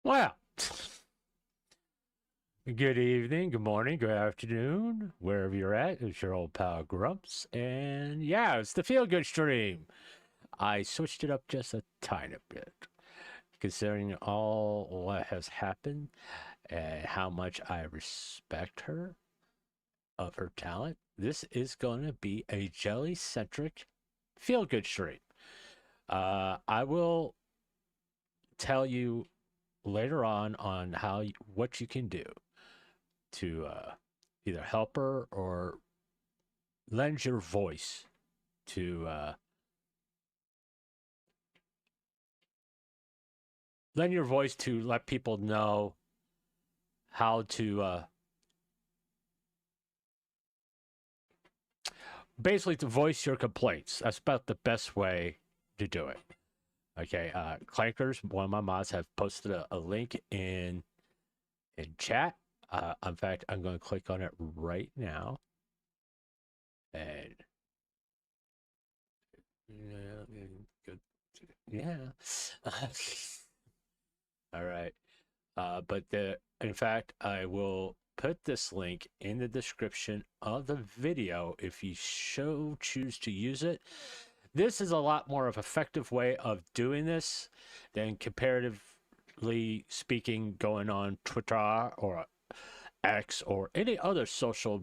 Well, good evening, good morning, good afternoon, wherever you're at. It's your old pal Grumps, and yeah, it's the feel good stream. I switched it up just a tiny bit, considering all what has happened and how much I respect her of her talent. This is going to be a jelly centric feel good stream. I will tell you later on how what you can do to either help her or lend your voice to let people know how to basically to voice your complaints. That's about the best way to do it. Okay, Clankers, one of my mods, have posted a link in chat. In fact, I'm going to click on it right now, and good, yeah. All right. In fact, I will put this link in the description of the video if you choose to use it. This is a lot more of effective way of doing this than comparatively speaking going on Twitter or X or any other social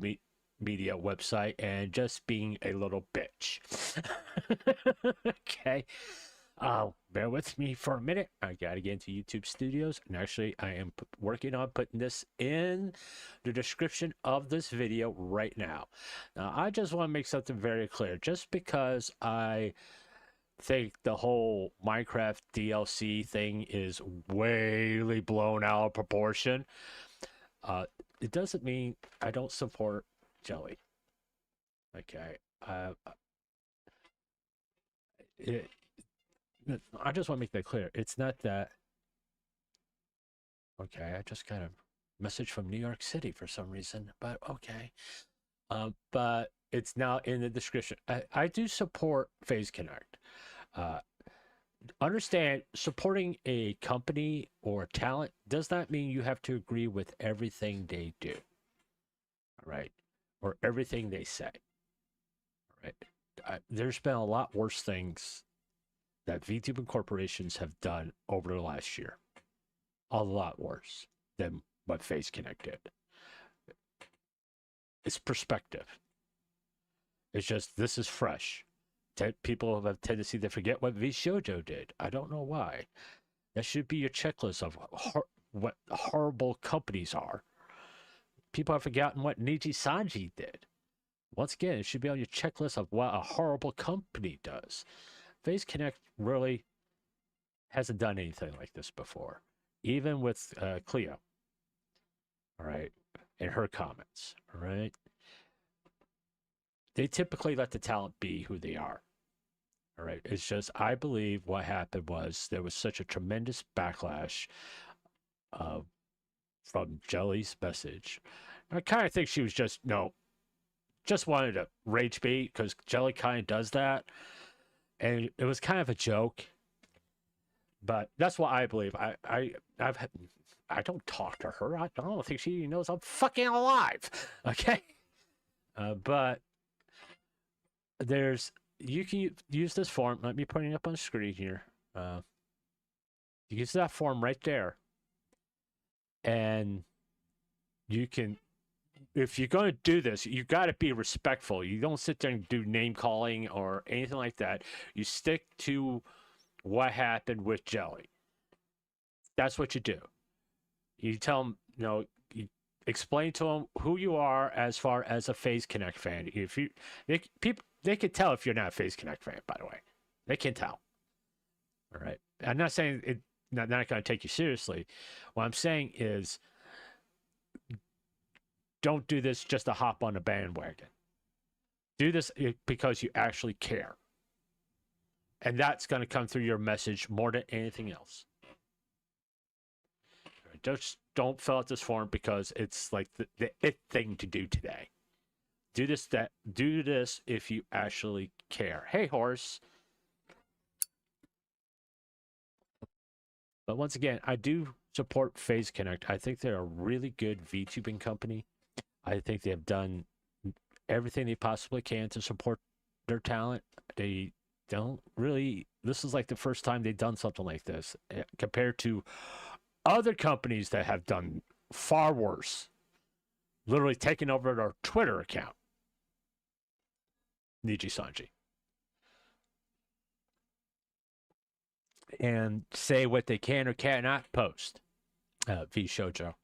media website and just being a little bitch. Okay. Bear with me for a minute. I gotta get into YouTube Studios, and actually, I am working on putting this in the description of this video right now. Now, I just want to make something very clear. Just because I think the whole Minecraft DLC thing is way blown out of proportion, it doesn't mean I don't support Jelly. Okay. It, I just want to make that clear. It's not that. Okay, I just got a message from New York City for some reason, but okay. But it's now in the description. I do support Phase Connect. Understand, supporting a company or talent does not mean you have to agree with everything they do. All right. Or everything they say. All right. There's been a lot worse things that VTuber corporations have done over the last year. A lot worse than what Phase Connect did. It's perspective. It's just, this is fresh. People have a tendency to forget what Vshoujo did. I don't know why. That should be your checklist of what horrible companies are. People have forgotten what Niji Sanji did. Once again, it should be on your checklist of what a horrible company does. Phase Connect really hasn't done anything like this before, even with Cleo. All right, in her comments. All right, they typically let the talent be who they are. All right, it's just I believe what happened was there was such a tremendous backlash from Jelly's message. I kind of think she was just just wanted to rage bait because Jelly kind of does that, and it was kind of a joke. But that's what I believe. I don't talk to her. I don't think she knows I'm fucking alive. Okay, but you can use this form. Let me put it up on the screen here. You use that form right there, and you can. If you're going to do this, you got to be respectful. You don't sit there and do name calling or anything like that. You stick to what happened with Jelly. That's what you do. You tell them, you explain to them who you are as far as a Phase Connect fan. If you, they can tell if you're not a Phase Connect fan. By the way, they can tell. All right. I'm not saying it. Not going to take you seriously. What I'm saying is, don't do this just to hop on a bandwagon. Do this because you actually care. And that's going to come through your message more than anything else. Just don't fill out this form because it's like the it thing to do today. Do this if you actually care. Hey, horse. But once again, I do support Phase Connect. I think they're a really good VTubing company. I think they have done everything they possibly can to support their talent. They don't really, this is like the first time they've done something like this compared to other companies that have done far worse, literally taking over their Twitter account. Niji Sanji. And say what they can or cannot post. V Shoujo.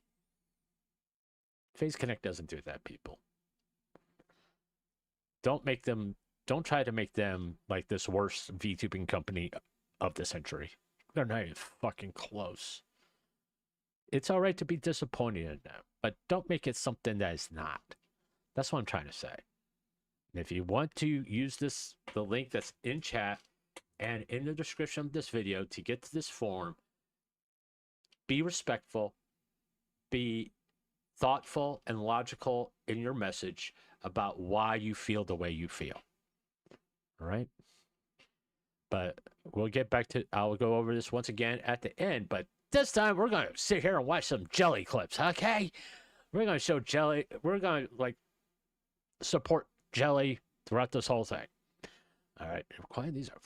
Phase Connect doesn't do that, people. Don't try to make them like this worst VTubing company of the century. They're not even fucking close. It's all right to be disappointed in them, but don't make it something that is not. That's what I'm trying to say. And if you want to use the link that's in chat and in the description of this video to get to this form, be respectful, be thoughtful and logical in your message about why you feel the way you feel. All right? But we'll get back to, I'll go over this once again at the end, but this time we're going to sit here and watch some jelly clips, okay? We're going to show jelly, we're going to like support jelly throughout this whole thing. All right, these are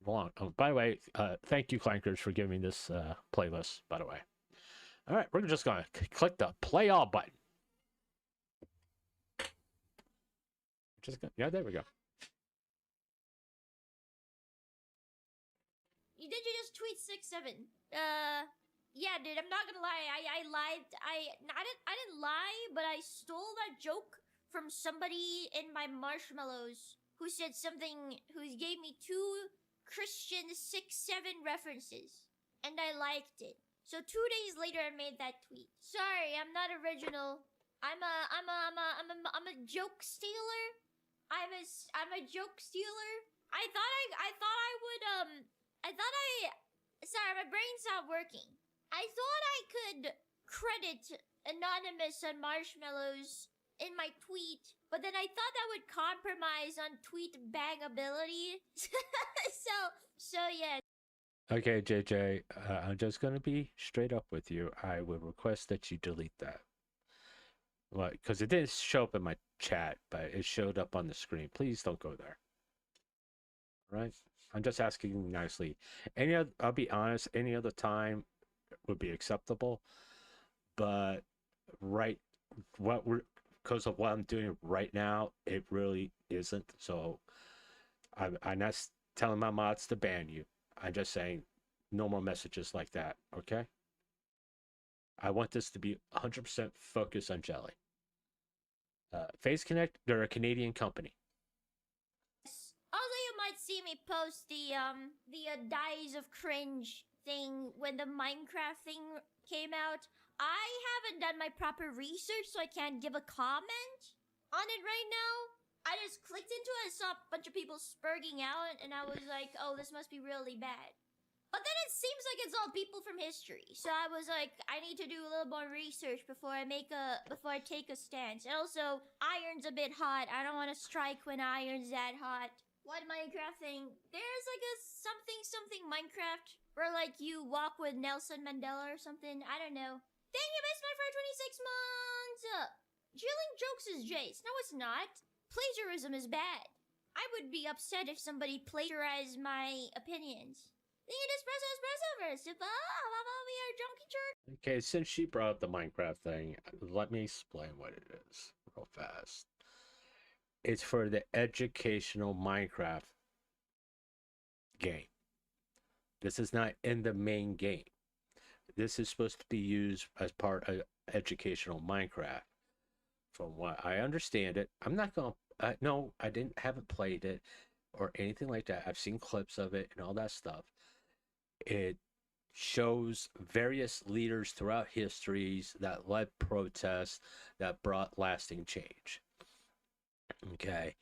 long. Oh, by the way, thank you, Clankers, for giving me this playlist, by the way. All right, we're just going to click the play all button. Yeah, there we go. Did you just tweet 6-7? Yeah, dude, I'm not gonna lie. I lied. I didn't lie, but I stole that joke from somebody in my marshmallows who said something, who gave me 2 Christian 6-7 references, and I liked it. So 2 days later, I made that tweet. Sorry, I'm not original. I'm a joke stealer. I'm a joke stealer. Sorry, my brain's not working. I thought I could credit Anonymous on Marshmallows in my tweet, but then I thought that would compromise on tweet bangability. so yeah. Okay, JJ, I'm just going to be straight up with you. I would request that you delete that. Well, because it didn't show up in my chat, but it showed up on the screen. Please don't go there. All right? I'm just asking nicely. I'll be honest, any other time would be acceptable, but because of what I'm doing right now, it really isn't. So I'm not telling my mods to ban you. I'm just saying no more messages like that, okay? I want this to be 100% focused on jelly. Phase Connect, they're a Canadian company. Also, you might see me post the Dies of Cringe thing when the Minecraft thing came out. I haven't done my proper research, so I can't give a comment on it right now. I just clicked into it and saw a bunch of people spurging out, and I was like, oh, this must be really bad. But then it seems like it's all people from history, so I was like, I need to do a little more research before I take a stance. And also, iron's a bit hot. I don't want to strike when iron's that hot. What Minecraft thing? There's like a something Minecraft where like you walk with Nelson Mandela or something. I don't know. Thank you, Miss My for 26 months. Drilling jokes is Jace. No, it's not. Plagiarism is bad. I would be upset if somebody plagiarized my opinions. Thank you, Espresso, we are junkie church. Okay, since she brought up the Minecraft thing, let me explain what it is real fast. It's for the educational Minecraft game. This is not in the main game. This is supposed to be used as part of educational Minecraft. From what I understand it, I'm not going to, no, haven't played it or anything like that. I've seen clips of it and all that stuff. It shows various leaders throughout histories that led protests that brought lasting change. Okay,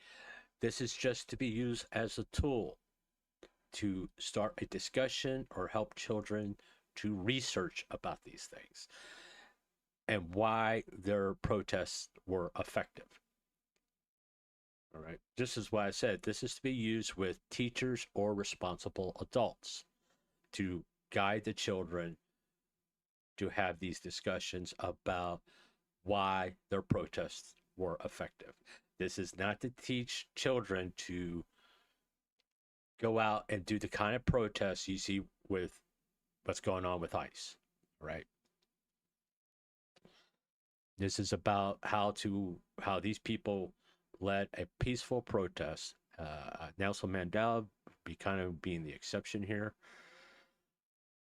this is just to be used as a tool to start a discussion or help children to research about these things and why their protests were effective. All right, this is why I said this is to be used with teachers or responsible adults to guide the children to have these discussions about why their protests were effective. This is not to teach children to go out and do the kind of protests you see with what's going on with ICE, right? This is about how these people led a peaceful protest. Nelson Mandela being the exception here,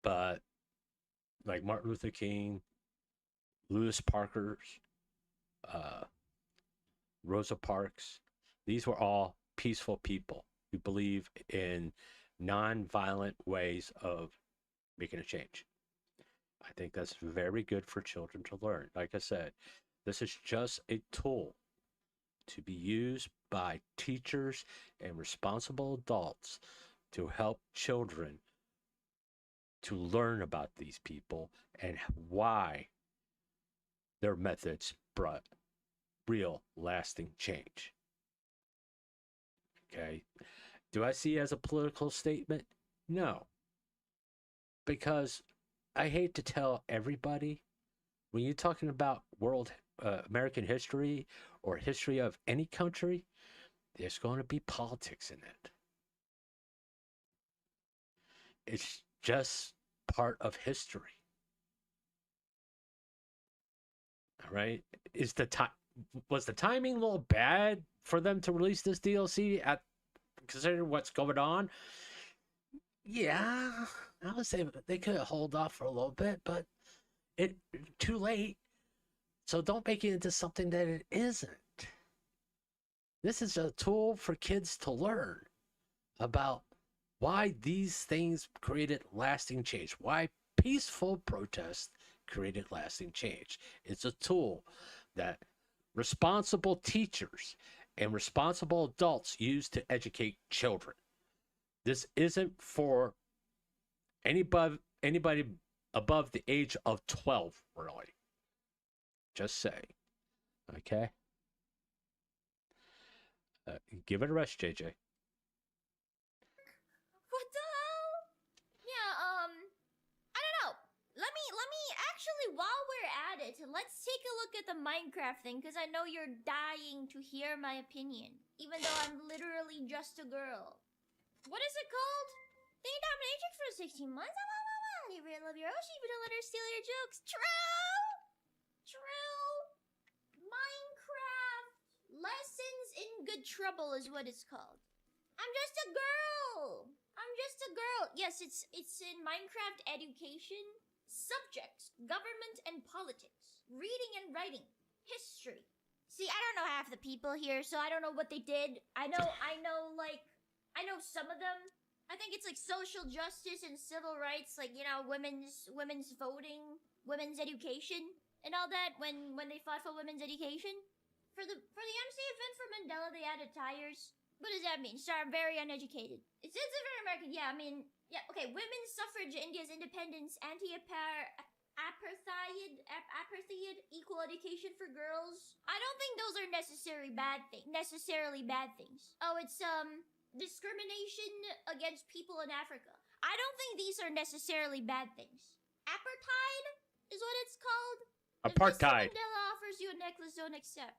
but like Martin Luther King, Lewis Parker's, uh, Rosa Parks, these were all peaceful people who believe in non-violent ways of making a change. I think that's very good for children to learn. Like I said, this is just a tool to be used by teachers and responsible adults to help children to learn about these people and why their methods brought real lasting change. Okay. Do I see it as a political statement? No. Because I hate to tell everybody, when you're talking about American history or history of any country, there's going to be politics in it. It's just part of history. All right. Was the timing a little bad for them to release this DLC at considering what's going on? Yeah, I would say they could hold off for a little bit, but it too late. So don't make it into something that it isn't. This is a tool for kids to learn about why these things created lasting change, why peaceful protest created lasting change. It's a tool that responsible teachers and responsible adults use to educate children. This isn't for anybody above the age of 12, really. Just say. Okay? Give it a rest, JJ. What the hell? Yeah, I don't know. Let me actually, while we're at it, let's take a look at the Minecraft thing, because I know you're dying to hear my opinion, even though I'm literally just a girl. What is it called? They dominatrix for 16 months? You really love your Oshi, but don't let her steal your jokes. True. Minecraft Lessons in Good Trouble is what it's called. I'm just a girl. Yes, it's in Minecraft education. Subjects, government and politics, reading and writing, history. See, I don't know half the people here, so I don't know what they did. I know some of them. I think it's like social justice and civil rights, like, you know, women's voting, women's education, and all that. When they fought for women's education, for the MC event for Mandela, they added tires. What does that mean? Sorry, I'm very uneducated. It's very American. Yeah, I mean, yeah, okay. Women's suffrage, India's independence, apartheid, equal education for girls. I don't think those are necessarily bad things. Oh, it's discrimination against people in Africa. I don't think these are necessarily bad things. Apartheid is what it's called. Apartheid. If Mr. Mandela offers you a necklace, don't accept.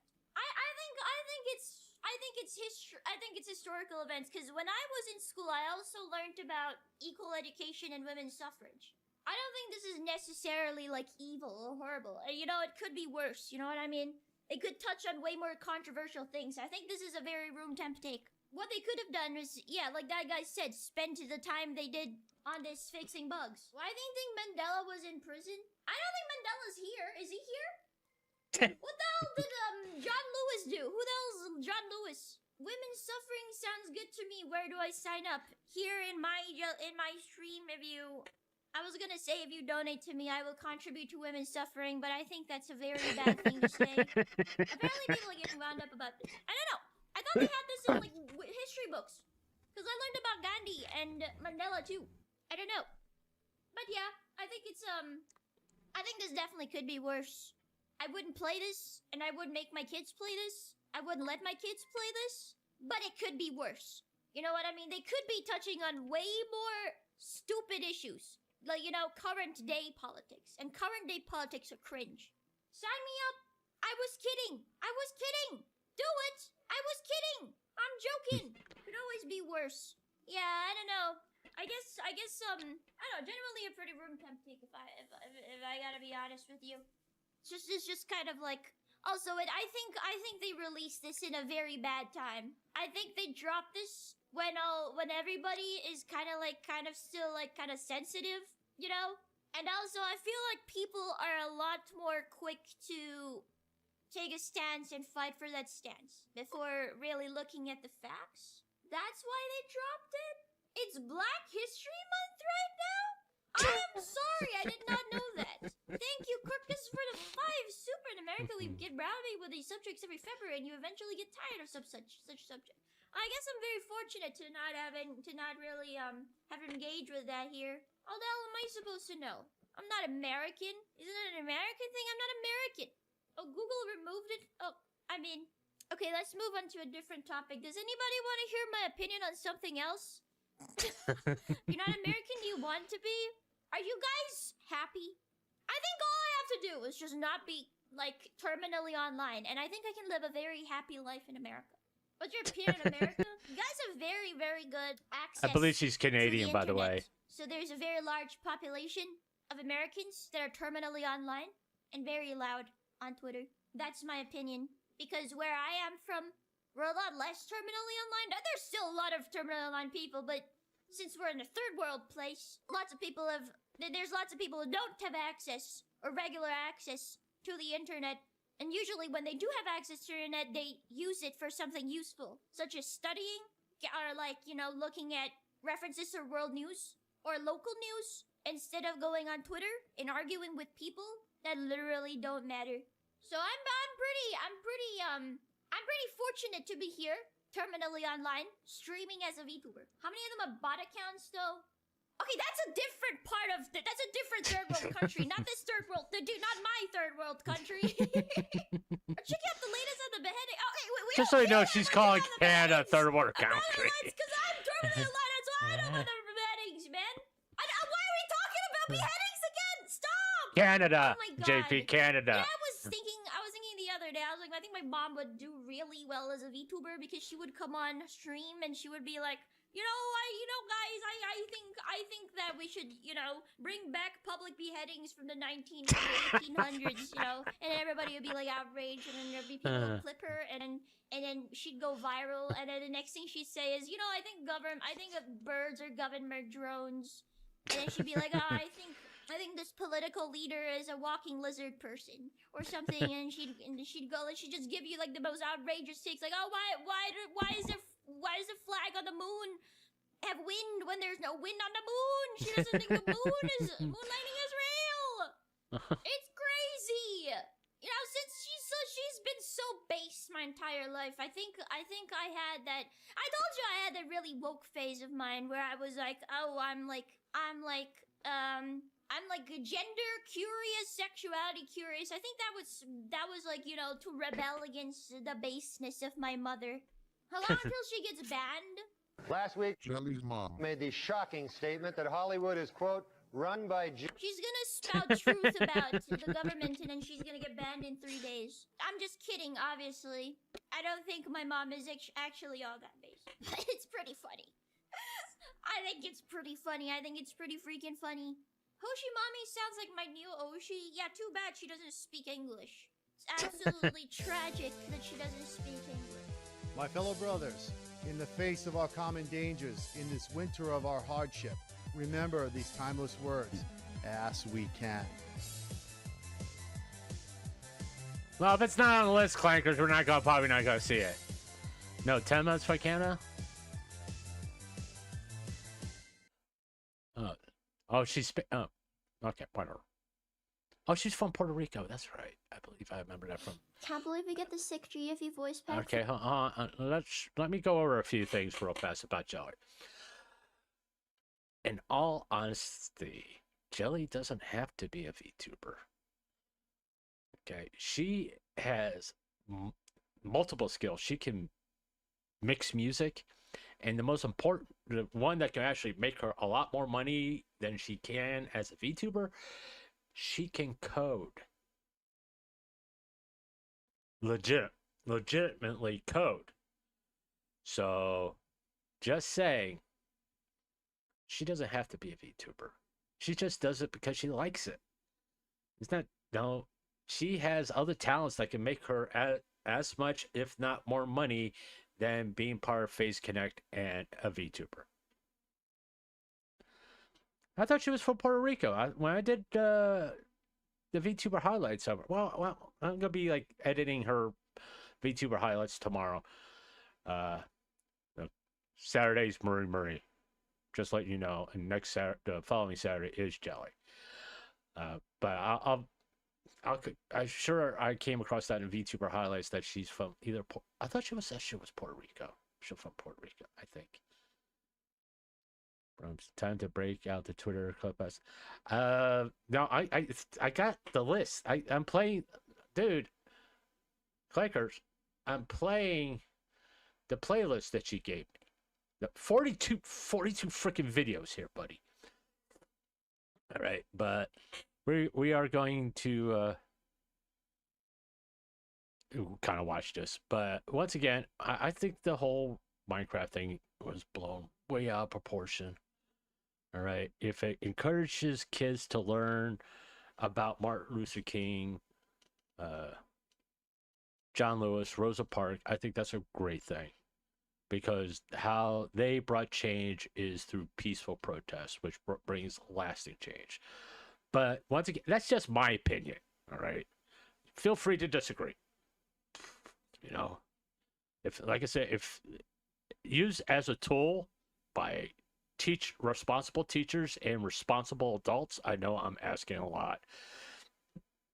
I think it's history. I think it's historical events, because when I was in school, I also learned about equal education and women's suffrage. I don't think this is necessarily like evil or horrible. You know, it could be worse. You know what I mean? It could touch on way more controversial things. I think this is a very room temp take. What they could have done is, yeah, like that guy said, spend the time they did on this fixing bugs. Why do you think Mandela was in prison? I don't think Mandela's here. Is he here? What the hell did John Lewis do? Who the hell is John Lewis? Women's suffering sounds good to me. Where do I sign up? Here in my stream, I was gonna say if you donate to me, I will contribute to women's suffering, but I think that's a very bad thing to say. Apparently people are getting wound up about this. I don't know. I thought they had this in like history books, because I learned about Gandhi and Mandela too. I don't know, but yeah, I think this definitely could be worse. I wouldn't play this, and I wouldn't make my kids play this. I wouldn't let my kids play this, but it could be worse. You know what I mean? They could be touching on way more stupid issues. like, current day politics. And current day politics are cringe. Sign me up. I was kidding. Do it. I was kidding. I'm joking. Could always be worse. Yeah, I don't know. I guess I don't know, generally a pretty room temp take if I gotta be honest with you. It's just kind of like, also I think they released this in a very bad time. I think they dropped this when everybody is kind of still kind of sensitive, And also I feel like people are a lot more quick to take a stance and fight for that stance before really looking at the facts. That's why they dropped it. It's Black History Month right now? I am sorry, I did not know that. Thank you, Kirkus, for the 5 super. In America, we get rowdy with these subjects every February, and you eventually get tired of such subject. I guess I'm very fortunate to not really have engaged with that here. How the hell am I supposed to know? I'm not American. Isn't it an American thing? I'm not American. Oh, Google removed it. Oh, I mean, okay, let's move on to a different topic. Does anybody want to hear my opinion on something else? You're not American, you want to be? Are you guys happy? I think all I have to do is just not be, terminally online, and I think I can live a very happy life in America. What's your opinion on America? You guys have very, very good access. I believe she's Canadian, by the way. So there's a very large population of Americans that are terminally online and very loud on Twitter. That's my opinion. Because where I am from, we're a lot less terminally online. There's still a lot of terminally online people, but since we're in a third world place, there's lots of people who don't have access or regular access to the internet. And usually when they do have access to the internet, they use it for something useful, such as studying, or looking at references to world news or local news, instead of going on Twitter and arguing with people that literally don't matter. So I'm pretty fortunate to be here, terminally online, streaming as a VTuber. How many of them have bot accounts though? Okay, that's a different third world country, not this third world, not my third world country. Check out the latest on the beheading. Oh, wait, just so you know, she's calling Canada third world country. Because I'm terminally online, that's why I know about the beheadings, man. Why are we talking about beheadings again? Stop! Canada, oh my God. JP, Canada. Yeah, I was thinking the other day, I was like, I think my mom would do really well as a VTuber because she would come on stream and she would be like, guys, I think that we should, bring back public beheadings from the 1800s, and everybody would be like outraged, and then there'd be people who clip her, and then she'd go viral, and then the next thing she'd say is, I think birds are government drones, and then she'd be like, I think this political leader is a walking lizard person or something, and she'd just give you the most outrageous takes, like, oh, why is the flag on the moon have wind when there's no wind on the moon? She doesn't think the moonlighting is real. It's crazy. Since she's been so base my entire life. I think I had that. I told you I had that really woke phase of mine where I was like, oh, I'm gender curious, sexuality curious. I think that was to rebel against the baseness of my mother. How long until she gets banned? Last week, Shelly's mom made the shocking statement that Hollywood is, quote, run by She's gonna spout truth about the government and then she's gonna get banned in 3 days. I'm just kidding, obviously. I don't think my mom is actually all that base. But it's pretty funny. I think it's pretty funny. I think it's pretty freaking funny. Hoshi Mommy sounds like my new Oshi. Yeah, too bad she doesn't speak English. It's absolutely tragic that she doesn't speak English. My fellow brothers, in the face of our common dangers, in this winter of our hardship, remember these timeless words, as we can. Well, if it's not on the list, Clankers, we're probably not gonna see it. No, 10 months for Canada? Oh, okay, whatever. Oh, she's from Puerto Rico. That's right. I believe I remember that from. Can't believe we get the sick GFE voice pack. Okay, let me go over a few things real fast about Jelly. In all honesty, Jelly doesn't have to be a VTuber. Okay, she has multiple skills. She can mix music, And the most important, the one that can actually make her a lot more money than she can as a VTuber, she can code. Legitimately code. So, just saying, she doesn't have to be a VTuber. She just does it because she likes it. It's not, no, she has other talents that can make her as much, if not more money than being part of Phase Connect and a VTuber. I thought she was from Puerto Rico. When I did the VTuber highlights of her, well, I'm gonna be like editing her VTuber highlights tomorrow. Saturday's Murray, just let you know, and next Saturday, the following Saturday is Jelly. But I'm sure I came across that in VTuber highlights that she's from either. I thought she was Puerto Rico. She's from Puerto Rico, I think. It's time to break out the Twitter clip us. No, I got the list. I'm playing, dude. Clickers, I'm playing the playlist that she gave me. The 42 freaking videos here, buddy. All right, but we are going to kind of watch this. But once again, I think the whole Minecraft thing was blown way out of proportion. All right, if it encourages kids to learn about Martin Luther King, John Lewis, Rosa Parks, I think that's a great thing, because how they brought change is through peaceful protest, which brings lasting change. But once again, that's just my opinion. All right, feel free to disagree. You know, if, like I said, if used as a tool by responsible teachers and responsible adults, I know I'm asking a lot,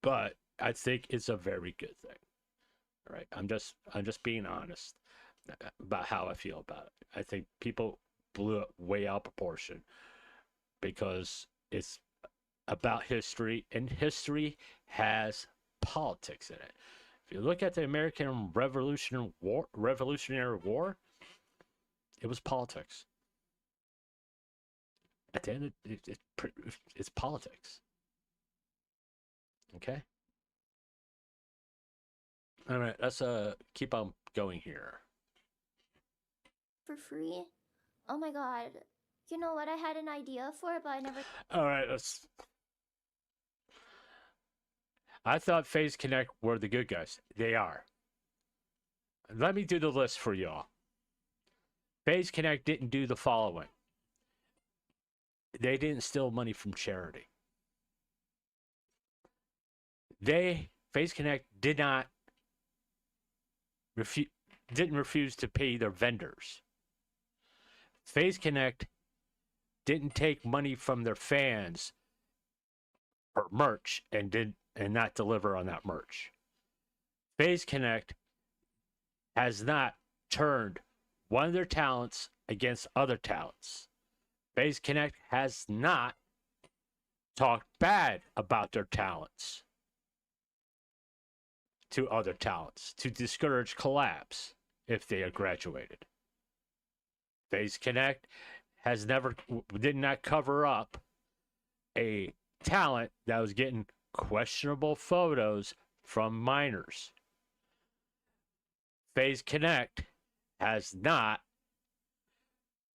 but I think it's a very good thing. All right, I'm just being honest about how I feel about it. I think people blew it way out of proportion because it's about history, and history has politics in it. If you look at the American Revolutionary War, it was politics. At the end of it, it's politics. Okay. All right, let's keep on going here. For free? Oh my god. You know what? I had an idea for it, but I never. All right, let's. I thought FaZe Connect were the good guys. They are. Let me do the list for y'all. FaZe Connect didn't do the following. They didn't steal money from charity. FaZe Connect didn't refuse to pay their vendors. FaZe Connect didn't take money from their fans or merch and not deliver on that merch. FaZe Connect has not turned one of their talents against other talents. FaZe Connect has not talked bad about their talents to other talents to discourage collabs if they are graduated. FaZe Connect did not cover up a talent that was getting questionable photos from minors. FaZe Connect has not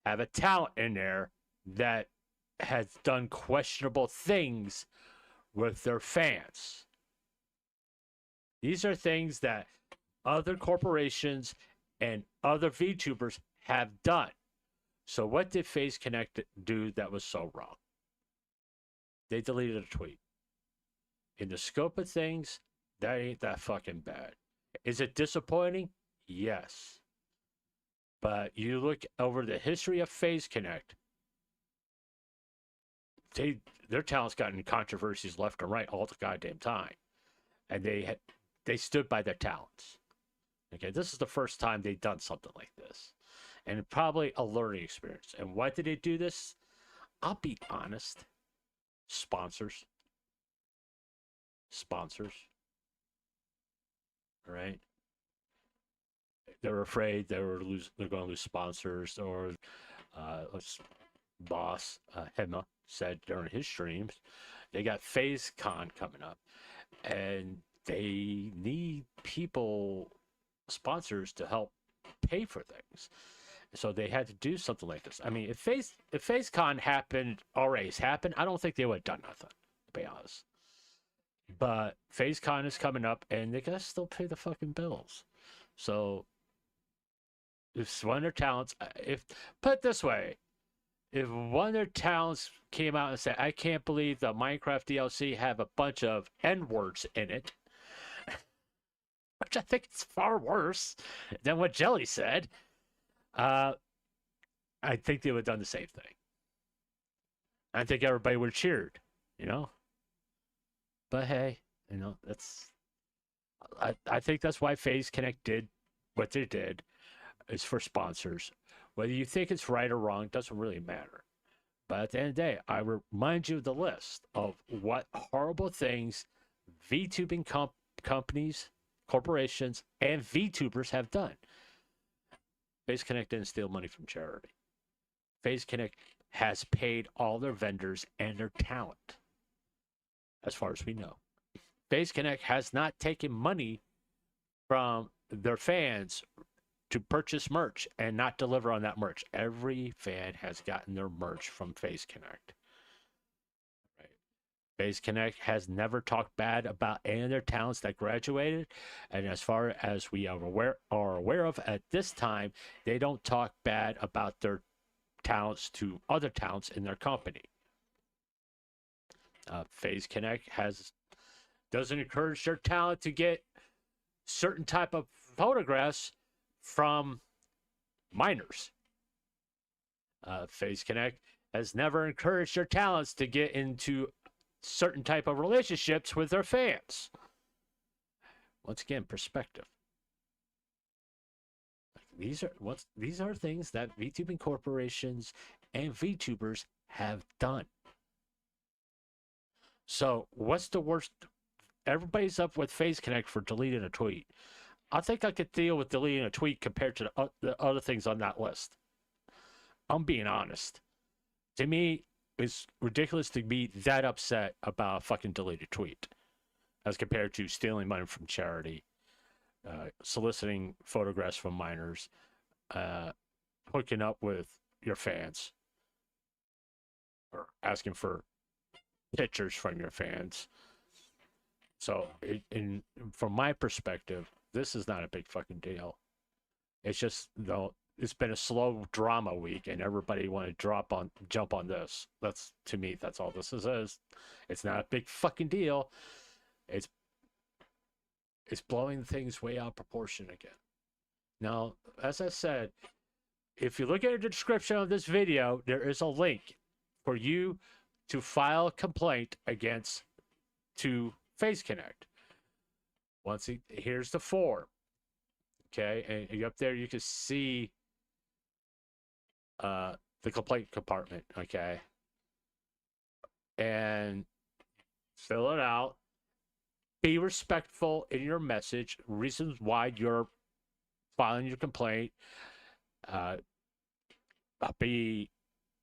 have a talent in there that has done questionable things with their fans. These are things that other corporations and other VTubers have done. So what did FaZe Connect do that was so wrong? They deleted a tweet. In the scope of things, that ain't that fucking bad. Is it disappointing? Yes. But you look over the history of FaZe Connect, their talent's gotten controversies left and right all the goddamn time. And they stood by their talents. Okay, this is the first time they've done something like this. And probably a learning experience. And why did they do this? I'll be honest. Sponsors. All right. They're afraid they're going to lose sponsors, or boss Hema said during his streams, they got FaZe Con coming up, and they need people, sponsors, to help pay for things. So they had to do something like this. I mean, if FaZe Con happened, already happened, I don't think they would have done nothing, to be honest. But FaZe Con is coming up, and they gotta still pay the fucking bills. So if one of their talents, if put it this way, if one of their talents came out and said, "I can't believe the Minecraft DLC have a bunch of N-words in it," which I think is far worse than what Jelly said, I think they would have done the same thing. I think everybody would have cheered, you know? But hey, you know, I think that's why FaZe Connect did what they did, is for sponsors. Whether you think it's right or wrong doesn't really matter. But at the end of the day, I remind you of the list of what horrible things VTubing companies, corporations, and VTubers have done. FaZe Connect didn't steal money from charity. FaZe Connect has paid all their vendors and their talent, as far as we know. FaZe Connect has not taken money from their fans to purchase merch and not deliver on that merch. Every fan has gotten their merch from FaZe Connect. Right. FaZe Connect has never talked bad about any of their talents that graduated, and as far as we are aware of at this time, they don't talk bad about their talents to other talents in their company. FaZe Connect doesn't encourage their talent to get certain type of photographs from minors. FaZe Connect has never encouraged their talents to get into certain type of relationships with their fans. Once again, perspective. These are things that VTubing corporations and VTubers have done. So what's the worst? Everybody's up with FaZe Connect for deleting a tweet. I think I could deal with deleting a tweet compared to the other things on that list. I'm being honest. To me, it's ridiculous to be that upset about a fucking deleted tweet as compared to stealing money from charity, soliciting photographs from minors, hooking up with your fans, or asking for pictures from your fans. So, from my perspective, this is not a big fucking deal. It's just, though, it's been a slow drama week, and everybody want to jump on this. That's, to me, that's all this is. It's not a big fucking deal. It's blowing things way out of proportion again. Now, as I said, if you look at the description of this video, there is a link for you to file a complaint to FaZe Connect. Here's the form. Okay, and up there you can see the complaint compartment. Okay, and fill it out. Be respectful in your message. Reasons why you're filing your complaint. Be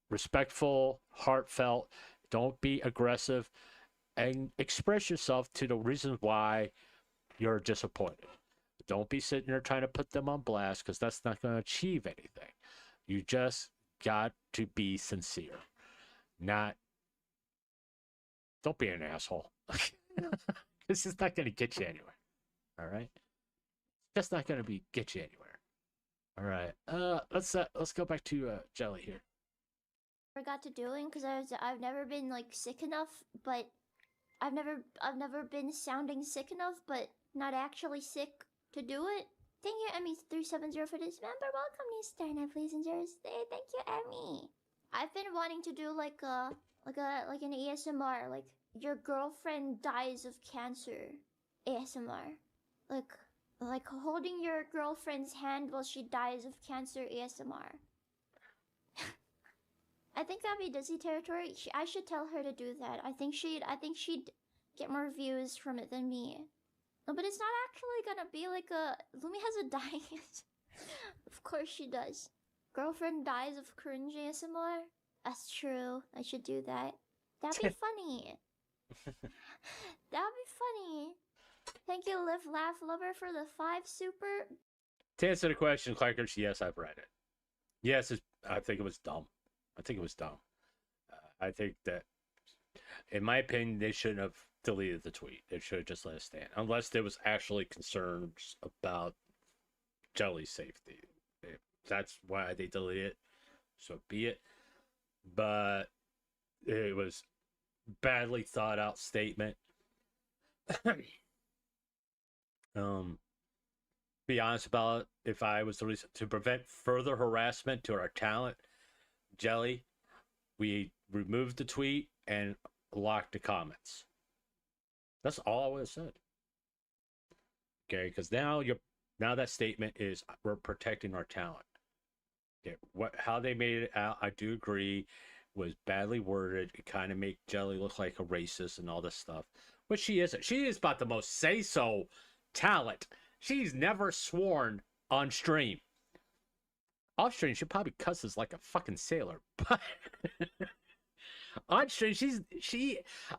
respectful, heartfelt. Don't be aggressive, and express yourself to the reasons why you're disappointed. Don't be sitting there trying to put them on blast, because that's not going to achieve anything. You just got to be sincere. Don't be an asshole. This is not going to get you anywhere. All right? That's not going to get you anywhere. All right. Let's go back to Jelly here. Forgot to doing because I've never been like sick enough, but I've never been sounding sick enough, but not actually sick to do it. Thank you, Emmy370 for this member. Welcome to Starnet, please enjoy your stay. Thank you, Emmy. I've been wanting to do like an ASMR, like your girlfriend dies of cancer ASMR, like holding your girlfriend's hand while she dies of cancer ASMR. I think that'd be Dizzy territory. I should tell her to do that. I think she'd get more views from it than me. No, but it's not actually gonna be like Lumi has a dying. Of course she does. Girlfriend dies of cringe ASMR? That's true. I should do that. That'd be funny. That'd be funny. Thank you, Live Laugh Lover, for the 5 super. To answer the question, Clackers, yes, I've read it. Yes, I think it was dumb. I think it was dumb. I think that, in my opinion, they shouldn't have deleted the tweet. They should have just let it stand. Unless there was actually concerns about Jelly's safety. If that's why they deleted it, so be it. But it was badly thought out statement. Be honest about it. If I was to prevent further harassment to our talent, Jelly, we removed the tweet and locked the comments. That's all I would have said. Okay, because now that statement is we're protecting our talent. Okay, how they made it out, I do agree, was badly worded. It kind of made Jelly look like a racist and all this stuff, but she isn't. She is about the most say-so talent. She's never sworn on stream. Off stream, she probably cusses like a fucking sailor, but on stream,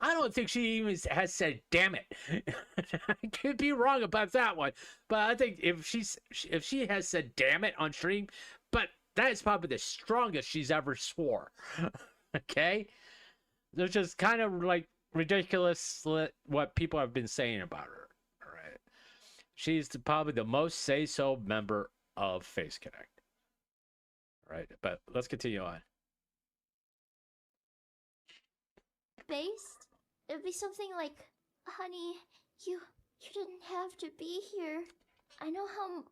I don't think she even has said "damn it." I could be wrong about that one, but I think if she has said "damn it" on stream, but that is probably the strongest she's ever swore. Okay, they're just kind of like ridiculous what people have been saying about her. All right, she's probably the most say-so member of Face Connect. All right, but let's continue on. Based? It'd be something like, honey, you didn't have to be here. I know how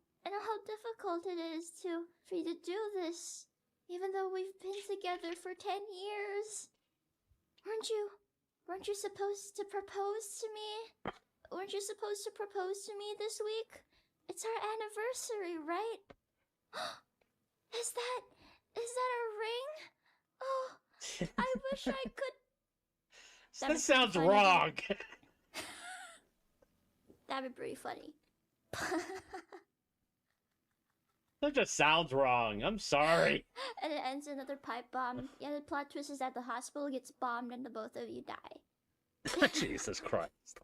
difficult it is for you to do this, even though we've been together for 10 years. Weren't you supposed to propose to me? Weren't you supposed to propose to me this week? It's our anniversary, right? Is that a ring? Oh, I wish I could. That sounds wrong. That'd be pretty funny. That just sounds wrong. I'm sorry. And it ends in another pipe bomb. Yeah, the plot twist is that the hospital gets bombed and the both of you die. Jesus Christ.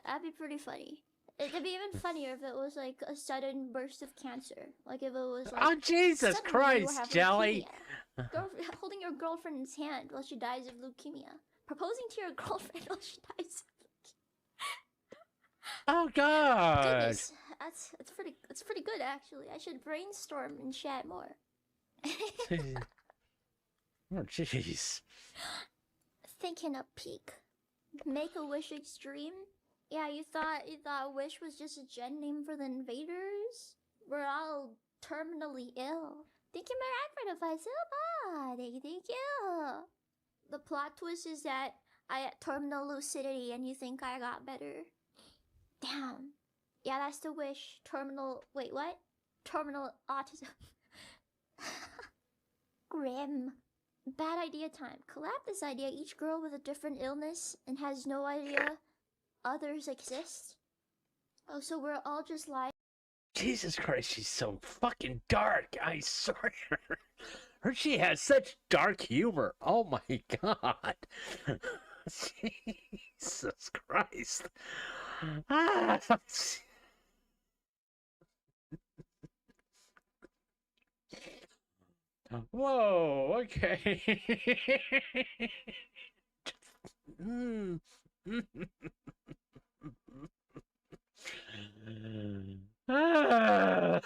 That'd be pretty funny. It'd be even funnier if it was like a sudden burst of cancer. Like if it was like, oh, Jesus suddenly you Christ, have Jelly. holding your girlfriend's hand while she dies of leukemia. Proposing to your girlfriend while she dies of leukemia. Oh, God. Goodness, that's pretty good actually. I should brainstorm and chat more. Oh, jeez. Thinking a peak. Make-A-Wish Extreme? Yeah, you thought Wish was just a gen name for the invaders? We're all terminally ill. Thank you, Marianne, for the 5 silver. Thank you. The plot twist is that I had terminal lucidity and you think I got better. Damn. Yeah, that's the wish. Wait, what? Terminal autism. Grim. Bad idea time. Collab this idea. Each girl with a different illness and has no idea others exist. Oh, so we're all just like. Jesus Christ, she's so fucking dark. I swear. She has such dark humor. Oh my God. Jesus Christ. Ah. Whoa, okay. Ah.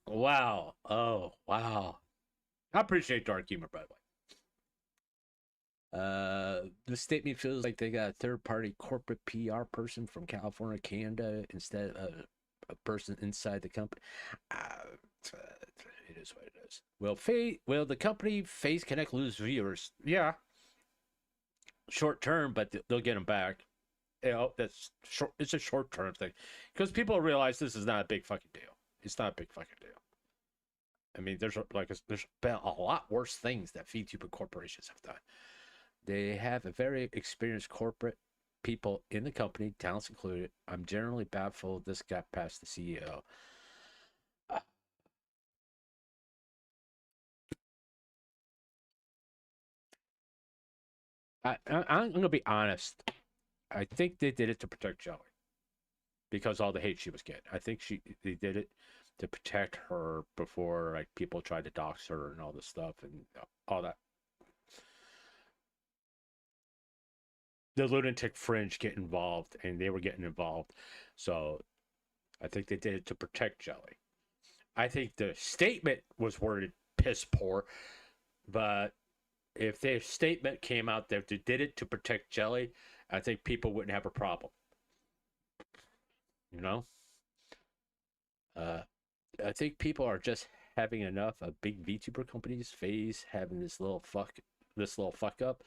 Wow. Oh, wow. I appreciate dark humor, by the way. The statement feels like they got a third-party corporate PR person from California, Canada, instead of a person inside the company. It is what it is. Will the company Face Connect lose viewers? Yeah. Short term, but they'll get them back. You know, that's short. It's a short-term thing because people realize this is not a big fucking deal. It's not a big fucking deal. I mean, there's been a lot worse things that VTuber corporations have done. They have a very experienced corporate people in the company, talents included. I'm generally baffled this got past the CEO. I'm going to be honest. I think they did it to protect Jelly because all the hate she was getting. I think they did it to protect her before like people tried to dox her and all this stuff and all that. The lunatic fringe get involved, and they were getting involved. So I think they did it to protect Jelly. I think the statement was worded piss poor, but if their statement came out that they did it to protect Jelly, I think people wouldn't have a problem. You know? I think people are just having enough of big VTuber companies phase having this little fuck up.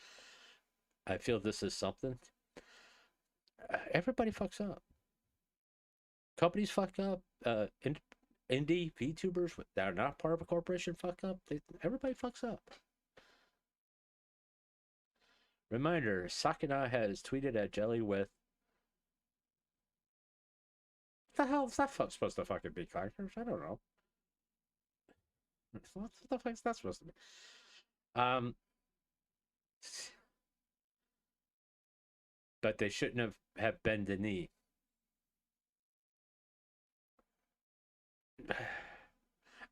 I feel this is something. Everybody fucks up. Companies fuck up. Indie VTubers that are not part of a corporation fuck up. Everybody fucks up. Reminder, Sakina has tweeted at Jelly with... What the hell is that supposed to fucking be, characters? I don't know. What the fuck is that supposed to be? But they shouldn't have bent the knee.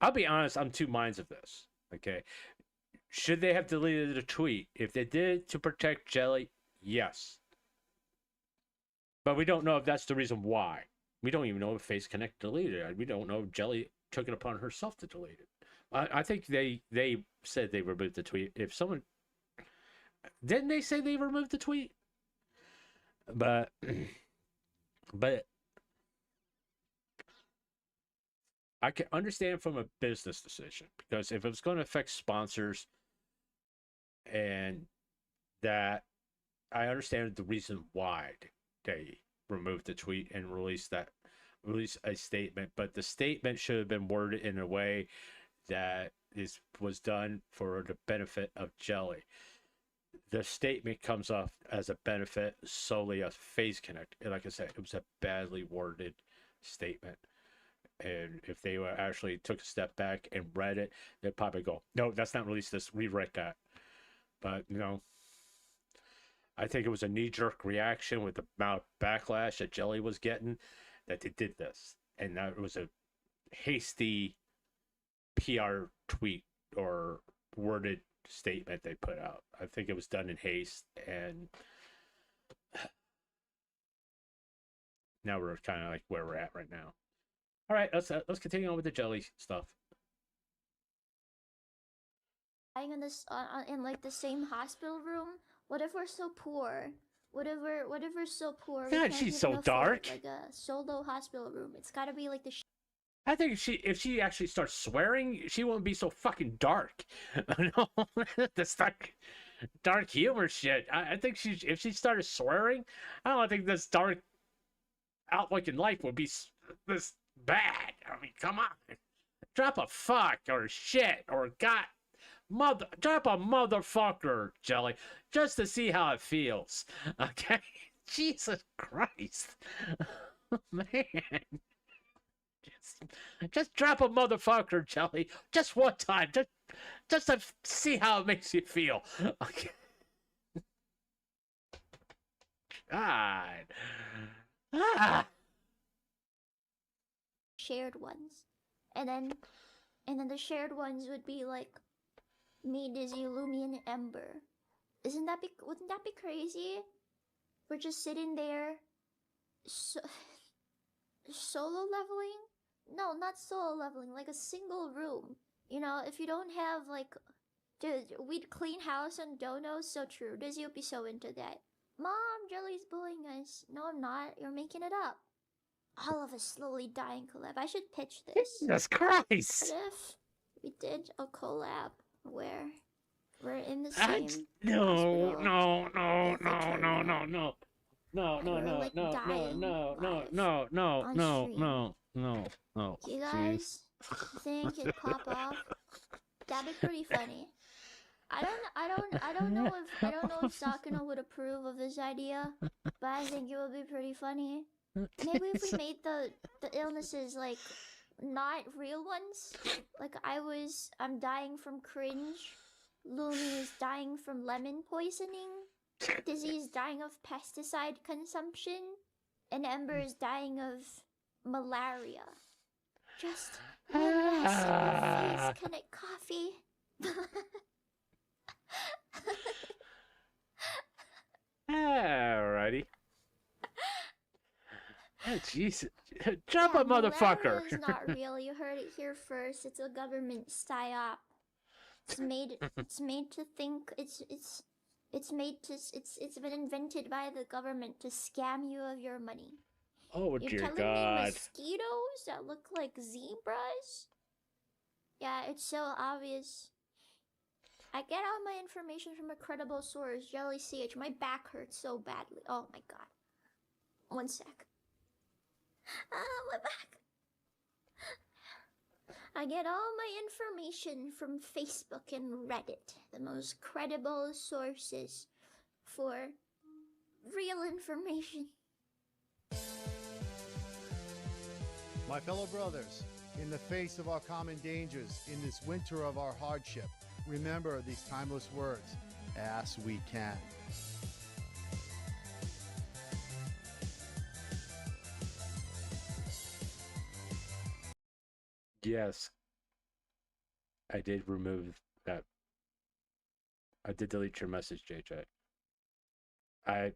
I'll be honest, I'm two minds of this. Okay. Should they have deleted the tweet? If they did to protect Jelly, yes. But we don't know if that's the reason why. We don't even know if Face Connect deleted it. We don't know if Jelly took it upon herself to delete it. I think they said they removed the tweet. If someone... Didn't they say they removed the tweet? But I can understand from a business decision, because if it was going to affect sponsors and that, I understand the reason why they removed the tweet and release a statement, but the statement should have been worded in a way that was done for the benefit of Jelly. The statement comes off as a benefit solely of Phase Connect. And like I said, it was a badly worded statement. And if they were actually took a step back and read it, they'd probably go, no, that's not released this. Rewrite that. But, I think it was a knee-jerk reaction with the amount of backlash that Jelly was getting that they did this. And that was a hasty PR tweet or worded statement they put out. I think it was done in haste, and now we're kind of like where we're at right now. All right, let's continue on with the Jelly stuff. Dying in like the same hospital room. What if we're so poor? What if we're so poor? God, she's so dark. Like a solo hospital room. It's got to be like the. I think if she actually starts swearing, she won't be so fucking dark. No, this dark humor shit. I think if she started swearing, I don't think this dark outlook in life would be this bad. I mean, come on, drop a fuck or shit or drop a motherfucker, Jelly, just to see how it feels. Okay, Jesus Christ, man. Just drop a motherfucker, Jelly. Just one time. Just to see how it makes you feel. Okay. God. Shared ones. And then the shared ones would be like me, Dizzy, Lumi, and Ember. Wouldn't that be crazy? We're just sitting there solo leveling? No, not solo leveling, like a single room. If you don't have like... Dude, we'd clean house on Dono, so true. Dizzy would be so into that. Mom, Jelly's bullying us. No, I'm not. You're making it up. All of us slowly dying collab. I should pitch this. Jesus Christ! What if we did a collab where we're in the same No. You guys think it'd pop off? That'd be pretty funny. I don't know if Sakuna would approve of this idea, but I think it would be pretty funny. Maybe if we made the illnesses like not real ones. Like I'm dying from cringe. Lumi is dying from lemon poisoning. Dizzy is dying of pesticide consumption. And Ember is dying of malaria. Just one last sip of Face Connect coffee. Alrighty. Oh, Jesus. Jump a motherfucker. Malaria is not real. You heard it here first. It's a government psyop. It's made to think it's been invented by the government to scam you of your money. Oh, You're dear telling God. me mosquitoes that look like zebras? Yeah, it's so obvious. I get all my information from a credible source, Jelly CH. My back hurts so badly. Oh my god. One sec. My back. I get all my information from Facebook and Reddit, the most credible sources for real information. My fellow brothers, in the face of our common dangers, in this winter of our hardship, remember these timeless words, as we can. Yes. I did remove that. I did delete your message, JJ. Alright.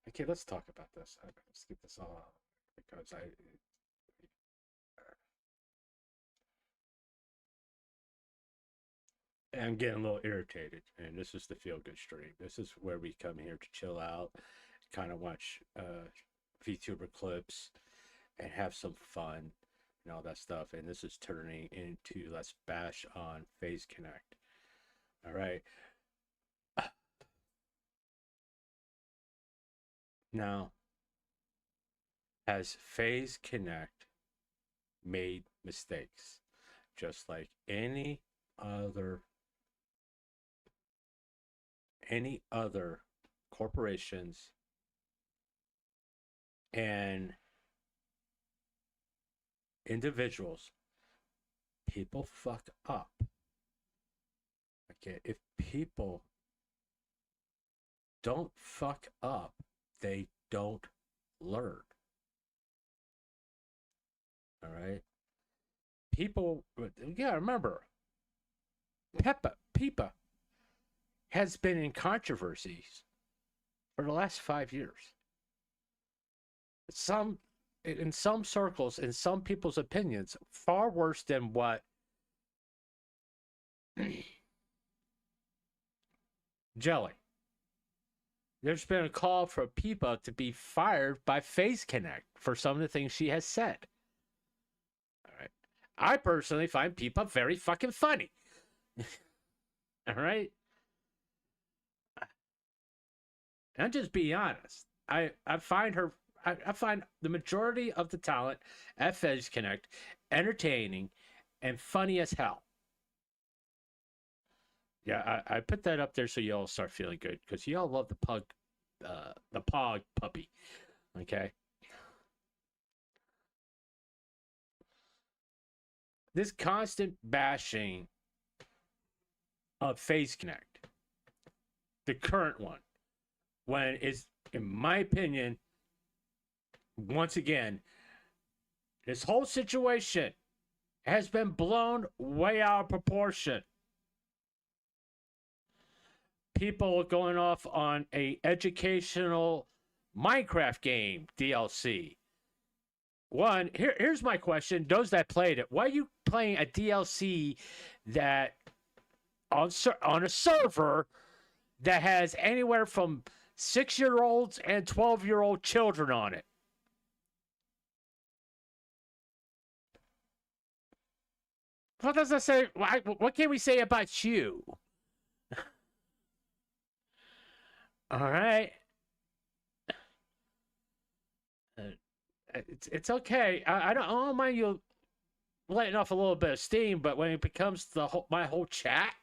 Okay, let's talk about this. Let's get this all out. Because I'm getting a little irritated, and this is the feel-good stream. This is where we come here to chill out, kind of watch Vtuberclips, and have some fun, and all that stuff. And this is turning into let's bash on Phase Connect. All right. Now, has Phase Connect made mistakes, just like any other corporations and individuals? People fuck up. Okay, if people don't fuck up, they don't learn. All right, people, yeah, remember, Pepa has been in controversies for the last 5 years. In some circles, in some people's opinions, far worse than what Jelly. There's been a call for Pepa to be fired by Phase Connect for some of the things she has said. All right. I personally find Pepa very fucking funny. All right. And I'm just being honest. I find the majority of the talent at Phase Connect entertaining and funny as hell. Yeah, I put that up there so you all start feeling good, because you all love the Pog puppy. Okay. This constant bashing of Phase Connect, the current one, when is, in my opinion, once again, this whole situation has been blown way out of proportion. People going off on a educational Minecraft game DLC. One, here's my question: those that played it, why are you playing a DLC that on a server that has anywhere from 6-year-olds and 12-year-old children on it? What does that say? What can we say about you? All right. it's okay. I don't mind you letting off a little bit of steam, but when it becomes my whole chat,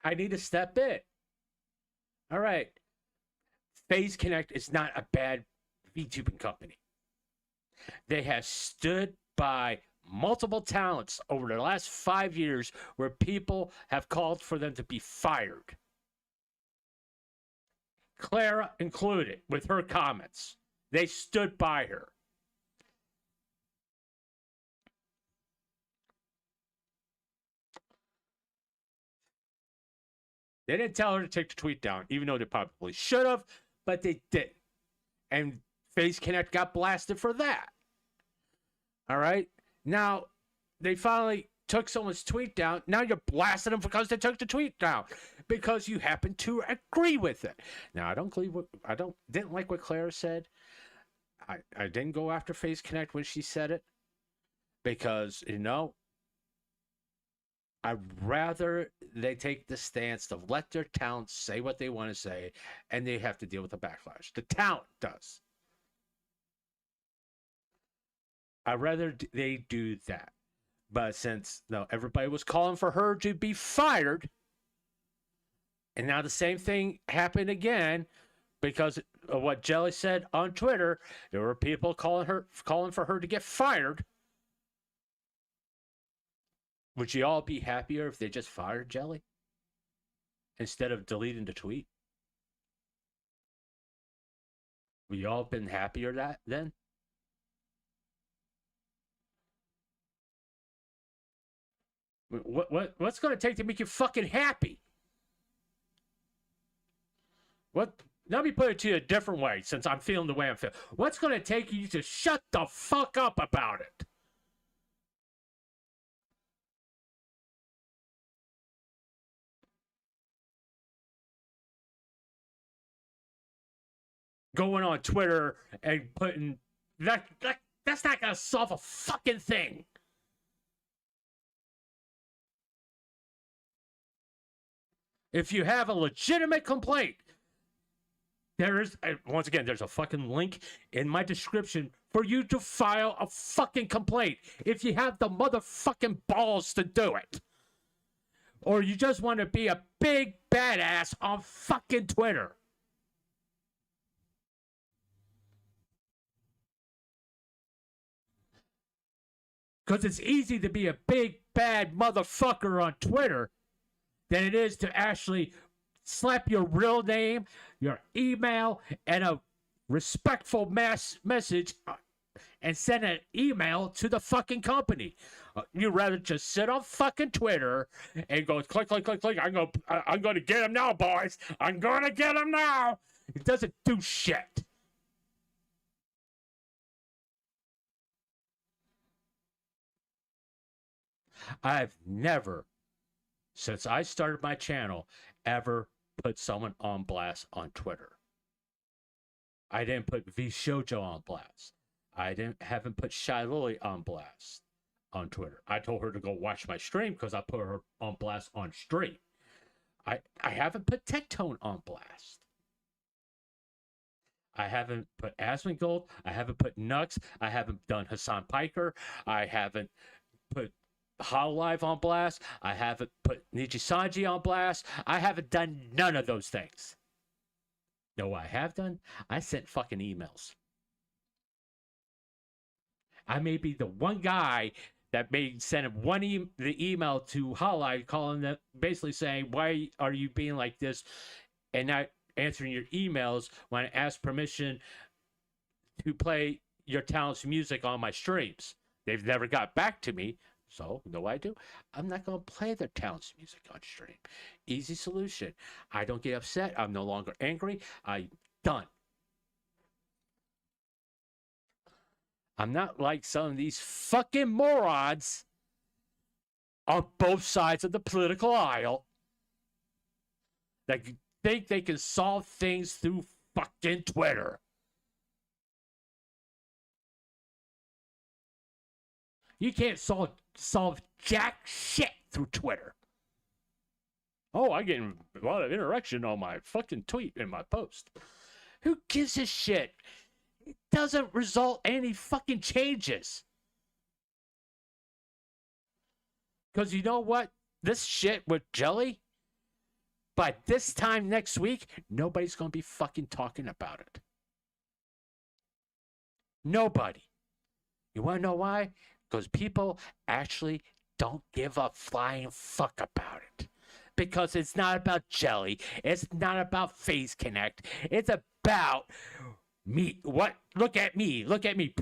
I need to step in. All right. FaZe Connect is not a bad VTubing company. They have stood by multiple talents over the last 5 years where people have called for them to be fired. Clara included with her comments. They stood by her. They didn't tell her to take the tweet down, even though they probably should have, but they did. And FaZe Connect got blasted for that. All right? Now, they finally took someone's tweet down. Now you're blasting them because they took the tweet down. Because you happen to agree with it. Now, didn't like what Clara said. I didn't go after FaZe Connect when she said it. Because, I'd rather they take the stance to let their talent say what they want to say, and they have to deal with the backlash. The talent does. I'd rather they do that. But since everybody was calling for her to be fired, and now the same thing happened again because of what Jelly said on Twitter, there were people calling for her to get fired. Would you all be happier if they just fired Jelly instead of deleting the tweet? Would you all been happier that then? What's going to take to make you fucking happy? What? Let me put it to you a different way, since I'm feeling the way I'm feeling. What's going to take you to shut the fuck up about it? Going on Twitter and putting that's not gonna solve a fucking thing. If you have a legitimate complaint, there's a fucking link in my description for you to file a fucking complaint if you have the motherfucking balls to do it. Or you just want to be a big badass on fucking Twitter. Because it's easy to be a big, bad motherfucker on Twitter than it is to actually slap your real name, your email, and a respectful message and send an email to the fucking company. You'd rather just sit on fucking Twitter and go click, click, click, click. I'm going to get him now, boys. I'm going to get him now. It doesn't do shit. I've never, since I started my channel, ever put someone on blast on Twitter. I didn't put V Shoujo on blast. Haven't put Shy Lily on blast on Twitter. I told her to go watch my stream because I put her on blast on stream. I haven't put Tectone on blast. I haven't put Asmongold. I haven't put Nux. I haven't done Hassan Piker. I haven't put Hololive on blast. I haven't put Niji Sanji on blast. I haven't done none of those things. Know what I have done? I sent fucking emails. I may be the one guy that may send the email to Hololive calling them, basically saying, why are you being like this and not answering your emails when I ask permission to play your talent's music on my streams? They've never got back to me. So, you know what I do? I'm not going to play their talent's music on stream. Easy solution. I don't get upset. I'm no longer angry. I'm done. I'm not like some of these fucking morons on both sides of the political aisle that think they can solve things through fucking Twitter. You can't solve jack shit through Twitter. Oh, I get a lot of interaction on my fucking tweet and my post. Who gives a shit? it doesn't result in any fucking changes. Because you know what? This shit with Jelly, by this time next week, nobody's going to be fucking talking about it. Nobody. You want to know why? Because people actually don't give a flying fuck about it. Because it's not about Jelly. It's not about Face Connect. It's about me. What? Look at me. Look at me.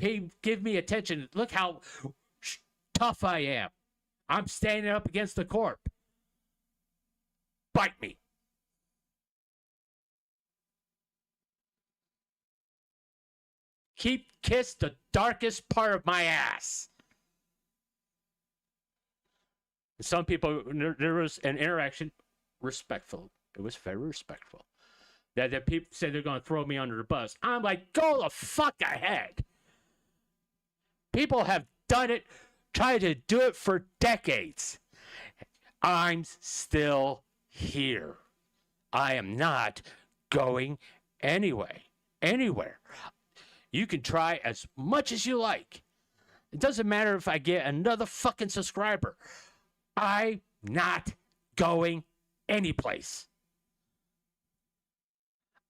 Give me attention. Look how tough I am. I'm standing up against the corp. Bite me. Kiss the darkest part of my ass. Some people, there was an interaction, respectful. It was very respectful. That people say they're going to throw me under the bus. I'm like, go the fuck ahead. People have done it, tried to do it for decades. I'm still here. I am not going anywhere. You can try as much as you like. It doesn't matter if I get another fucking subscriber. I'm not going anyplace.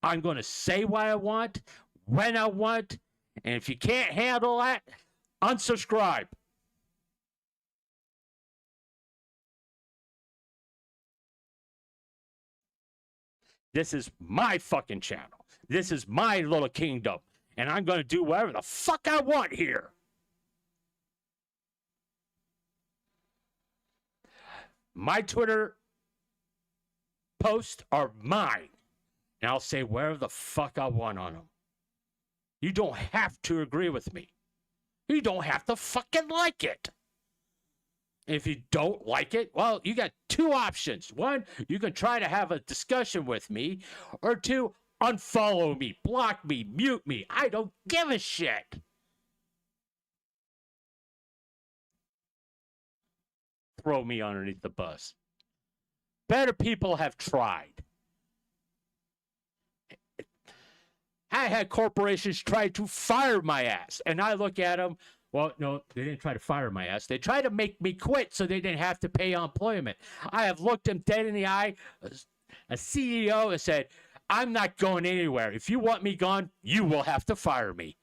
I'm going to say what I want, when I want, and if you can't handle that, unsubscribe. This is my fucking channel. This is my little kingdom. And I'm going to do whatever the fuck I want here. My Twitter posts are mine. And I'll say whatever the fuck I want on them. You don't have to agree with me. You don't have to fucking like it. If you don't like it, well, you got two options. One, you can try to have a discussion with me. Or two, unfollow me, block me, mute me. I don't give a shit. Throw me underneath the bus. Better people have tried. I had corporations try to fire my ass. And I look at them. Well, no, they didn't try to fire my ass. They tried to make me quit so they didn't have to pay unemployment. I have looked them dead in the eye, a CEO, and said, I'm not going anywhere. If you want me gone, you will have to fire me.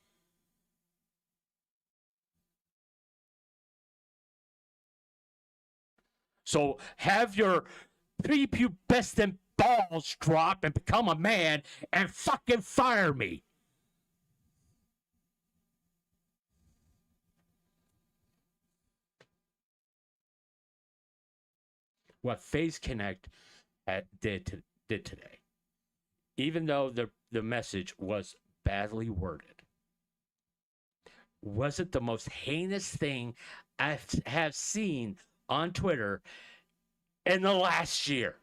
So have your prepubescent balls drop and become a man and fucking fire me. What Phase Connect did today, even though the message was badly worded, wasn't the most heinous thing I have seen on Twitter in the last year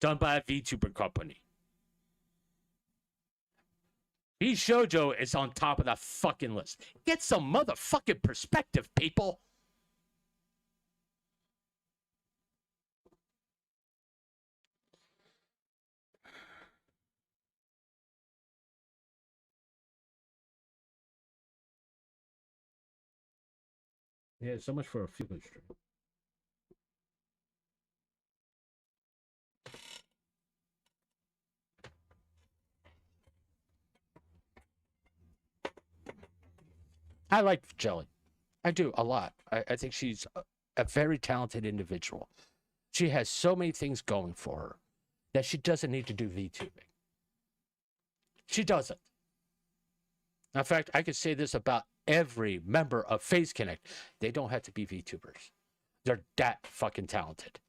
done by a VTuber company. Shoujo is on top of that fucking list. Get some motherfucking perspective, people. Yeah, so much for a feel good stream. I like Jelly. I do a lot. I think she's a very talented individual. She has so many things going for her that she doesn't need to do VTubing. She doesn't. In fact, I could say this about every member of Phase Connect. They don't have to be VTubers. They're that fucking talented.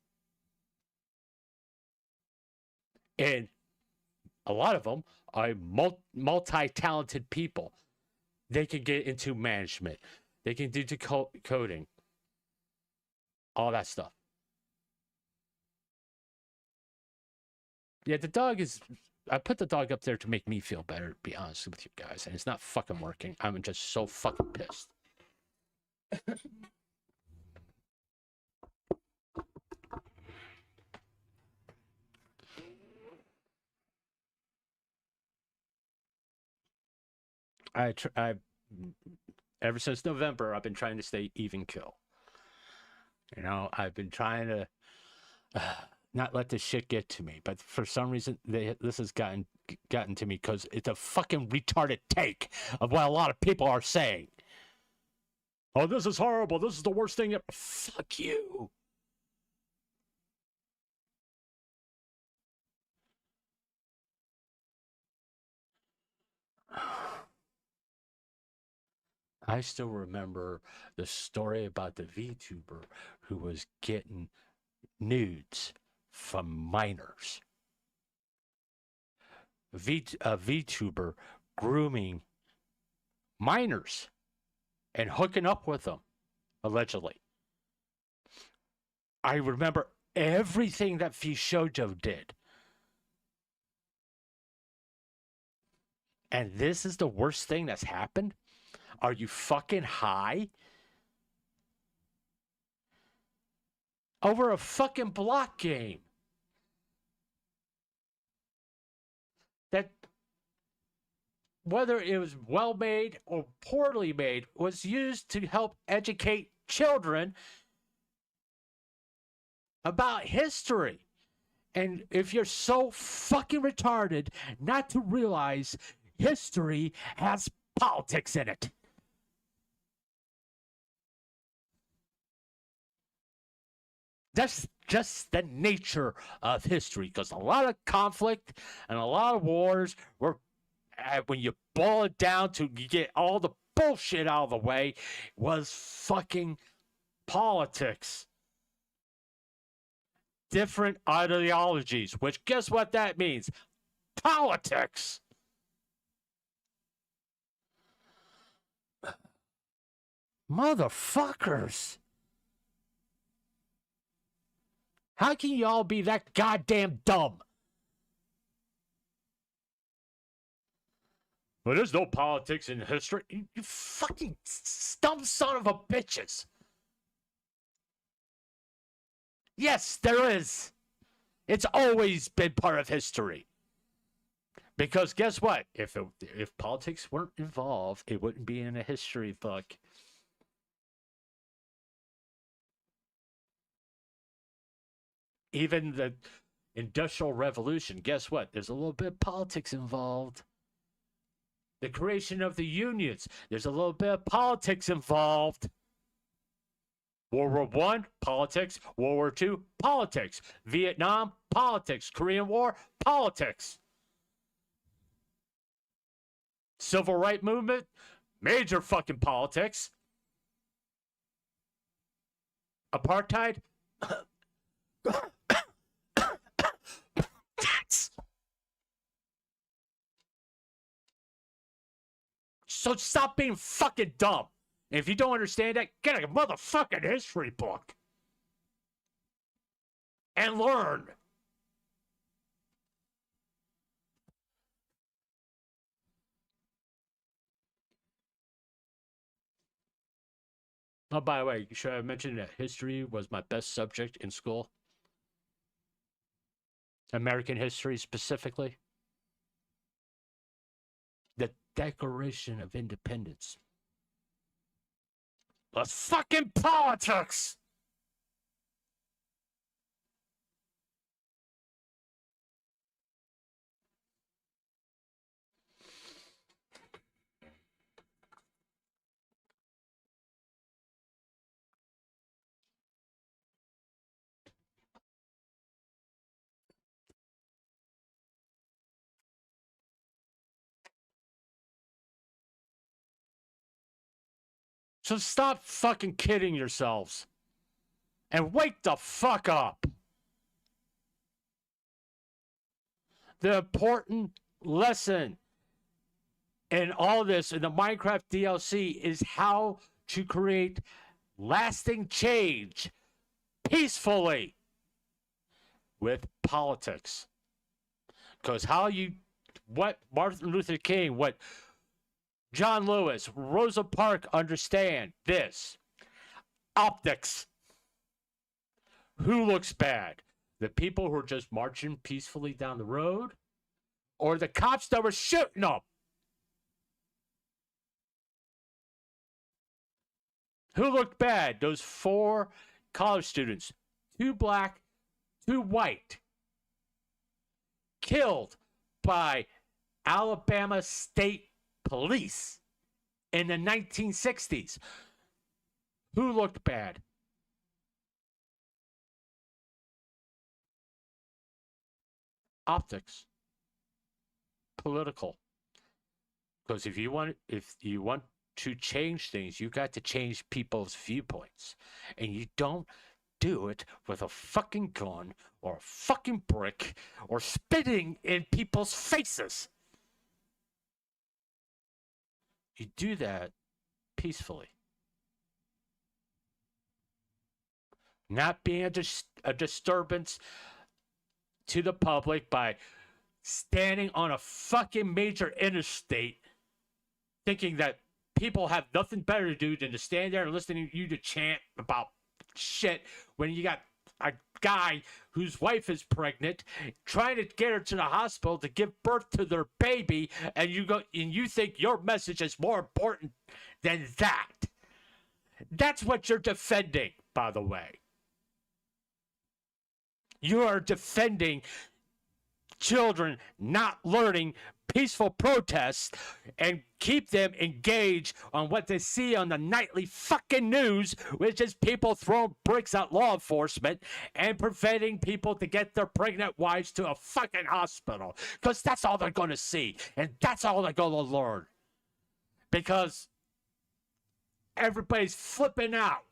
And a lot of them are multi-talented people. They can get into management. They can do coding. All that stuff. Yeah, the dog is... I put the dog up there to make me feel better, to be honest with you guys. And it's not fucking working. I'm just so fucking pissed. I ever since November, I've been trying to stay even kill. You know, I've been trying to not let this shit get to me, but for some reason, this has gotten to me because it's a fucking retarded take of what a lot of people are saying. Oh, this is horrible. This is the worst thing ever. Fuck you. I still remember the story about the VTuber who was getting nudes from minors. A VTuber grooming minors and hooking up with them, allegedly. I remember everything that Vshojo did. And this is the worst thing that's happened? Are you fucking high? Over a fucking block game. That, whether it was well made or poorly made, was used to help educate children about history. And if you're so fucking retarded not to realize history has politics in it. That's just the nature of history, because a lot of conflict and a lot of wars were, when you boil it down to you get all the bullshit out of the way, was fucking politics. Different ideologies, which guess what that means? Politics. Motherfuckers. How can you all be that goddamn dumb? Well, there's no politics in history. You fucking dumb son of a bitches. Yes, there is. It's always been part of history. Because guess what? If politics weren't involved, it wouldn't be in a history book. Even the Industrial Revolution, guess what? There's a little bit of politics involved. The creation of the unions, there's a little bit of politics involved. World War I, politics. World War II, politics. Vietnam, politics. Korean War, politics. Civil rights movement, major fucking politics. Apartheid, so stop being fucking dumb. And if you don't understand that, get a motherfucking history book. And learn. Oh, by the way, should I mention that history was my best subject in school? American history specifically. The Declaration of Independence. That's fucking politics! So stop fucking kidding yourselves. And wake the fuck up. The important lesson in all this, in the Minecraft DLC, is how to create lasting change peacefully with politics. Because what Martin Luther King, what John Lewis, Rosa Parks understand this. Optics. Who looks bad? The people who are just marching peacefully down the road? Or the cops that were shooting them? Who looked bad? Those 4 college students, 2 black, 2 white, killed by Alabama State Police in the 1960s. Who looked bad? Optics. Political. Because if you want to change things, you got to change people's viewpoints. And you don't do it with a fucking gun or a fucking brick or spitting in people's faces. You do that peacefully. Not being a disturbance to the public by standing on a fucking major interstate thinking that people have nothing better to do than to stand there and listen to you to chant about shit when you got a guy whose wife is pregnant trying to get her to the hospital to give birth to their baby, and you think your message is more important than that. That's what you're defending, by the way. You are defending children not learning peaceful protests and keep them engaged on what they see on the nightly fucking news, which is people throwing bricks at law enforcement and preventing people to get their pregnant wives to a fucking hospital. Because that's all they're going to see. And that's all they're going to learn. Because everybody's flipping out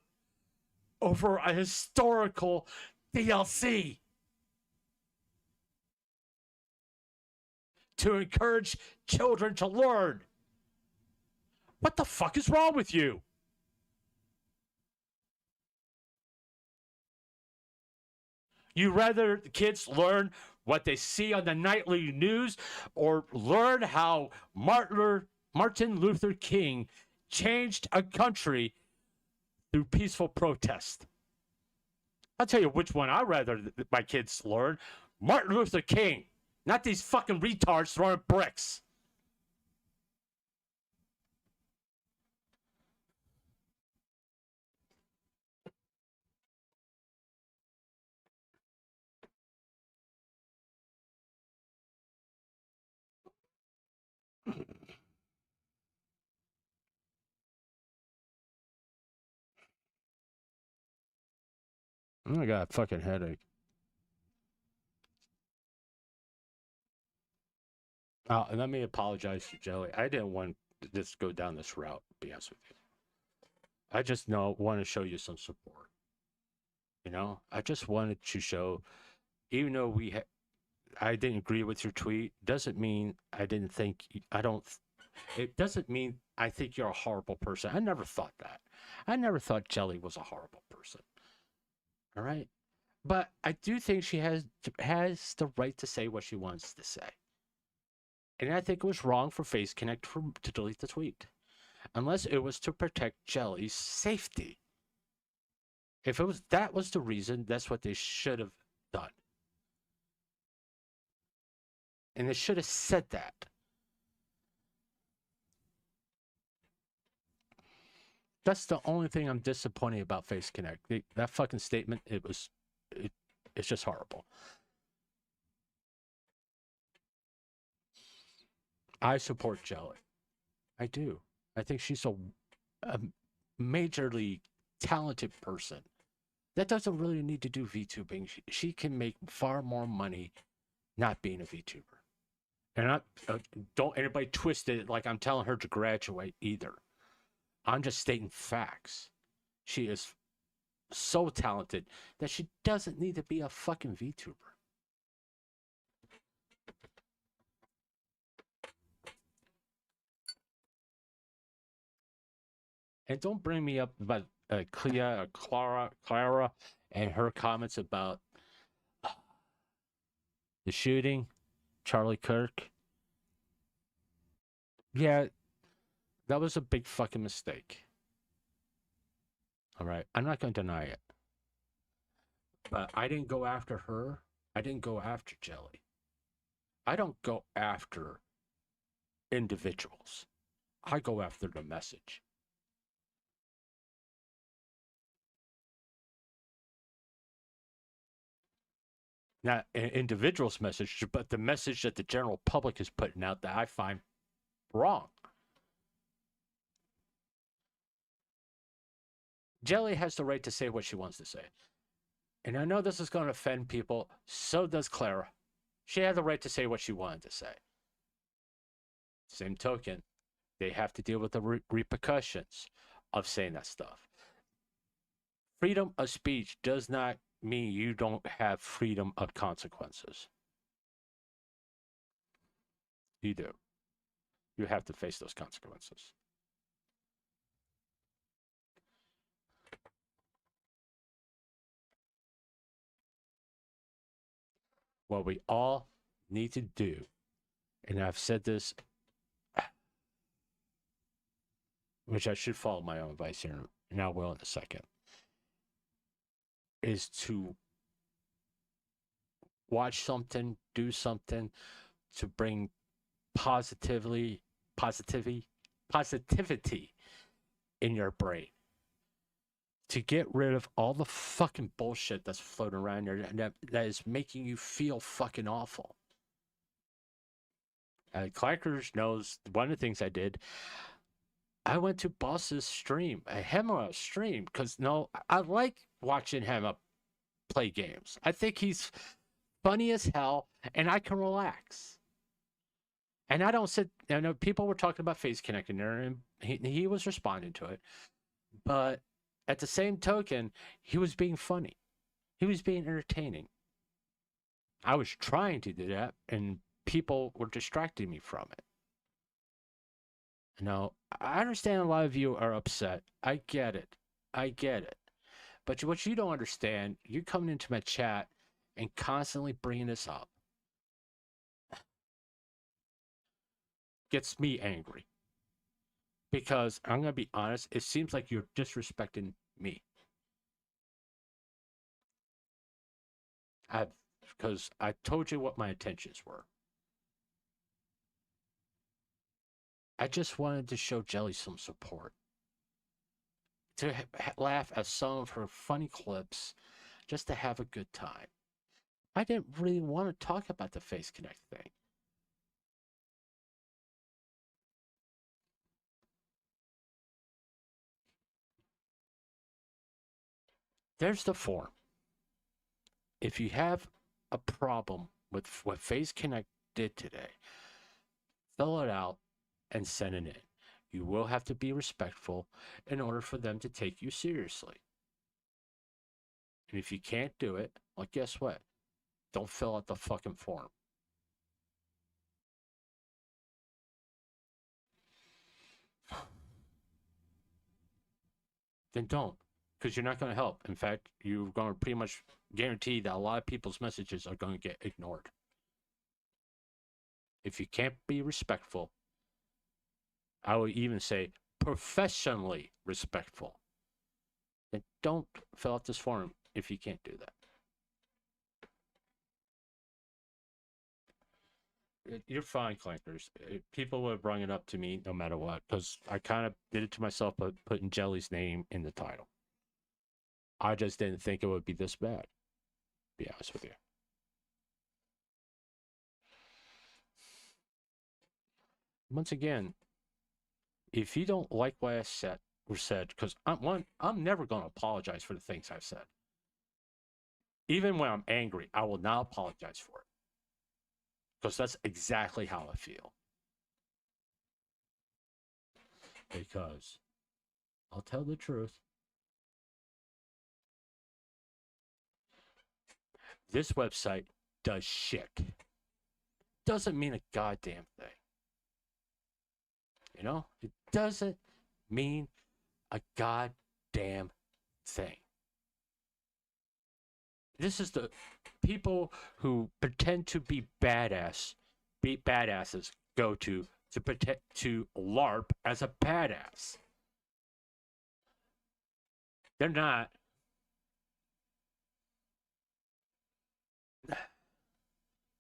over a historical DLC to encourage children to learn. What the fuck is wrong with you? You rather the kids learn what they see on the nightly news or learn how Martin Luther King changed a country through peaceful protest? I'll tell you which one I'd rather my kids learn. Martin Luther King. Not these fucking retards throwing bricks. I got a fucking headache. And let me apologize to Jelly. I didn't want to just go down this route, to be honest with you. I just want to show you some support. You know, I just wanted to show, even though I didn't agree with your tweet, doesn't mean I didn't think, it doesn't mean I think you're a horrible person. I never thought that. I never thought Jelly was a horrible person. All right? But I do think she has the right to say what she wants to say. And I think it was wrong for Face Connect to delete the tweet. Unless it was to protect Jelly's safety. If that was the reason, that's what they should have done. And they should have said that. That's the only thing I'm disappointed about Face Connect. That fucking statement, it's just horrible. I support Jelly. I do. I think she's a majorly talented person that doesn't really need to do VTubing. She can make far more money not being a VTuber. And don't anybody twist it like I'm telling her to graduate either. I'm just stating facts. She is so talented that she doesn't need to be a fucking VTuber. And don't bring me up about Clara and her comments about the shooting, Charlie Kirk. Yeah, that was a big fucking mistake. All right, I'm not going to deny it. But I didn't go after her. I didn't go after Jelly. I don't go after individuals. I go after the message. Not an individual's message, but the message that the general public is putting out that I find wrong. Jelly has the right to say what she wants to say. And I know this is going to offend people. So does Clara. She had the right to say what she wanted to say. Same token, they have to deal with the repercussions of saying that stuff. Freedom of speech does not mean you don't have freedom of consequences. You do. You have to face those consequences. What we all need to do, and I've said this, which I should follow my own advice here, and I will in a second, is to watch something, do something to bring positivity in your brain. To get rid of all the fucking bullshit that's floating around there that is making you feel fucking awful. Clackers knows one of the things I did. I went to Boss's stream, a Hema stream, because I like watching him play games. I think he's funny as hell, and I can relax. And I don't sit. I know people were talking about face connecting there, and he was responding to it, but at the same token, he was being funny. He was being entertaining. I was trying to do that, and people were distracting me from it. Now, I understand a lot of you are upset. I get it. But what you don't understand, you're coming into my chat and constantly bringing this up. Gets me angry. Because I'm going to be honest, it seems like you're disrespecting me. Because I told you what my intentions were. I just wanted to show Jelly some support. To laugh at some of her funny clips, just to have a good time. I didn't really want to talk about the Face Connect thing. There's the form. If you have a problem with what Face Connect did today, fill it out and send it in. You will have to be respectful in order for them to take you seriously. And if you can't do it, well, guess what? Don't fill out the fucking form. Then don't, because you're not going to help. In fact, you're going to pretty much guarantee that a lot of people's messages are going to get ignored. If you can't be respectful, I would even say professionally respectful, then don't fill out this form if you can't do that. You're fine, Clankers. People would have brought it up to me no matter what, because I kind of did it to myself by putting Jelly's name in the title. I just didn't think it would be this bad, to be honest with you. Once again, if you don't like what I said, because I'm never going to apologize for the things I've said. Even when I'm angry, I will not apologize for it. Because that's exactly how I feel. Because I'll tell the truth. This website does shit. Doesn't mean a goddamn thing. You know? It doesn't mean a goddamn thing. This is the people who pretend to be badasses go to pretend to LARP as a badass. They're not.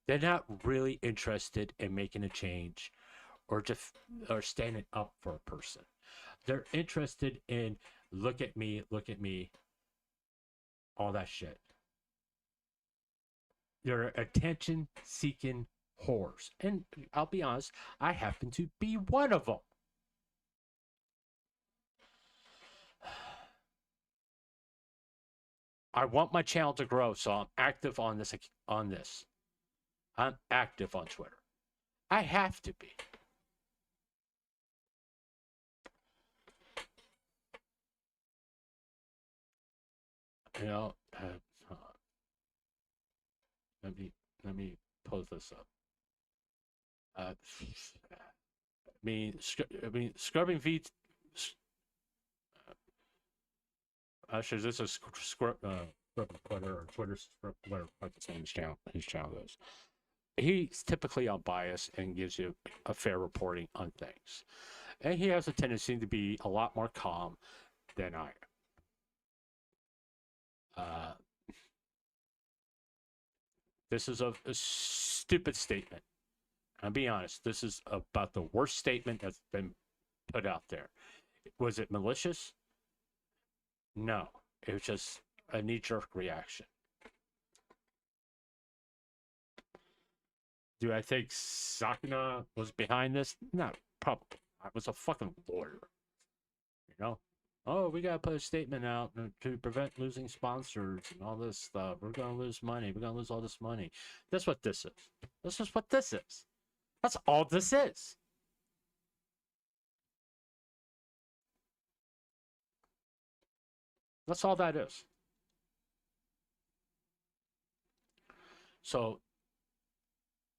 They're not really interested in making a change or standing up for a person. They're interested in look at me, all that shit. They're attention-seeking whores. And I'll be honest, I happen to be one of them. I want my channel to grow, so I'm active on this. I'm active on Twitter. I have to be. You know, let me post this up. Scrubbing V. Actually, this is Scrubbing Twitter or Twitter whatever his channel goes. He's typically unbiased and gives you a fair reporting on things, and he has a tendency to be a lot more calm than I am. This is a stupid statement. I'll be honest, this is about the worst statement that's been put out there. Was it malicious? No. It was just a knee-jerk reaction. Do I think Sakuna was behind this? No, probably. I was a fucking lawyer. You know? Oh, we gotta put a statement out to prevent losing sponsors and all this stuff. We're gonna lose money. We're gonna lose all this money. That's what this is. This is what this is. That's all this is. That's all that is. So,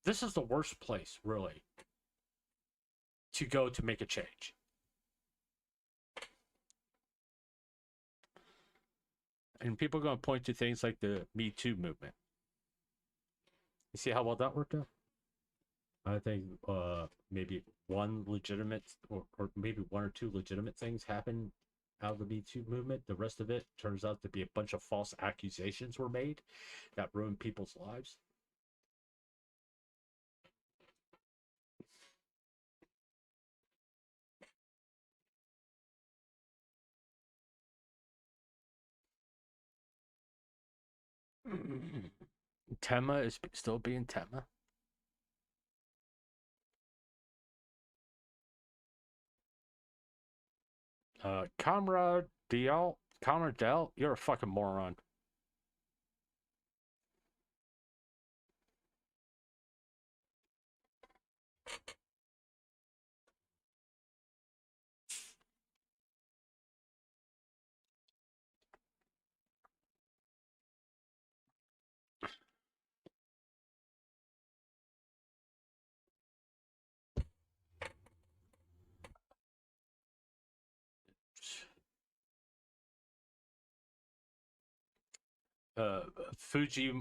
this is the worst place, really, to go to make a change. And people are going to point to things like the Me Too movement. You see how well that worked out? I think maybe one legitimate, or maybe one or two legitimate things happened out of the Me Too movement. The rest of it turns out to be a bunch of false accusations were made that ruined people's lives. Tema is still being Tema. Comrade Dell, you're a fucking moron. Fuji,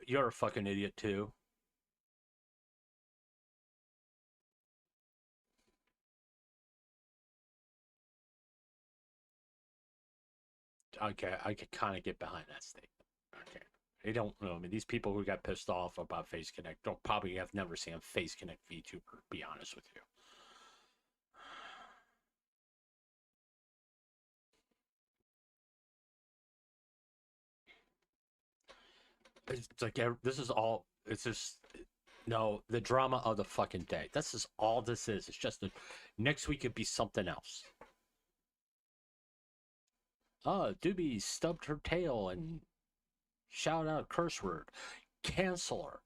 you're a fucking idiot too. Okay, I could kind of get behind that statement. Okay, they don't know. I mean, these people who got pissed off about Face Connect don't probably have never seen a Face Connect VTuber. Be honest with you. It's like this is all. It's just no the drama of the fucking day. This is all this is. It's just next week could be something else. Doobie stubbed her tail and shout out a curse word. Cancel her.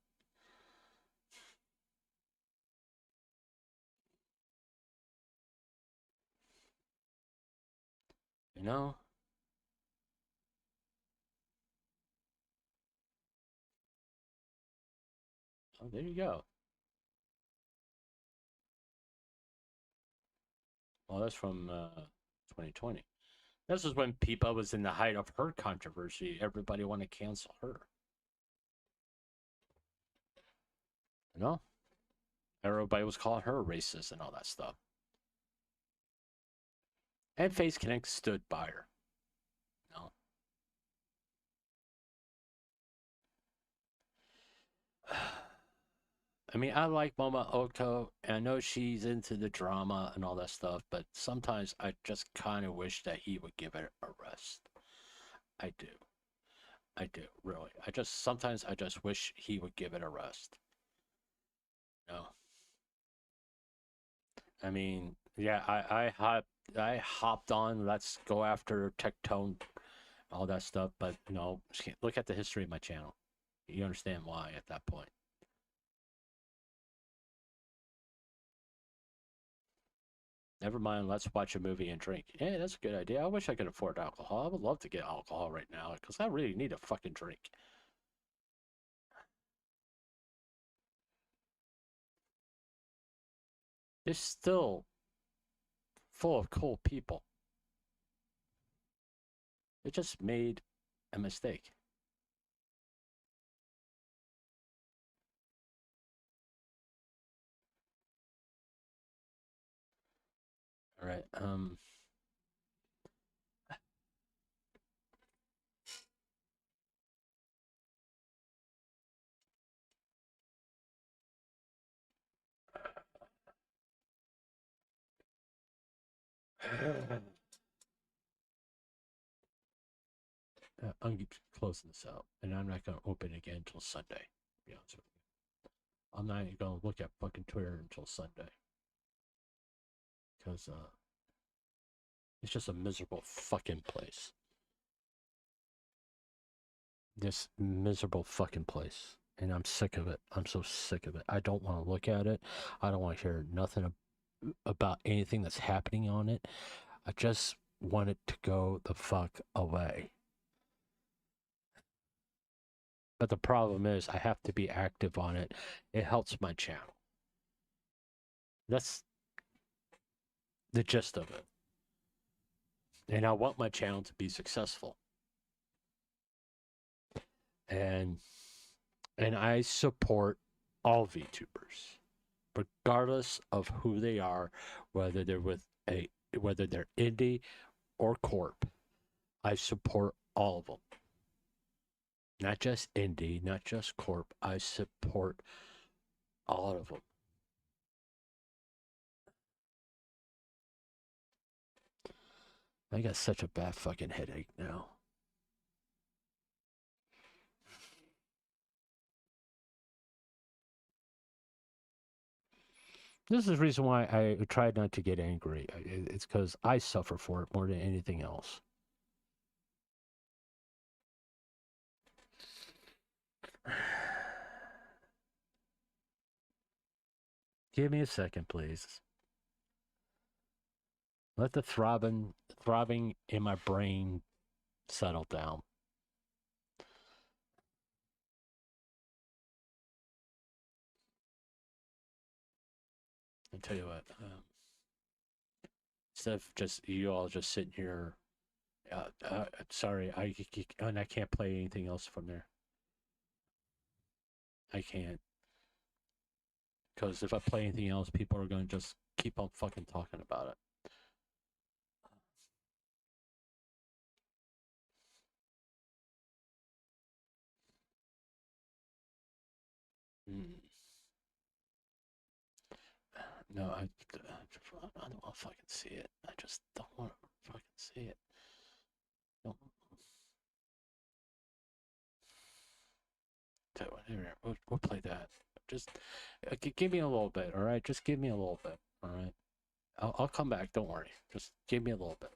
You know? Oh, there you go. Well, that's from 2020. This is when Peepa was in the height of her controversy. Everybody wanted to cancel her. You know? Everybody was calling her racist and all that stuff. And Face Connect stood by her. No. I mean, I like Mama Oko, and I know she's into the drama and all that stuff, but sometimes I just kind of wish that he would give it a rest. I do. I do, really. Sometimes I just wish he would give it a rest. No. I mean, yeah, I hopped on, let's go after Tectone, all that stuff, but no, look at the history of my channel. You understand why at that point. Never mind, let's watch a movie and drink. Hey, that's a good idea. I wish I could afford alcohol. I would love to get alcohol right now because I really need a fucking drink. It's still full of cool people. It just made a mistake. All right. I'm closing this out, and I'm not going to open it again until Sunday, to be honest with you. I'm not even going to look at fucking Twitter until Sunday. Because, it's just a miserable fucking place. This miserable fucking place. And I'm sick of it. I'm so sick of it. I don't want to look at it. I don't want to hear nothing about anything that's happening on it. I just want it to go the fuck away. But the problem is I have to be active on it. It helps my channel. That's the gist of it. And I want my channel to be successful. And I support all VTubers, regardless of who they are, whether they're indie or corp. I support all of them. Not just indie, not just corp. I support all of them. I got such a bad fucking headache now. This is the reason why I tried not to get angry. It's because I suffer for it more than anything else. Give me a second, please. Let the throbbing in my brain settle down. I'll tell you what. Instead of just you all just sitting here, sorry, I can't play anything else from there. I can't. Because if I play anything else, people are going to just keep on fucking talking about it. No, I don't want to fucking see it. I just don't want to fucking see it. Don't. We'll play that. Just give me a little bit, all right? Just give me a little bit, all right? I'll come back. Don't worry. Just give me a little bit.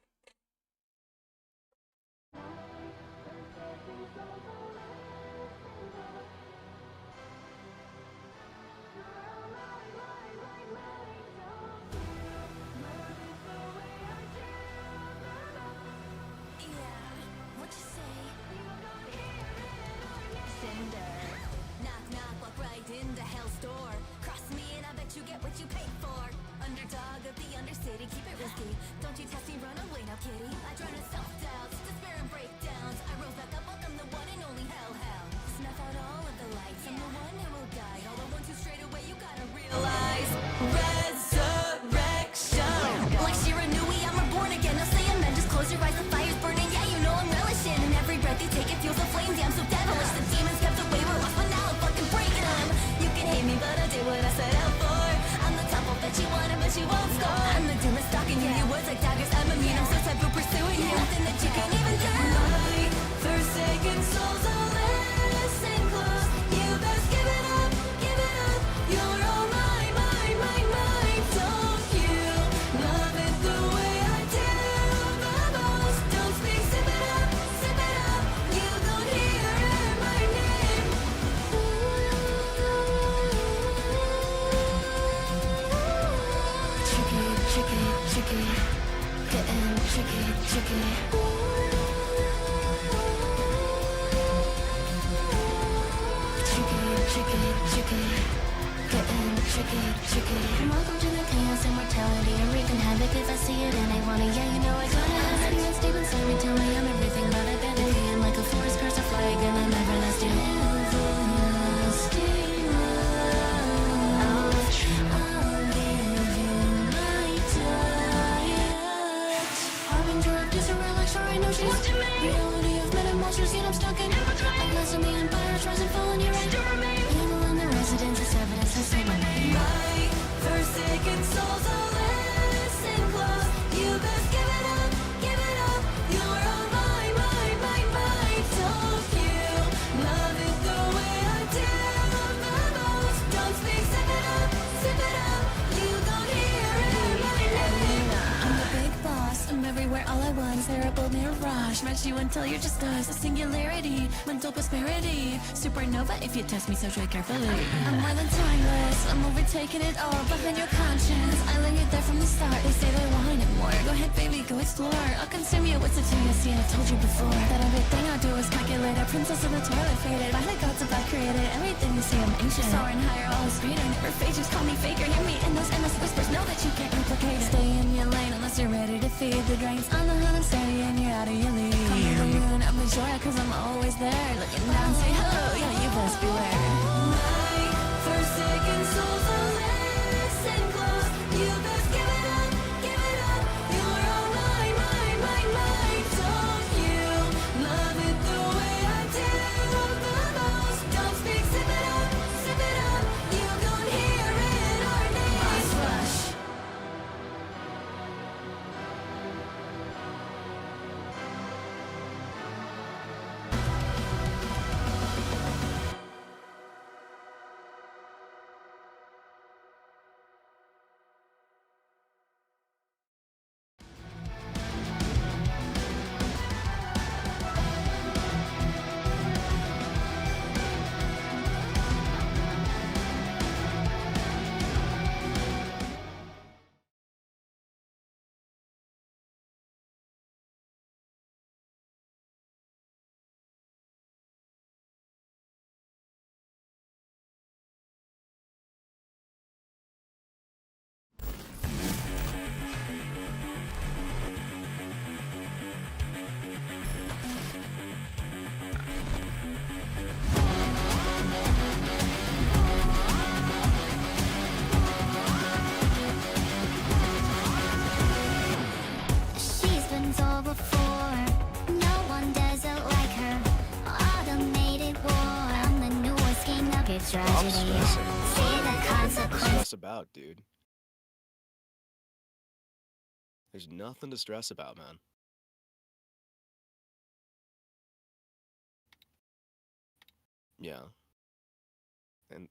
You paid for underdog of the undercity, keep it risky. Don't you test me, run away now, kitty. I drown in self-doubts, despair and breakdowns. I rose back up, I'm the one and only hell. Snuff out all of the lights, I'm the one who will guide all the ones who strayed away. You gotta realize resurrection. Like Shira Nui, I'm reborn again. I'll say amen, just close your eyes, the fire's burning. Yeah, you know I'm relishing, and every breath you take it fuels a flame. Yeah, I'm so devilish, the demons kept away, we're lost, but now I'm fucking breaking them. You can hate me, but I did what I set out for. Bet you want it, but you won't score. I'm the demon stalking you. Your words like daggers. I'm immune. I'm so type of pursuing you. Nothing that you can even do. My forsaken souls are Welcome to the chaos and mortality and wreaking havoc. If I see it and I want it, yeah, you know I gotta have it. Demons deep inside me tell me I'm everything but I bet it. I'm like a forest curse, a fly again, I'm everlasting. Everlasting love. I'll give you my touch. Harbinger of disarray, like sure I know she's reality of men and monsters, yet I'm stuck in unless in the empire's rise and fall and you're right. Evil in the residence is evidence to say my name. My forsaken souls all listen close. You best give it up, give it up. You're all mine, mine, mine, mine. Don't you love it the way I do the most? Don't speak, sip it up, sip it up. You gon' hear it right now. I'm the big boss, I'm everywhere all at once. Terrible mirage, match you until you're just us. A singularity, mental prosperity. Supernova if you test me, so tread carefully. I'm more than timeless, I'm overtaking it all behind your conscience. I lingered there from the start, they say they want it more. Go ahead baby, go explore. I'll consume you, what's it to you? See, I've told you before that everything I do is calculated. Princess of the toilet faded, by the gods if I created everything you see I'm ancient. Soaring higher, all is greater, never fade, just call me faker. Hear me in those endless whispers, know that you can't replicate it. Stay in your lane unless you're ready to feed the drains. On the hunt, I'm steady and you're out of your league. Call me the moon of joy, cause I'm always there. Looking down, say hello, yeah, you best beware. My forsaken souls are listen close. You best give it up, give it up. You're all mine, mine, mine, mine. Don't you love it the way I do the most? Don't speak, sip it up, sip it up. You don't hear it, our name. Boss rush. She's been told before, no one does it like her. Automated war, I'm the newest king of your tragedy. See the consequence. Stress about, dude. There's nothing to stress about, man. Yeah. And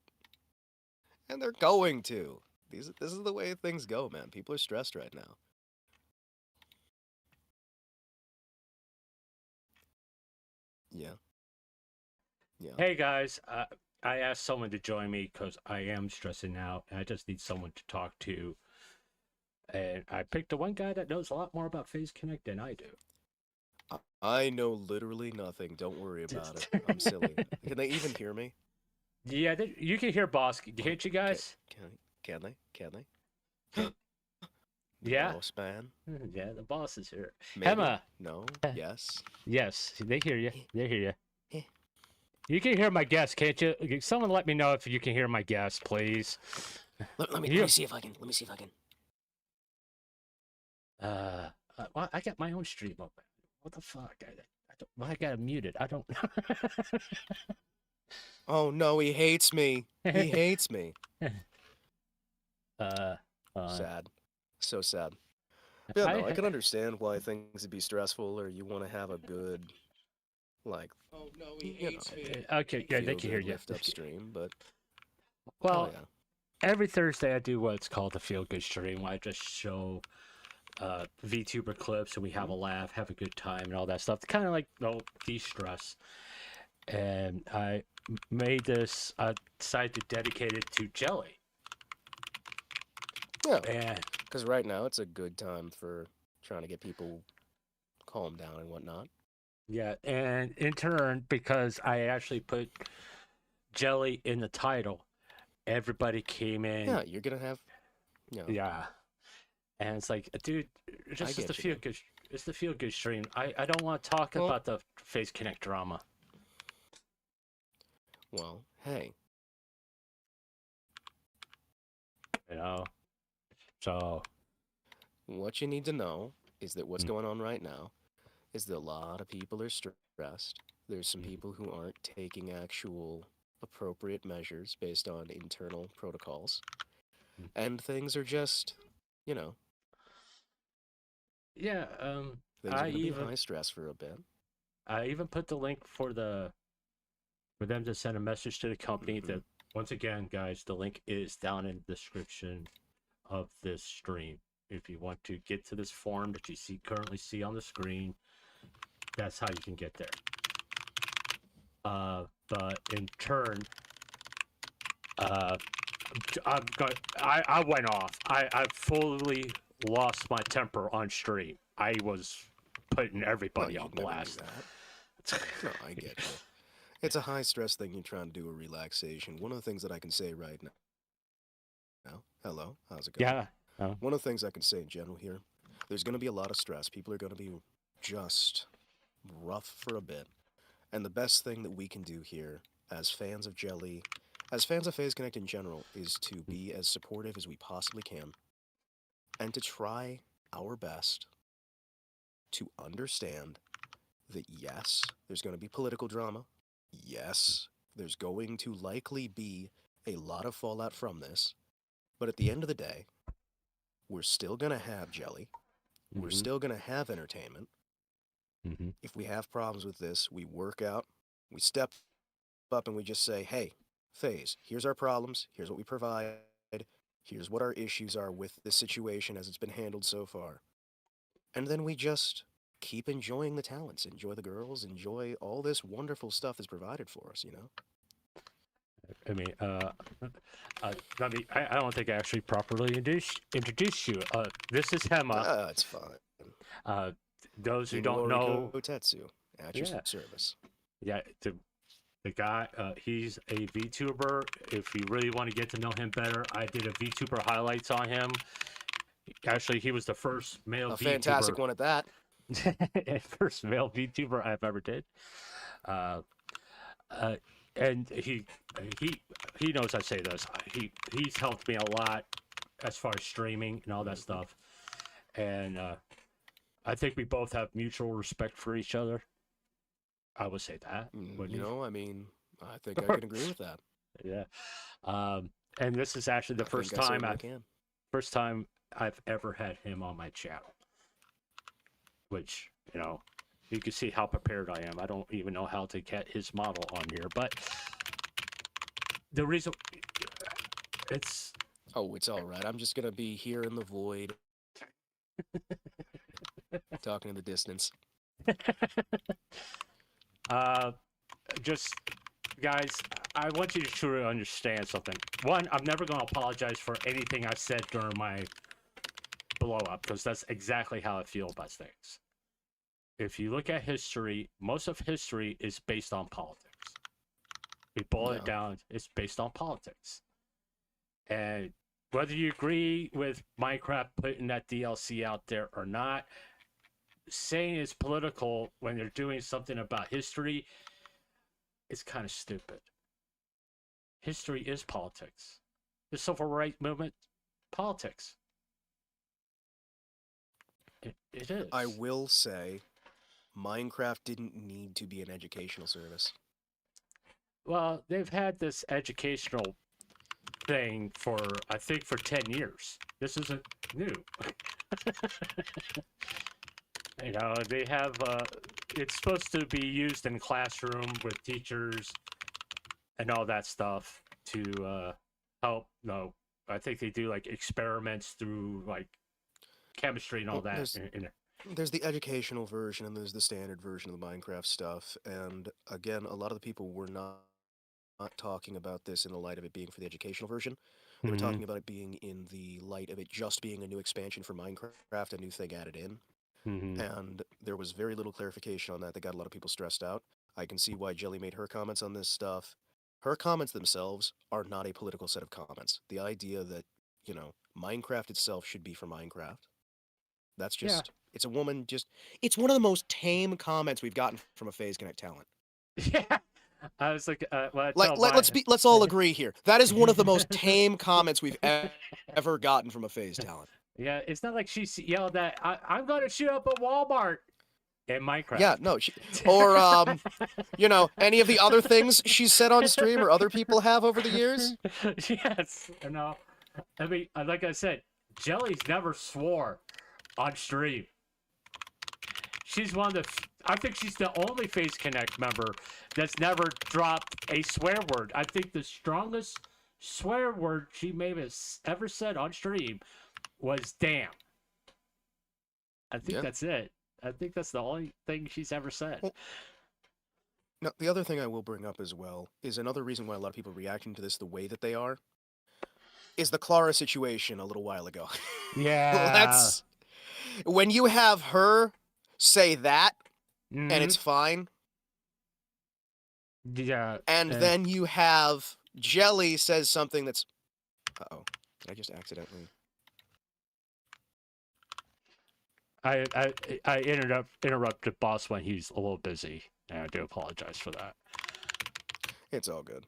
they're going to. This is the way things go, man. People are stressed right now. Yeah. Yeah. Hey guys, I asked someone to join me because I am stressing out and I just need someone to talk to. And I picked the one guy that knows a lot more about Phase Connect than I do. I know literally nothing. Don't worry about it. I'm silly. Can they even hear me? Yeah, you can hear Boss. Can't you guys? Can they? Yeah. Boss man? Yeah, the boss is here. Maybe? Emma. No? Yes? Yes, they hear you. They hear you. You can hear my guest, can't you? Someone let me know if you can hear my guest, please. Let me see if I can. Well, I got my own stream open. What the fuck? I got it muted. I don't. Oh no, he hates me. He hates me. Sad. So sad. Yeah, no, I can understand why things would be stressful, or you want to have a good, like. Oh no, he hates me. Okay, yeah, they can hear you. Lift upstream, but. Well, every Thursday I do what's called a feel good stream, where I just show Vtuberclips and we have a laugh, have a good time, and all that stuff. Kind of like de-stress. And I made this. I decided to dedicate it to Jelly. Yeah. And because right now it's a good time for trying to get people calmed down and whatnot. Yeah, and in turn, because I actually put Jelly in the title, everybody came in. Yeah, you're gonna have, Yeah, and it's like, dude, this is the feel good. It's the feel good stream. I don't want to talk about the Face Connect drama. Well, hey. So what you need to know is that what's going on right now is that a lot of people are stressed. There's some people who aren't taking actual appropriate measures based on internal protocols. And things are just, yeah, things are going to be high stress for a bit. I even put the link for them to send a message to the company that, once again, guys, the link is down in the description of this stream. If you want to get to this form that you currently see on the screen, that's how you can get there. But in turn, I went off. I fully lost my temper on stream. I was putting everybody on blast. No, I get you. It's a high stress thing. You're trying to do a relaxation. One of the things that I can say right now. Hello, how's it going? Yeah. One of the things I can say in general here, there's going to be a lot of stress. People are going to be just rough for a bit. And the best thing that we can do here, as fans of Jelly, as fans of Phase Connect in general, is to be as supportive as we possibly can. And to try our best to understand that yes, there's going to be political drama. Yes, there's going to likely be a lot of fallout from this. But at the end of the day, we're still going to have Jelly. We're still going to have entertainment. If we have problems with this, we work out, we step up, and we just say, hey, Phase, here's our problems, here's what we provide, here's what our issues are with this situation as it's been handled so far. And then we just keep enjoying the talents, enjoy the girls, enjoy all this wonderful stuff that's provided for us, I mean, I don't think I actually properly introduced you. This is Hema. It's fine. Those who don't know, Tetsu, at your service. Yeah, the guy, he's a VTuber. If you really want to get to know him better, I did a VTuber highlights on him. Actually, he was the first male VTuber. Fantastic one at that. First male VTuber I've ever did. And he knows I say this. He's helped me a lot as far as streaming and all that stuff. And I think we both have mutual respect for each other. I would say that. I mean, I think I can agree with that. Yeah. And this is actually the first time I've ever had him on my channel. Which, you can see how prepared I am. I don't even know how to get his model on here, but the reason it's... Oh, it's all right. I'm just going to be here in the void. Talking in the distance. Just, guys, I want you to truly understand something. One, I'm never going to apologize for anything I said during my blow-up, because that's exactly how I feel about things. If you look at history, most of history is based on politics. We boil it down, it's based on politics. And whether you agree with Minecraft putting that DLC out there or not, saying it's political when they're doing something about history is kind of stupid. History is politics. The civil rights movement, politics. It is. I will say, Minecraft didn't need to be an educational service. Well, they've had this educational thing for, I think, for 10 years. This isn't new. They have, it's supposed to be used in classroom with teachers and all that stuff to help, I think they do, like, experiments through, like, chemistry and all that. There's the educational version and there's the standard version of the Minecraft stuff. And again, a lot of the people were not talking about this in the light of it being for the educational version. They were talking about it being in the light of it just being a new expansion for Minecraft, a new thing added in. Mm-hmm. and there was very little clarification on that. That got a lot of people stressed out. I can see why Jelly made her comments on this stuff. Her comments themselves are not a political set of comments. The idea that, Minecraft itself should be for Minecraft. That's Yeah. just, it's a woman just, it's one of the most tame comments we've gotten from a Phase Connect talent. Yeah. I was like, well, I Like, tell let's all agree here. That is one of the most tame comments we've ever gotten from a Phase talent. Yeah, it's not like she yelled that I'm going to shoot up a Walmart in Minecraft. Yeah, no, or any of the other things she's said on stream or other people have over the years. Yes, I mean, like I said, Jelly's never swore on stream. She's one of I think she's the only Phase Connect member that's never dropped a swear word. I think the strongest swear word she may have ever said on stream was "damn." I think that's it. I think that's the only thing she's ever said. Well, now, the other thing I will bring up as well is another reason why a lot of people are reacting to this the way that they are is the Clara situation a little while ago. Yeah. When you have her say that, and it's fine. Yeah. And then you have Jelly says something that's... Uh-oh. Did I just accidentally... I interrupted Boss when he's a little busy, and I do apologize for that. It's all good.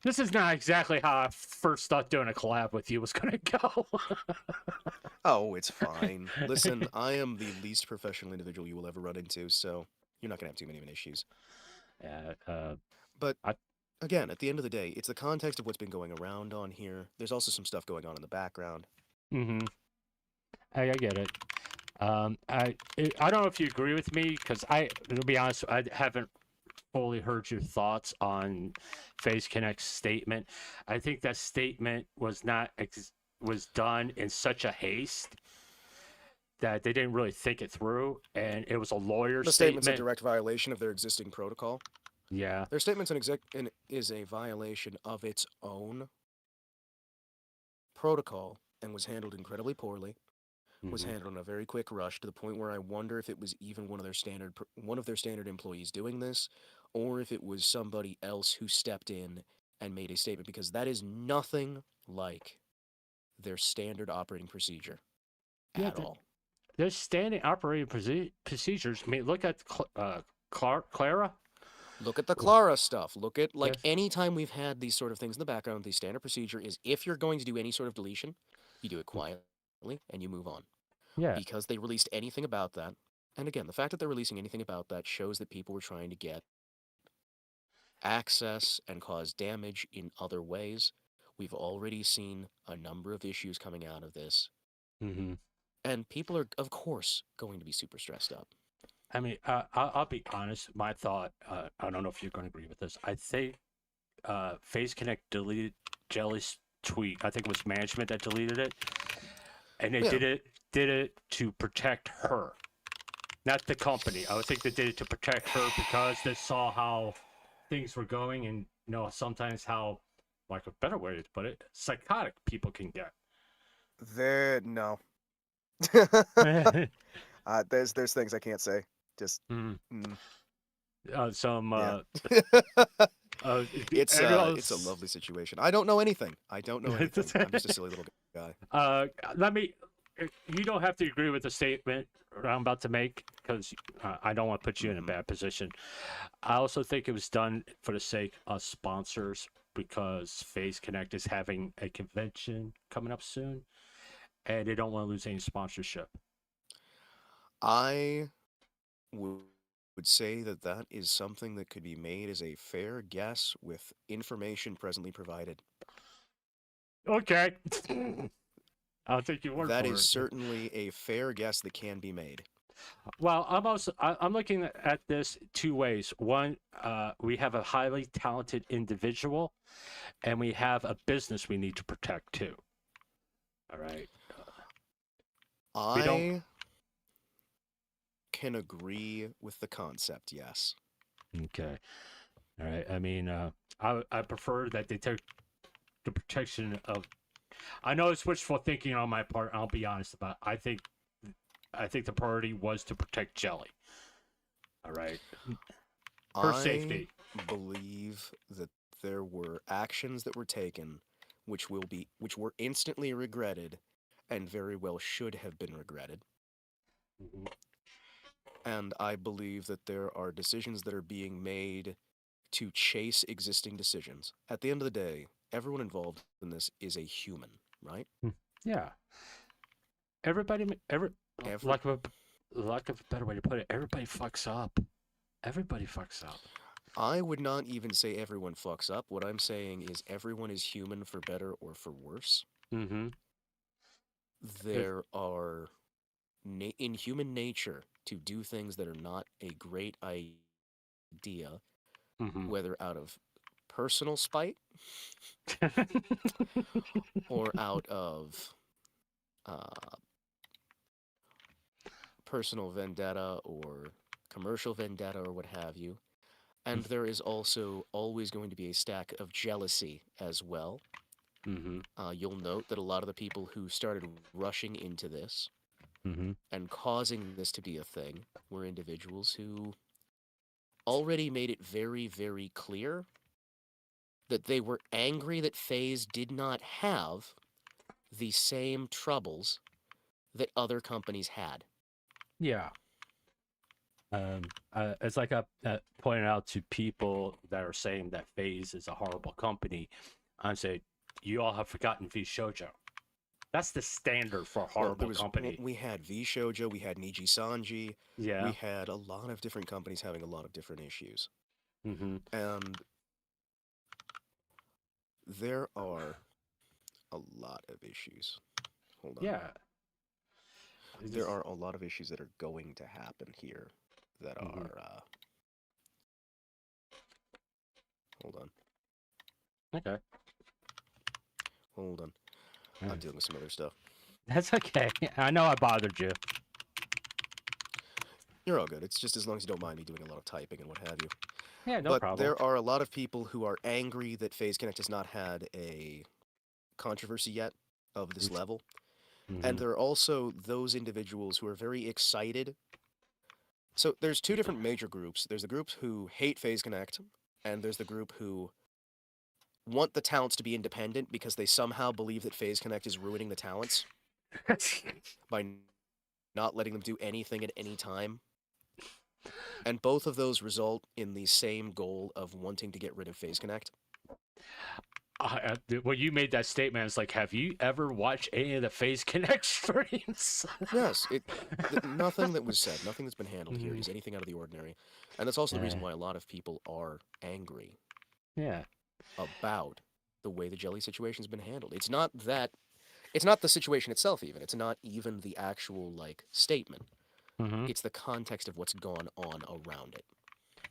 This is not exactly how I first thought doing a collab with you was going to go. Oh, it's fine. Listen, I am the least professional individual you will ever run into, so you're not going to have too many issues. Yeah. But again, at the end of the day, it's the context of what's been going around on here. There's also some stuff going on in the background. Mm-hmm. I get it. I don't know if you agree with me, because to be honest, I haven't fully heard your thoughts on Phase Connect's statement. I think that statement was was done in such a haste that they didn't really think it through, and it was a lawyer's The statement. statement's a direct violation of their existing protocol. Yeah. Their statement's is a violation of its own protocol and was handled incredibly poorly. Was handled in a very quick rush to the point where I wonder if it was even one of their standard employees doing this, or if it was somebody else who stepped in and made a statement, because that is nothing like their standard operating procedure at all. There's standing operating procedures. I mean, look at Clara. Look at the Clara stuff. Look at, any time we've had these sort of things in the background, the standard procedure is if you're going to do any sort of deletion, you do it quietly and you move on. Yeah. Because they released anything about that. And again, the fact that they're releasing anything about that shows that people were trying to get access and cause damage in other ways. We've already seen a number of issues coming out of this. Mm-hmm. And people are, of course, going to be super stressed up. I mean, I'll be honest. My thought, I don't know if you're going to agree with this. I think Phase Connect deleted Jelly's tweet. I think it was management that deleted it. And they did it to protect her, not the company. I would think they did it to protect her because they saw how things were going, and sometimes how, like a better way to put it, psychotic people can get. No. There's things I can't say. Just. It's a lovely situation. I don't know anything. I'm just a silly little guy. You don't have to agree with the statement I'm about to make, because I don't want to put you in a bad position. I also think it was done for the sake of sponsors, because Phase Connect is having a convention coming up soon, and they don't want to lose any sponsorship. I would say that is something that could be made as a fair guess with information presently provided. Okay. I'll take your word for it. That is certainly a fair guess that can be made. Well, I'm looking at this two ways. One, we have a highly talented individual, and we have a business we need to protect too. All right. I can agree with the concept, yes. Okay. All right. I mean, I prefer that they take the protection of I know it's wishful thinking on my part. I'll be honest about it. I think the priority was to protect Jelly. All right. Her safety. I believe that there were actions that were taken which were instantly regretted and very well should have been regretted. Mhm. And I believe that there are decisions that are being made to chase existing decisions. At the end of the day, everyone involved in this is a human, right? Yeah. Everybody, Every- lack of a better way to put it, everybody fucks up. Everybody fucks up. I would not even say everyone fucks up. What I'm saying is everyone is human for better or for worse. Mm-hmm. There are in human nature to do things that are not a great idea, Mm-hmm. whether out of personal spite or out of personal vendetta or commercial vendetta or what have you. And there is also always going to be a stack of jealousy as well. Mm-hmm. You'll note that a lot of the people who started rushing into this Mm-hmm. and causing this to be a thing were individuals who already made it very, very clear that they were angry that FaZe did not have the same troubles that other companies had. Yeah. It's like I pointed out to people that are saying that FaZe is a horrible company. I say, you all have forgotten V Shoujo. That's the standard for a horrible company. We had V Shoujo, we had Niji Sanji, Yeah. we had a lot of different companies having a lot of different issues. Mm-hmm. And there are a lot of issues. Hold on. Yeah. There are a lot of issues that are going to happen here that are, hold on. Okay. Hold on. I'm dealing with some other stuff. That's okay. I know I bothered you. You're all good. It's just as long as you don't mind me doing a lot of typing and what have you. Yeah, no but problem. There are a lot of people who are angry that FaZe Connect has not had a controversy yet of this level. Mm-hmm. And there are also those individuals who are very excited. So there's two different major groups. There's the group who hate FaZe Connect, and there's the group who want the talents to be independent because they somehow believe that FaZe Connect is ruining the talents by not letting them do anything at any time. And both of those result in the same goal of wanting to get rid of FaZe Connect. When you made that statement, it's like, have you ever watched any of the FaZe Connect streams? Yes, nothing that was said, nothing that's been handled here is anything out of the ordinary. And that's also the reason why a lot of people are angry. Yeah. About the way the Jelly situation's been handled. It's not the situation itself even. It's not even the actual, statement. Mm-hmm. It's the context of what's gone on around it.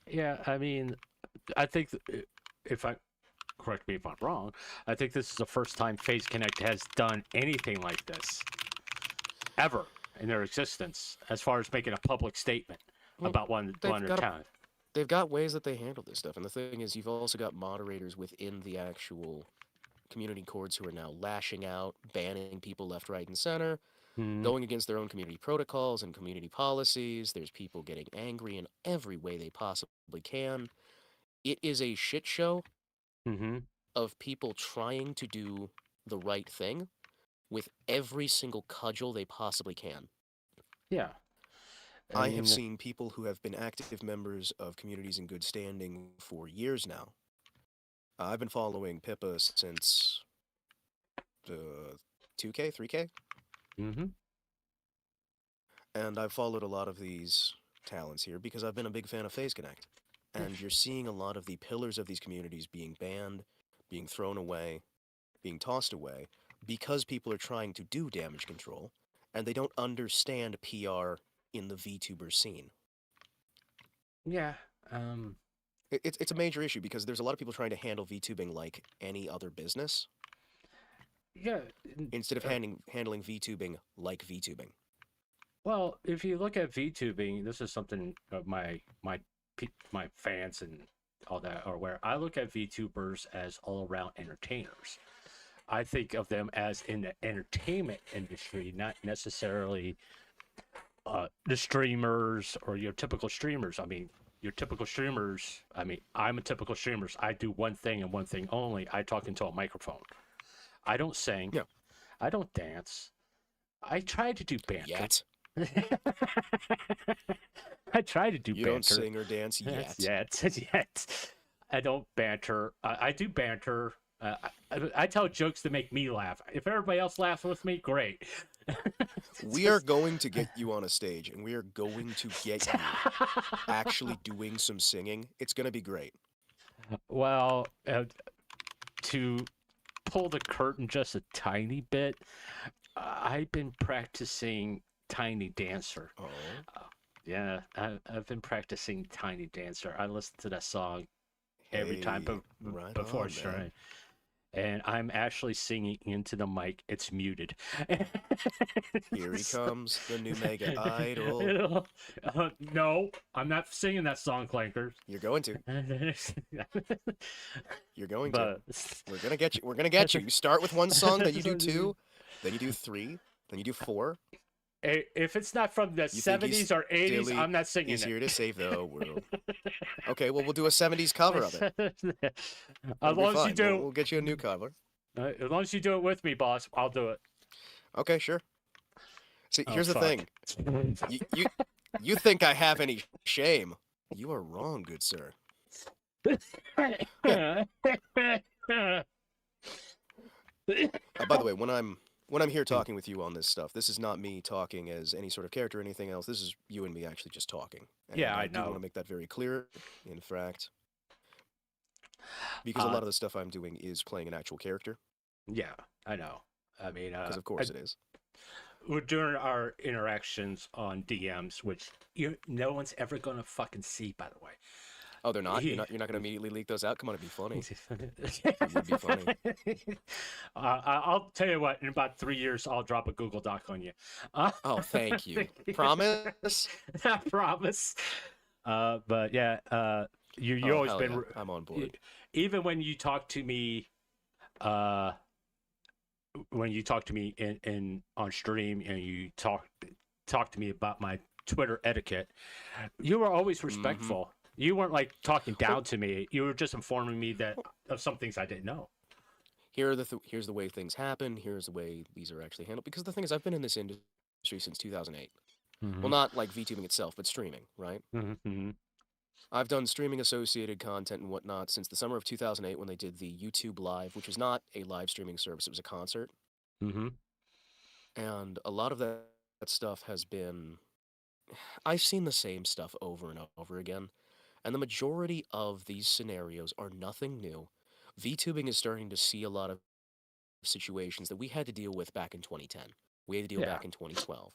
Yeah, I mean, I think correct me if I'm wrong, I think this is the first time FaZe Connect has done anything like this ever in their existence, as far as making a public statement about one account. They've got ways that they handle this stuff, and the thing is, you've also got moderators within the actual community cords who are now lashing out, banning people left, right, and center, going against their own community protocols and community policies. There's people getting angry in every way they possibly can. It is a shit show of people trying to do the right thing with every single cudgel they possibly can. Yeah. I have seen people who have been active members of communities in good standing for years now. I've been following Pippa since 2K, 3K. Mm-hmm. And I've followed a lot of these talents here because I've been a big fan of FaZe Connect. And you're seeing a lot of the pillars of these communities being banned, being thrown away, being tossed away, because people are trying to do damage control, and they don't understand PR in the VTuber scene. Yeah. It's a major issue because there's a lot of people trying to handle VTubing like any other business. Yeah. Instead of handling VTubing like VTubing. Well, if you look at VTubing, this is something my fans and all that are aware. I look at VTubers as all-around entertainers. I think of them as in the entertainment industry, not necessarily the streamers or your typical streamers. I mean, your typical streamers. I mean, I'm a typical streamer. I do one thing and one thing only. I talk into a microphone. I don't sing. Yeah. I don't dance. I try to do banter. Yet. I try to do You banter. don't sing or dance yet. Yet. I don't banter. I do banter. I tell jokes to make me laugh. If everybody else laughs with me, great. We are going to get you on a stage, and we are going to get you actually doing some singing. It's going to be great. Well, to pull the curtain just a tiny bit, I've been practicing Tiny Dancer. Oh. Yeah, I've been practicing Tiny Dancer. I listen to that song every time right before on, stream. man. And I'm actually singing into the mic. It's muted. Here he comes, the new mega idol. No, I'm not singing that song, Clankers. You're going to. You're going But to. We're gonna get you. We're gonna get you. You start with one song, then you do two, then you do three, then you do four. if it's not from the You think 70s or 80s, silly? I'm not singing He's it. here to save the world. Okay, well we'll do a '70s cover of it. As It'll be long as you fine. do, We'll get you a new cover. as long as you do it with me, boss, I'll do it. Okay, sure. See, Oh, here's the fuck. thing. You think I have any shame? You are wrong, good sir. By the way, when I'm here talking with you on this stuff, this is not me talking as any sort of character or anything else. This is you and me actually just talking. And Yeah, I do want know. to make that very clear. In fact, because a lot of the stuff I'm doing is playing an actual character. Yeah, I know. I mean, Because of course it is. during our interactions on DMs, which no one's ever gonna fucking see, by the way. Oh, they're not. You're not going to immediately leak those out. Come on, it'd be funny. It would be funny. I'll tell you what. In about 3 years, I'll drop a Google Doc on you. Oh, thank you. Promise. I promise. But yeah, you Oh, always hell been. yeah. I'm on board. Even when you talk to me, in on stream and you talk to me about my Twitter etiquette, you were always respectful. You weren't like talking down to me. You were just informing me that of some things I didn't know. Here's the way things happen. Here's the way these are actually handled. Because the thing is, I've been in this industry since 2008. Well, not like VTubing itself, but streaming, right? I've done streaming associated content and whatnot since the summer of 2008 when they did the YouTube Live, which was not a live streaming service, it was a concert. And a lot of that stuff has been... I've seen the same stuff over and over again. And the majority of these scenarios are nothing new. VTubing is starting to see a lot of situations that we had to deal with back in 2010. We had to deal back in 2012.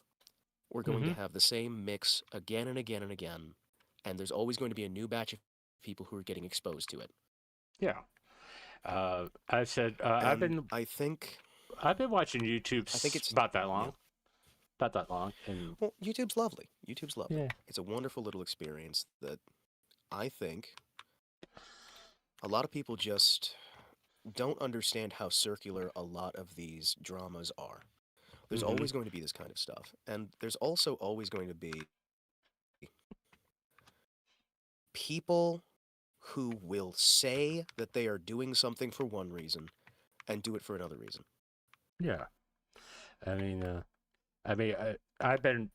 We're going to have the same mix again and again and again. And there's always going to be a new batch of people who are getting exposed to it. Yeah. I said I think I've been watching YouTube. I think it's about that long. About that long. And well, YouTube's lovely. YouTube's lovely. Yeah. It's a wonderful little experience that I think a lot of people just don't understand how circular a lot of these dramas are. There's always going to be this kind of stuff. And there's also always going to be people who will say that they are doing something for one reason and do it for another reason. yeah. I've been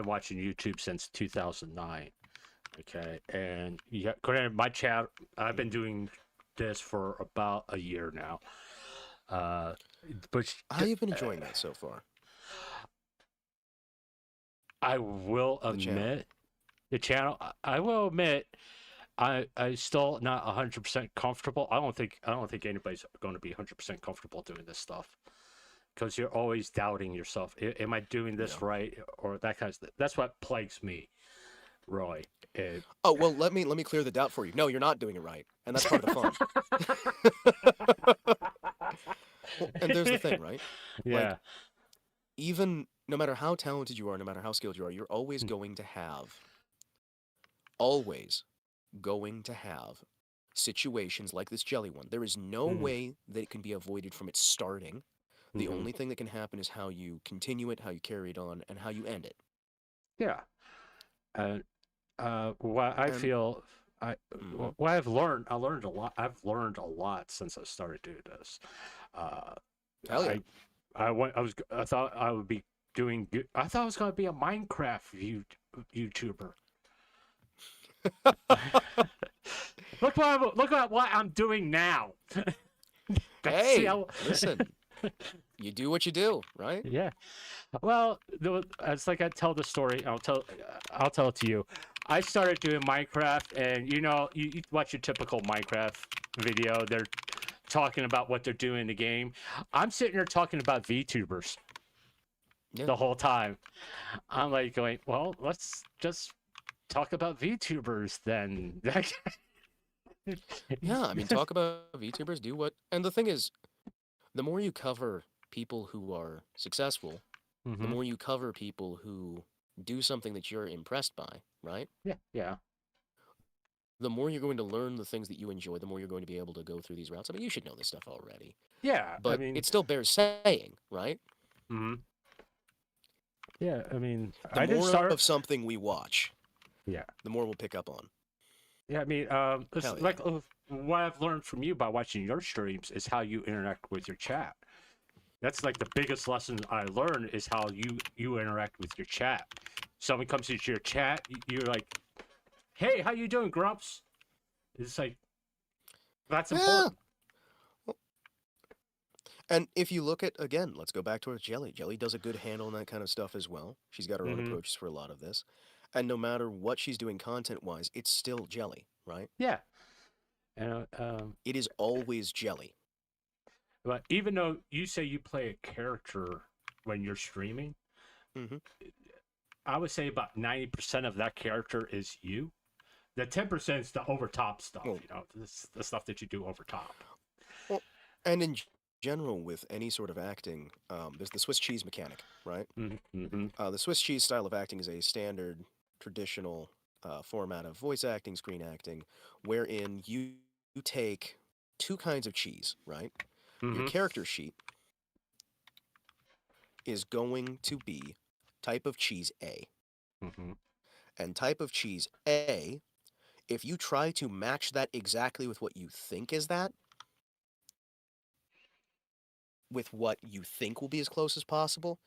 watching YouTube since 2009. Okay, and granted, my chat. I've been doing this for about a year now. But How you been enjoying that so far? I will admit, the channel. I will admit, I still not 100% comfortable. I don't think anybody's going to be 100% comfortable doing this stuff. Because you're always doubting yourself. Am I doing this right, or that kind of stuff? That's what plagues me, Roy. Oh well, let me clear the doubt for you. No, you're not doing it right, and that's part of the fun. Well, and there's the thing, right? Yeah. Like, even no matter how talented you are, no matter how skilled you are, you're always going to have situations like this jelly one. There is no Mhm. way that it can be avoided from its starting. The Mhm. only thing that can happen is how you continue it, how you carry it on, and how you end it. Yeah. And what I And feel, I mhm. what I've learned, I learned a lot. I've learned a lot since I started doing this. Uh, Hell yeah. I thought I would be doing good. I thought I was going to be a Minecraft YouTuber. Look at what I'm doing now. See Hey, how- listen, you do what you do, right? yeah. Well, it's like I tell the story. I'll tell it to you. I started doing Minecraft, and you watch your typical Minecraft video. They're talking about what they're doing in the game. I'm sitting here talking about VTubers Yeah. the whole time. I'm like going, well, let's just talk about VTubers then. Yeah, I mean, talk about VTubers, do what. And the thing is, the more you cover people who are successful, the Mm-hmm. more you cover people who do something that you're impressed by, right? Yeah, yeah, The more you're going to learn the things that you enjoy, the more you're going to be able to go through these routes. I mean, you should know this stuff already, yeah. I but mean, it still bears saying, right? mhm. Yeah. I mean, The I didn't more start. of something we watch, Yeah. the more we'll pick up on. Yeah, I mean, it's Hell yeah. like what I've learned from you by watching your streams is how you interact with your chat. That's like the biggest lesson I learned is how you interact with your chat. Someone comes into your chat, you're like, "Hey, how you doing, Grumps?" It's like that's Yeah. important. And if you look at, again, let's go back towards Jelly. Jelly does a good handle on that kind of stuff as well. She's got her own Mm-hmm. approaches for a lot of this. And no matter what she's doing content-wise, it's still Jelly, right? Yeah. And It is always Jelly. but even though you say you play a character when you're streaming, Mm-hmm. I would say about 90% of that character is you. The 10% is the overtop stuff, Well, the stuff that you do over top. well, and in general, with any sort of acting, there's the Swiss cheese mechanic, right? Mm-hmm. The Swiss cheese style of acting is a standard, traditional format of voice acting, screen acting, wherein you take two kinds of cheese, right? Your Mm-hmm. character sheet is going to be type of cheese A. Mm-hmm. And type of cheese A, if you try to match that exactly with what you think is that, with what you think will be as close as possible,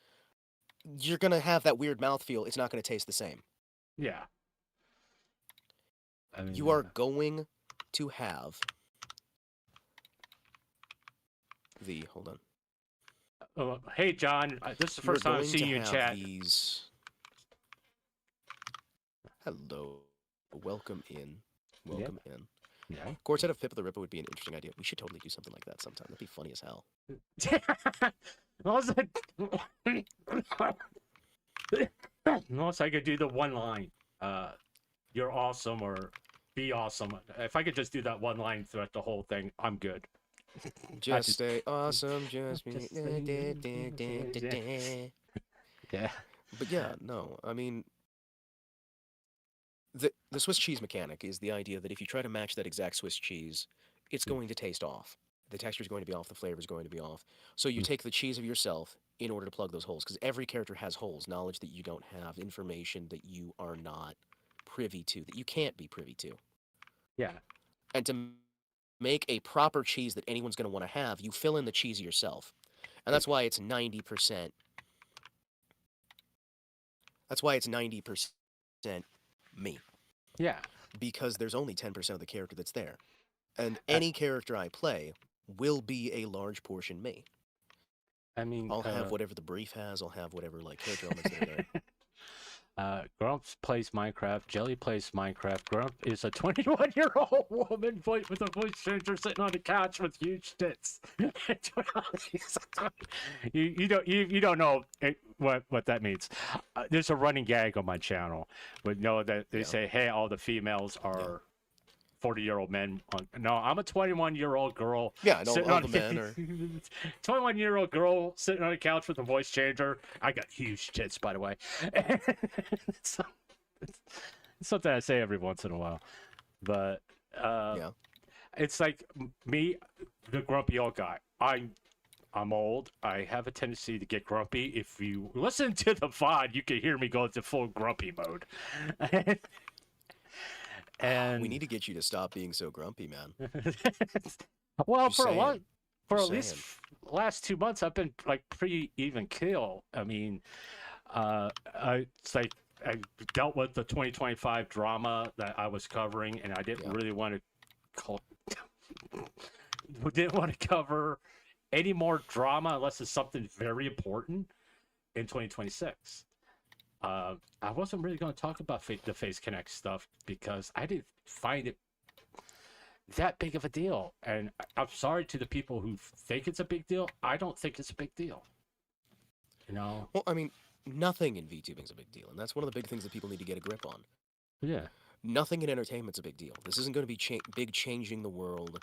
you're going to have that weird mouthfeel. It's not going to taste the same. Yeah. I mean, You are going to have the, hold on. hey, John. This is the You're first time I've going seen to you in have chat. these. Hello. Welcome in. Welcome in. Yeah. Quartet of Pip the Ripper would be an interesting idea. We should totally do something like that sometime. That'd be funny as hell. Unless I could do the one line, "You're awesome" or "Be awesome." If I could just do that one line throughout the whole thing, I'm good. Just just- stay awesome, just me. Just Yeah. But yeah, no, I mean, the Swiss cheese mechanic is the idea that if you try to match that exact Swiss cheese, it's going to taste off. The texture is going to be off, the flavor is going to be off. So you take the cheese of yourself in order to plug those holes, because every character has holes, knowledge that you don't have, information that you are not privy to, that you can't be privy to. Yeah. And to make a proper cheese that anyone's going to want to have, you fill in the cheese yourself. And that's why it's 90%. That's why it's 90% me. Yeah. Because there's only 10% of the character that's there. And any character I play will be a large portion me. I mean, I'll have whatever the brief has, I'll have whatever like character elements that are there. Grumps plays Minecraft. Jelly plays Minecraft. Grump is a 21-year-old woman with a voice changer sitting on the couch with huge tits. you don't know what that means. There's a running gag on my channel, but know that they say, "Hey, all the females are 40-year-old men." No, I'm a 21-year-old girl. Yeah, I know sitting all on the men are. 21-year-old girl sitting on a couch with a voice changer. I got huge tits, by the way. It's something I say every once in a while. But Yeah. it's like me, the grumpy old guy. I'm old. I have a tendency to get grumpy. If you listen to the VOD, you can hear me go into full grumpy mode. And we need to get you to stop being so grumpy, man. well, Just for a saying. long, for Just at least saying. last 2 months, I've been like pretty even kill. I mean, it's like I dealt with the 2025 drama that I was covering, and I didn't Yeah. really want to didn't want to cover any more drama unless it's something very important in 2026. I wasn't really going to talk about the Face Connect stuff because I didn't find it that big of a deal. And I'm sorry to the people who think it's a big deal. I don't think it's a big deal. You know? Well, I mean, nothing in VTubing is a big deal, and that's one of the big things that people need to get a grip on. Yeah. Nothing in entertainment's a big deal. This isn't going to be big changing the world,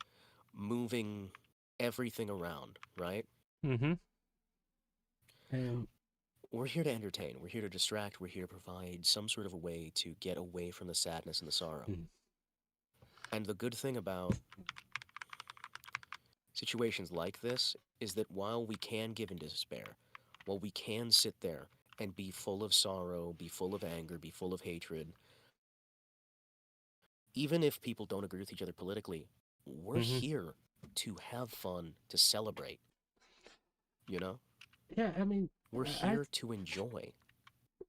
moving everything around, right? Mm-hmm. And We're here to entertain. We're here to distract. We're here to provide some sort of a way to get away from the sadness and the sorrow. Mhm. And the good thing about situations like this is that while we can give into despair, while we can sit there and be full of sorrow, be full of anger, be full of hatred, even if people don't agree with each other politically, we're Mhm. here to have fun, to celebrate. You know? yeah, I mean, We're here to enjoy.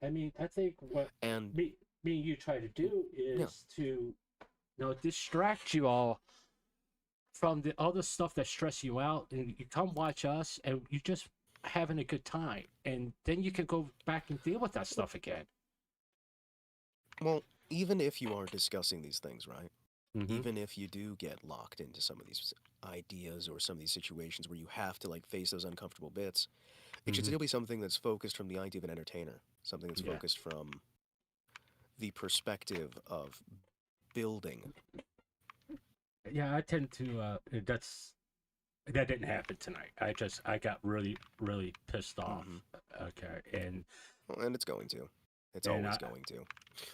I mean, I think what And me and you try to do is Yeah. to, distract you all from the other stuff that stress you out, and you come watch us, and you just having a good time, and then you can go back and deal with that stuff again. well, even if you are discussing these things, right? Mm-hmm. Even if you do get locked into some of these ideas or some of these situations where you have to like face those uncomfortable bits, it should Mhm. still be something that's focused from the idea of an entertainer, something that's Yeah. focused from the perspective of building. Yeah, I tend to. That didn't happen tonight. I got really, really pissed off. Mhm. Okay, and Well, and it's going to. It's And always I- going to.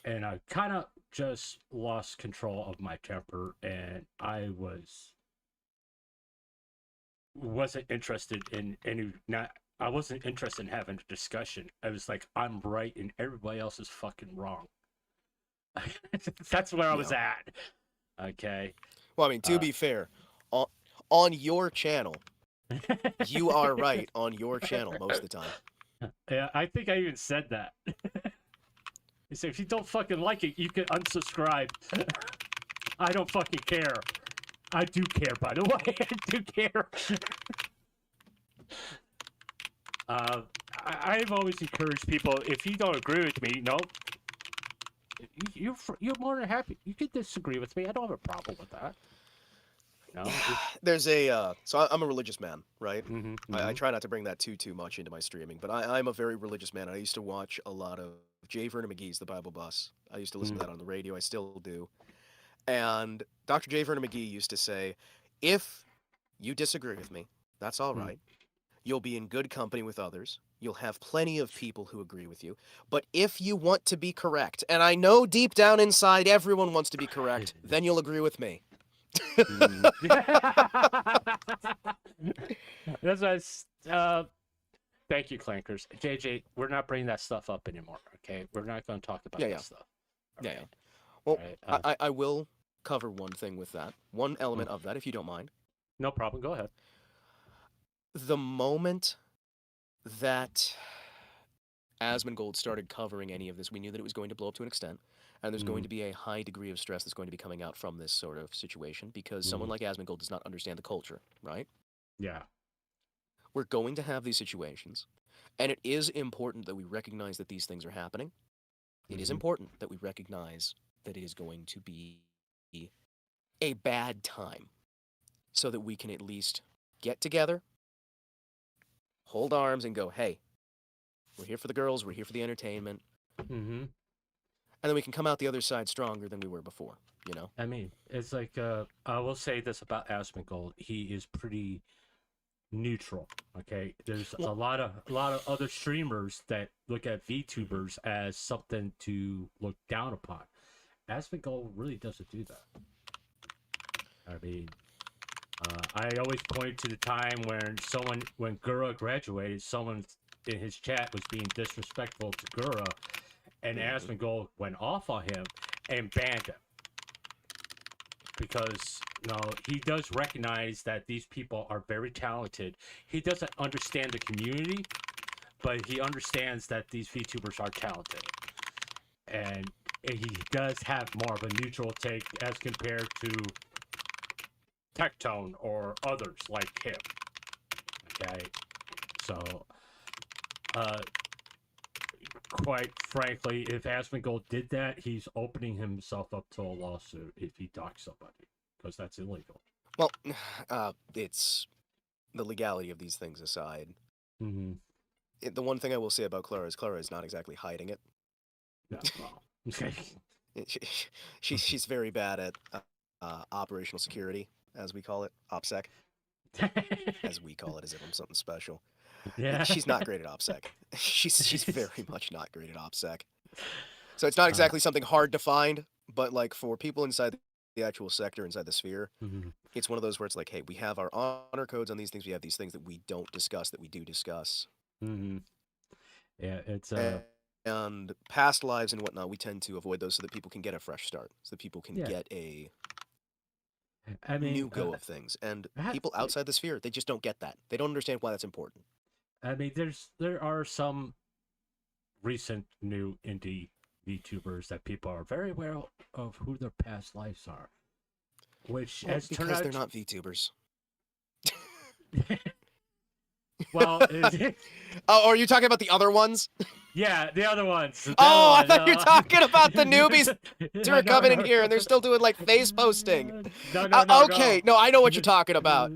I kind of just lost control of my temper, and I wasn't interested in any. Not I wasn't interested in having a discussion. I was like, I'm right, and everybody else is fucking wrong. That's where I was at. Okay. Well, I mean, to Uh, be fair, on your channel, you are right on your channel most of the time. Yeah, I think I even said that. He said, if you don't fucking like it, you can unsubscribe. I don't fucking care. I do care, by the way. I do care. I've always encouraged people, if you don't agree with me, you're more than happy. You can disagree with me. I don't have a problem with that. No. There's a so I'm a religious man, right? Mm-hmm, I try not to bring that too much into my streaming, but I'm a very religious man. I used to watch a lot of J. Vernon McGee's The Bible Bus. I used to listen to that on the radio. I still do. And Dr. J. Vernon McGee used to say, if you disagree with me, that's all right. You'll be in good company with others. You'll have plenty of people who agree with you. But if you want to be correct, and I know deep down inside everyone wants to be correct, then you'll agree with me. That's nice. Thank you, Clankers. JJ, we're not bringing that stuff up anymore. Okay, we're not going to talk about that stuff. Yeah, Okay? yeah. Well, Right, I will cover one thing with that, one element of that, if you don't mind. no problem. Go ahead. The moment that Asmongold started covering any of this, we knew that it was going to blow up to an extent, and there's going to be a high degree of stress that's going to be coming out from this sort of situation, because someone like Asmongold does not understand the culture, right? Yeah. We're going to have these situations, and it is important that we recognize that these things are happening. It is important that we recognize that it is going to be a bad time, so that we can at least get together, hold arms, and go, hey, we're here for the girls, we're here for the entertainment. Mm-hmm. And then we can come out the other side stronger than we were before, you know? I mean, it's like, I will say this about Asmongold. He is pretty neutral, okay? There's a lot of other streamers that look at VTubers as something to look down upon. Asmongold really doesn't do that. I mean, I always point to the time when Gura graduated, someone in his chat was being disrespectful to Gura, and Asmongold went off on him and banned him. Because, he does recognize that these people are very talented. He doesn't understand the community, but he understands that these VTubers are talented. And he does have more of a neutral take as compared to Tectone or others like him. Okay? So, quite frankly, if Asmongold did that, he's opening himself up to a lawsuit if he docks somebody, because that's illegal. Well, it's the legality of these things aside. Mm-hmm. The one thing I will say about Clara is not exactly hiding it. No, well, okay. She's very bad at operational security, as we call it, OPSEC, as we call it, as if I'm something special. Yeah. She's not great at OPSEC. She's very much not great at OPSEC. So it's not exactly something hard to find, but like for people inside the actual sector, inside the sphere, it's one of those where it's like, hey, we have our honor codes on these things. We have these things that we don't discuss that we do discuss. Mm-hmm. Yeah, it's and past lives and whatnot, we tend to avoid those so that people can get a fresh start, so that people can get a new go of things. And people outside the sphere, they just don't get that. They don't understand why that's important. I mean, there are some recent new indie VTubers that people are very aware of who their past lives are, which has turned out they're not VTubers. Well, are you talking about the other ones? Yeah, the other ones. I thought you were talking about the newbies who are coming in here and they're still doing like face posting. Okay, no, I know what you're talking about.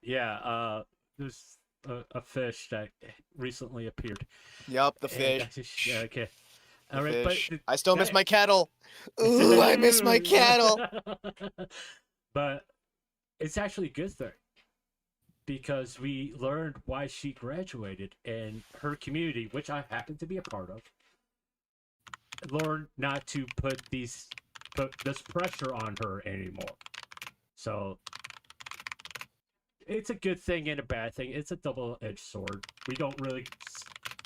Yeah, there's a fish that recently appeared. Yup, the fish. Okay. All right, fish. but I still miss my kettle. Ooh, I miss my kettle. But it's actually a good thing, because we learned why she graduated, and her community, which I happen to be a part of, learned not to put this pressure on her anymore. So it's a good thing and a bad thing. It's a double-edged sword. We don't really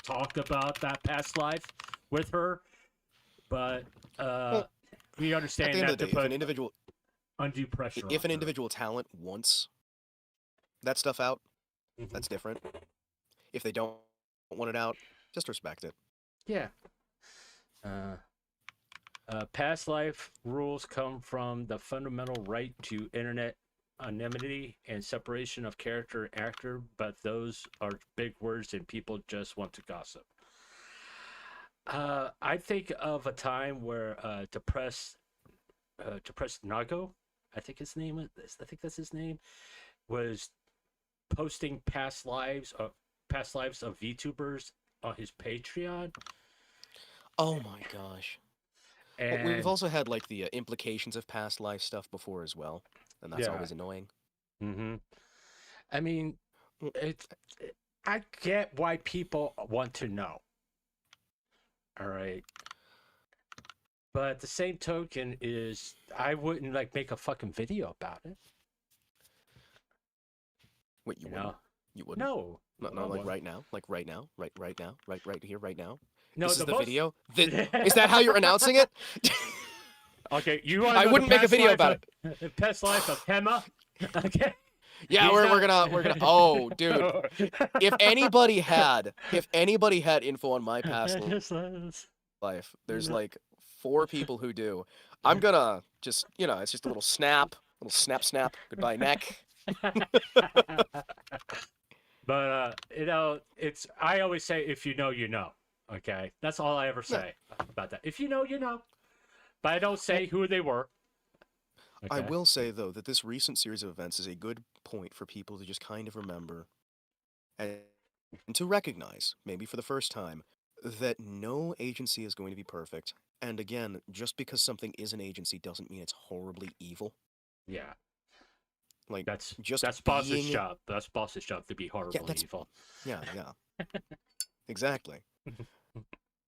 talk about that past life with her, but we understand that to put undue pressure. If an individual talent wants that stuff out, that's different. If they don't want it out, just respect it. Yeah. Past life rules come from the fundamental right to internet anonymity and separation of character and actor, but those are big words and people just want to gossip. I think of a time where depressed Nago, I think his name is, I think that's his name, was posting past lives of VTubers on his Patreon. Oh my gosh. And we've also had like the implications of past life stuff before as well, and that's always annoying. I mean, I get why people want to know. All right. But at the same token is I wouldn't like make a fucking video about it. Wait, you wouldn't? You wouldn't? No. Not like right now? Like right now? Right now? Right here, right now? No, this is the video? Is that how you're announcing it? Okay, you want I wouldn't make a video about it. Past life of Hema. Okay. Yeah, we're gonna oh dude. If anybody had info on my past life, there's like 4 people who do. I'm gonna just, it's just a little snap, goodbye neck. But it's I always say, if you know, you know. Okay, that's all I ever say about that. If you know, you know. But I don't say who they were. Okay. I will say though that this recent series of events is a good point for people to just kind of remember and to recognize, maybe for the first time, that no agency is going to be perfect. And again, just because something is an agency doesn't mean it's horribly evil. Yeah. Like that's just boss's job. That's boss's job to be horribly evil. Yeah. Exactly.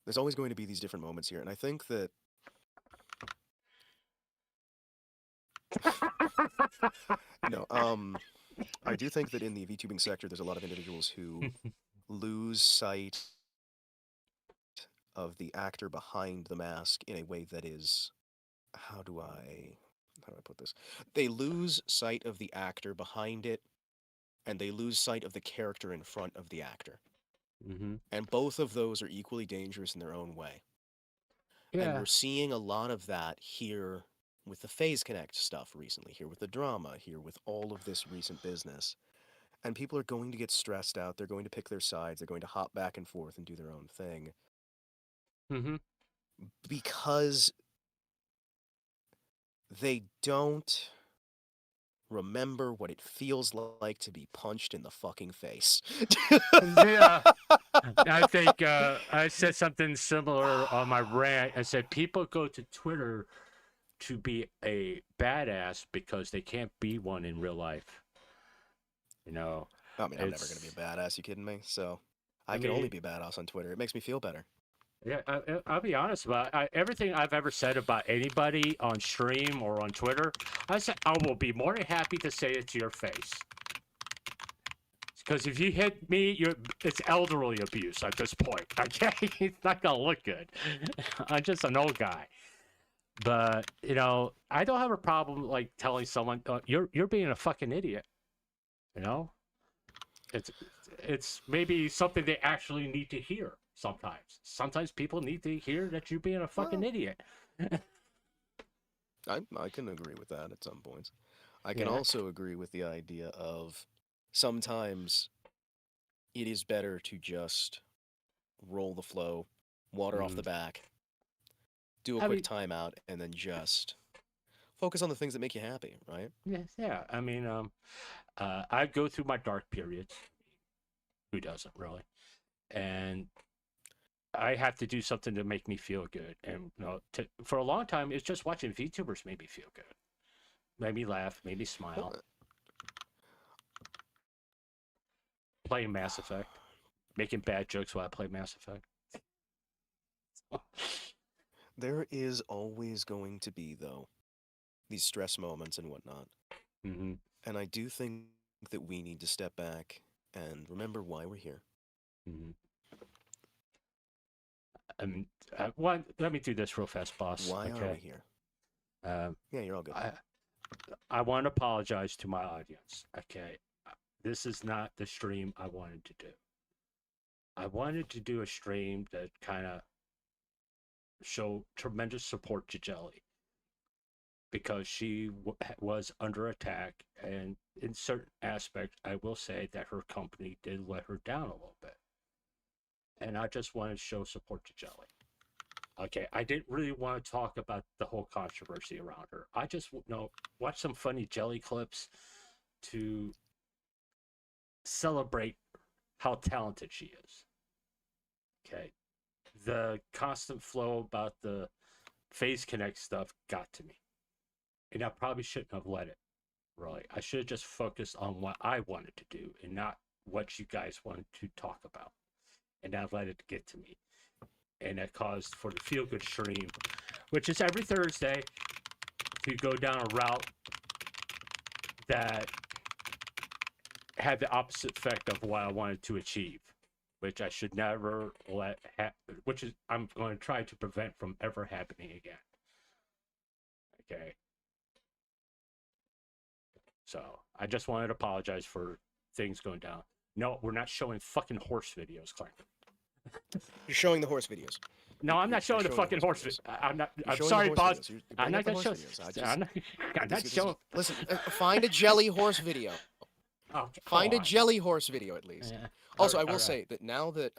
There's always going to be these different moments here, and I think that No, I do think that in the VTubing sector, there's a lot of individuals who lose sight of the actor behind the mask in a way that is, how do I put this? They lose sight of the actor behind it, and they lose sight of the character in front of the actor. Mm-hmm. And both of those are equally dangerous in their own way. And Yeah. we're seeing a lot of that here with the Phase Connect stuff recently, here with the drama, here with all of this recent business. And people are going to get stressed out. They're going to pick their sides. They're going to hop back and forth and do their own thing. Mm-hmm. Because they don't remember what it feels like to be punched in the fucking face. Yeah. I think I said something similar on my rant. I said people go to Twitter to be a badass because they can't be one in real life. You know, I mean, I'm never going to be a badass. You kidding me? So I can only be a badass on Twitter. It makes me feel better. Yeah, I'll be honest about everything I've ever said about anybody on stream or on Twitter. I said I will be more than happy to say it to your face. Because if you hit me, it's elderly abuse at this point. Okay, it's not gonna look good. I'm just an old guy. But you know, I don't have a problem like telling someone you're being a fucking idiot. You know, it's maybe something they actually need to hear. Sometimes people need to hear that you're being a fucking idiot. I can agree with that at some points. I can also agree with the idea of sometimes it is better to just roll the flow, water off the back, do a quick timeout, and then just focus on the things that make you happy, right? Yes, yeah. I mean, I go through my dark periods. Who doesn't really? And I have to do something to make me feel good. And you know, for a long time, it's just watching VTubers made me feel good, made me laugh, made me smile. Playing Mass Effect, making bad jokes while I play Mass Effect. There is always going to be, though, these stress moments and whatnot. Mm-hmm. And I do think that we need to step back and remember why we're here. Mm-hmm. Let me do this real fast, boss. Why are we here? Yeah, you're all good. I want to apologize to my audience. Okay, this is not the stream I wanted to do. I wanted to do a stream that kind of show tremendous support to Jelly because she was under attack, and in certain aspects, I will say that her company did let her down a little bit. And I just wanted to show support to Jelly. Okay, I didn't really want to talk about the whole controversy around her. I just watch some funny Jelly clips to celebrate how talented she is. Okay, the constant flow about the Phase Connect stuff got to me, and I probably shouldn't have let it. Really, I should have just focused on what I wanted to do and not what you guys wanted to talk about, and not let it get to me. And that caused for the Feel Good stream, which is every Thursday, to go down a route that had the opposite effect of what I wanted to achieve, which I should never let happen, which is I'm going to try to prevent from ever happening again. Okay. So I just wanted to apologize for things going down. No, we're not showing fucking horse videos, Clark. You're showing the horse videos. No, I'm not showing the fucking horse videos. I'm sorry, boss. I'm not going to show. I'm not showing. Listen, find a Jelly horse video. Oh, find a Jelly horse video at least. Yeah. Also, I will say that now that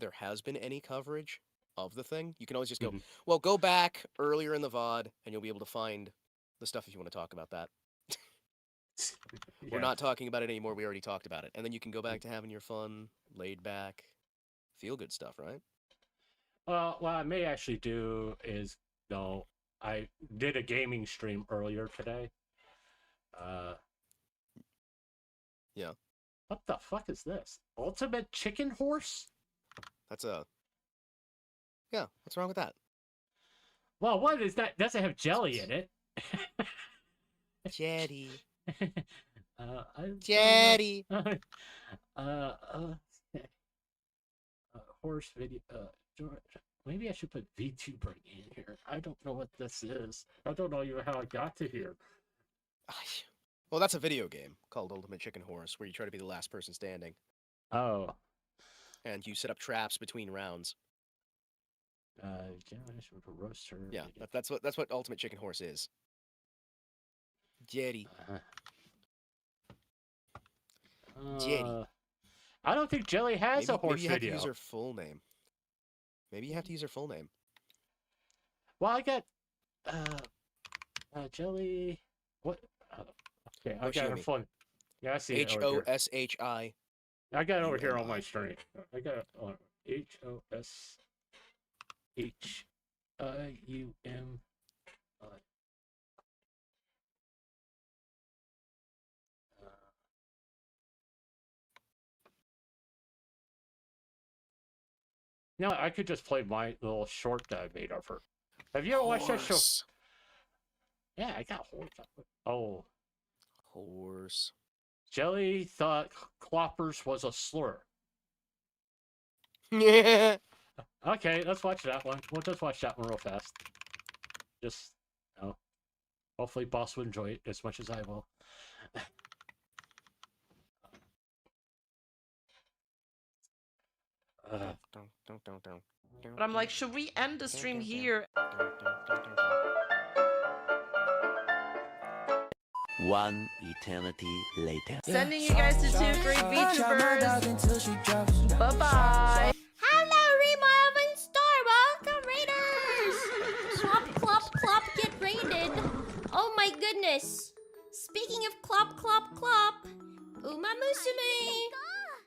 there has been any coverage of the thing, you can always just go, well, go back earlier in the VOD, and you'll be able to find the stuff if you want to talk about that. We're not talking about it anymore. We already talked about it. And then you can go back to having your fun, laid back, feel good stuff, right? Well, what I may actually do is, I did a gaming stream earlier today. Yeah. What the fuck is this? Ultimate Chicken Horse? That's yeah, what's wrong with that? Well, what is that? Doesn't have jelly in it. Jetty. I Jetty. Horse video. George, maybe I should put VTuber in here. I don't know what this is. I don't know even how I got to here. Well, that's a video game called Ultimate Chicken Horse, where you try to be the last person standing, Oh. and you set up traps between rounds. Generation of a roaster. Yeah, that's what Ultimate Chicken Horse is. Jetty. Jetty. I don't think Jelly has a horse maybe you have video. to use her full name. Maybe you have to use her full name. Well, I got Jelly. What? Okay, I got her Hoshimi. full. Yeah, I see it over here. Hoshi. I got it over here on my stream. I got it on HOSHIUM. No, I could just play my little short that I made of her. Have you ever watched that show? Horse. Yeah, I got horse. Oh, Horse. Jelly thought cloppers was a slur. Yeah. Okay, let's watch that one. We'll just watch that one real fast. Just, you know, hopefully boss will enjoy it as much as I will. But I'm like, should we end the stream here? One eternity later. Sending you guys to 2 great VTubers. Bye bye. Hello, Remo Elvin Star. Welcome, Raiders. Clop, clop, clop. Get raided. Oh my goodness. Speaking of clop, clop, clop. Uma Musume.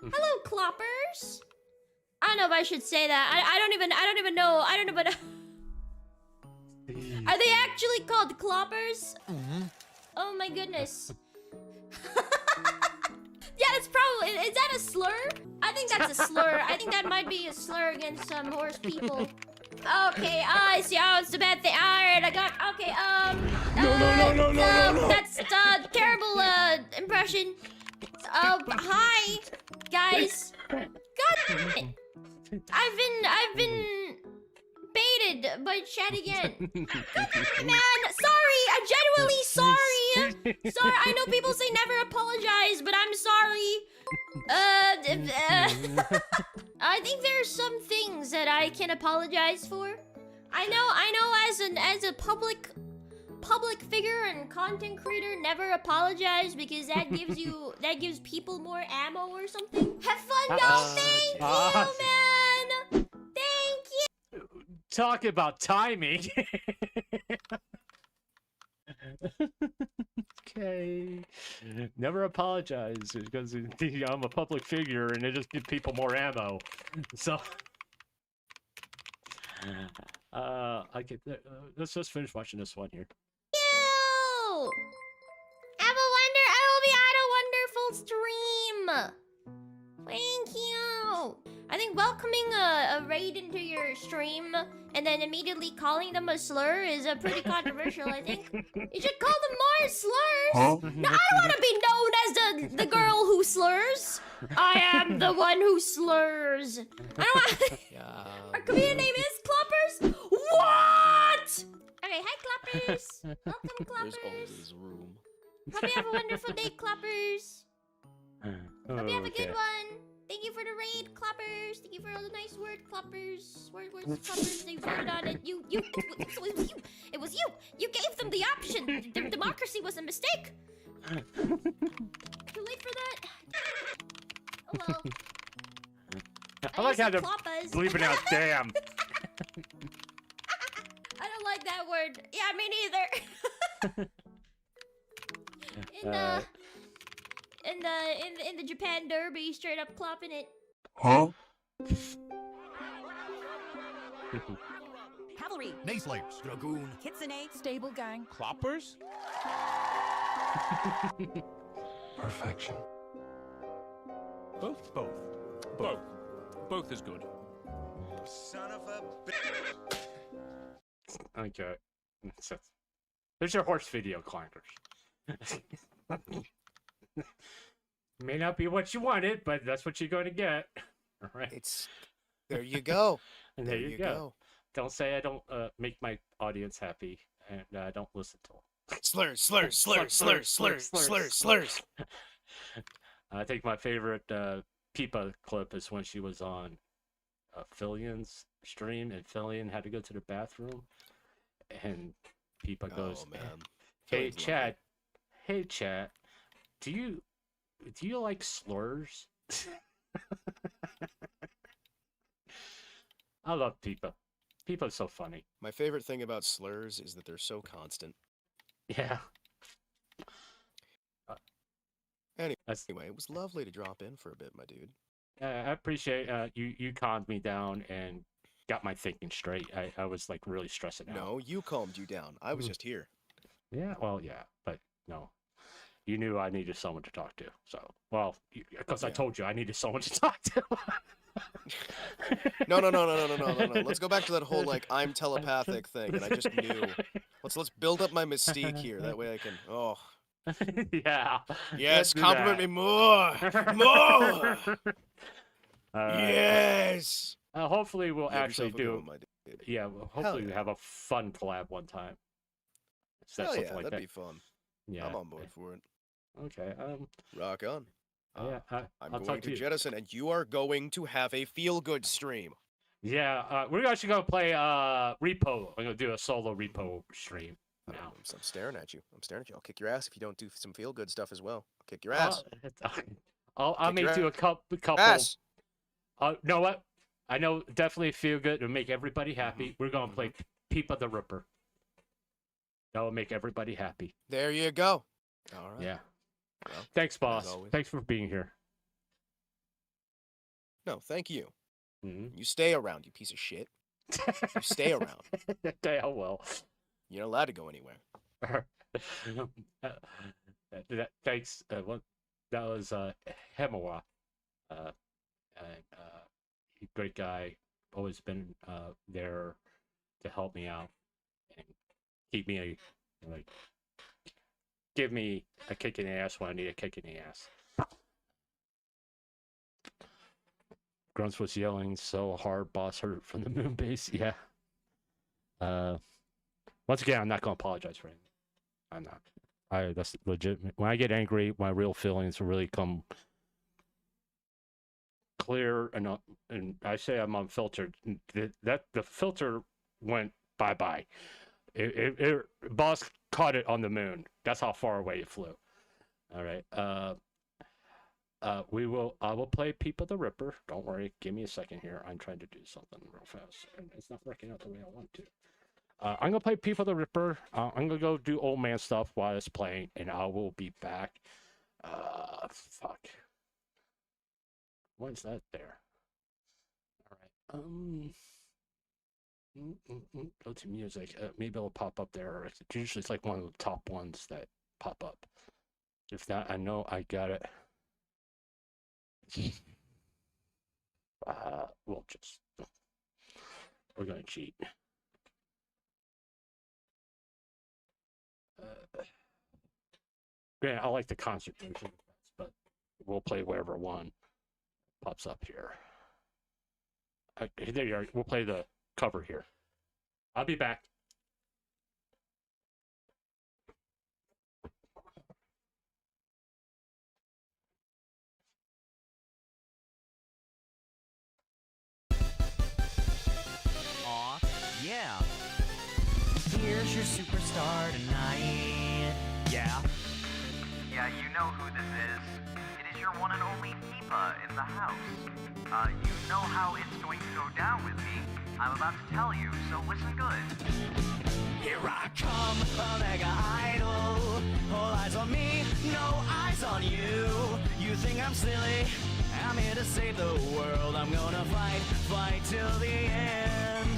Hello, cloppers. I don't know if I should say that. I don't even know. Are they actually called cloppers? Oh my goodness. Yeah, that's probably... Is that a slur? I think that's a slur. I think that might be a slur against some horse people. Okay, I see. Oh, it's a bad thing. Alright, I got... Okay, No. That's a terrible, impression. Hi, guys. God damn it. I've been baited by chat again. Man, sorry. I'm genuinely sorry. Sorry. I know people say never apologize, but I'm sorry. I think there are some things that I can apologize for. I know. As a public figure and content creator, never apologize because that gives people more ammo or something. Have fun, though. Thank you, man. Thank you. Talk about timing. Okay. Never apologize because I'm a public figure and it just gives people more ammo. So, let's just finish watching this one here. You. I will be at a wonderful stream. Thank you. I think welcoming a raid into your stream and then immediately calling them a slur is a pretty controversial, I think. You should call them more slurs. Huh? No, I don't want to be known as the girl who slurs. I am the one who slurs. I don't want... Our community name is Cloppers? What? Okay, hi Cloppers. Welcome, Cloppers. There's always room. Hope you have a wonderful day, Cloppers. Hope you have a good one. Thank you for the raid, Cloppers. Thank you for all the nice word, Cloppers. Where's Cloppers? They voted on it. It was you. You gave them the option. The democracy was a mistake. Too late for that. Oh well. I like how they're Cloppers. bleeping out damn. I don't like that word. Yeah, me neither. In the Japan Derby, straight up clopping it. Huh? Cavalry, Nayslayers, Dragoon, Kitsune, Stable Gang, Cloppers. Perfection. Both is good. Son of a bitch. Okay. So, there's your horse video, clankers. May not be what you wanted, but that's what you're going to get. All right. It's there. You go. And there you go. Don't say I don't make my audience happy, and I don't listen to them. Slurs, slurs, slurs, slurs, slurs, slurs, slurs. I think my favorite Peepa clip is when she was on Fillian's stream, and Fillian had to go to the bathroom, and Peepa goes, man. "Hey Fillian's chat, hey chat, do you like slurs?" I love Peepa. Peepa's so funny. My favorite thing about slurs is that they're so constant. Yeah. Anyway, it was lovely to drop in for a bit, my dude. I appreciate you calmed me down and got my thinking straight. I was like really stressing out. No, you calmed you down. I was just here. Yeah, well, yeah, but no. You knew I needed someone to talk to. So, well, because I told you I needed someone to talk to. No. Let's go back to that whole like I'm telepathic thing, and I just knew. Let's build up my mystique here. That way I can. Oh. Yeah. Yes, compliment me more. More. Yes. Hopefully we'll You have actually yourself a good do. one, my dude. Yeah, well, hopefully we have a fun collab one time. Hell Something yeah, like that'd that. be fun. Yeah. I'm on board for it. Okay. Rock on. Yeah. I'm I'll going talk to you. jettison, and you are going to have a feel-good stream. Yeah. We're actually gonna play R.E.P.O. I'm gonna do a solo R.E.P.O. stream now. I'm staring at you. I'll kick your ass if you don't do some feel-good stuff as well. I'll kick your ass. I'll Kick your make you a ass. couple. Ass. Know what? I know definitely feel good and make everybody happy. We're gonna play Peepa the Ripper. That will make everybody happy. There you go. All right. Yeah. Well, Thanks, boss. always. Thanks for being here. No, thank you. Mm-hmm. You stay around, you piece of shit. You stay around. Damn well. You're not allowed to go anywhere. Thanks. That was Hemawa. Great guy. Always been there to help me out and keep me give me a kick in the ass when I need a kick in the ass. Grunts was yelling so hard, boss hurt from the moon base. Yeah. Once again, I'm not gonna apologize for anything. I'm not. That's legitimate. When I get angry, my real feelings really come clear, and I say I'm unfiltered. That the filter went bye. Boss caught it on the moon. That's how far away it flew. All right. I will play Peepa the Ripper. Don't worry. Give me a second here. I'm trying to do something real fast, and it's not working out the way I want to. I'm gonna play Peepa the Ripper. I'm gonna go do old man stuff while it's playing, and I will be back. Fuck. Why is that there? All right. Go to music. Maybe it'll pop up there. Usually it's like one of the top ones that pop up. If not, I know I got it. We're gonna cheat. Yeah, I like the concert version, but we'll play whatever one pops up here. There you are. We'll play the cover here. I'll be back. Aw, yeah. Here's your superstar tonight. Yeah. Yeah, you know who this is. It is your one and only Peepa in the house. You know how it's going to go down with me. I'm about to tell you, so listen good. Here I come, a mega idol. All eyes on me, no eyes on you. You think I'm silly? I'm here to save the world. I'm gonna fight till the end.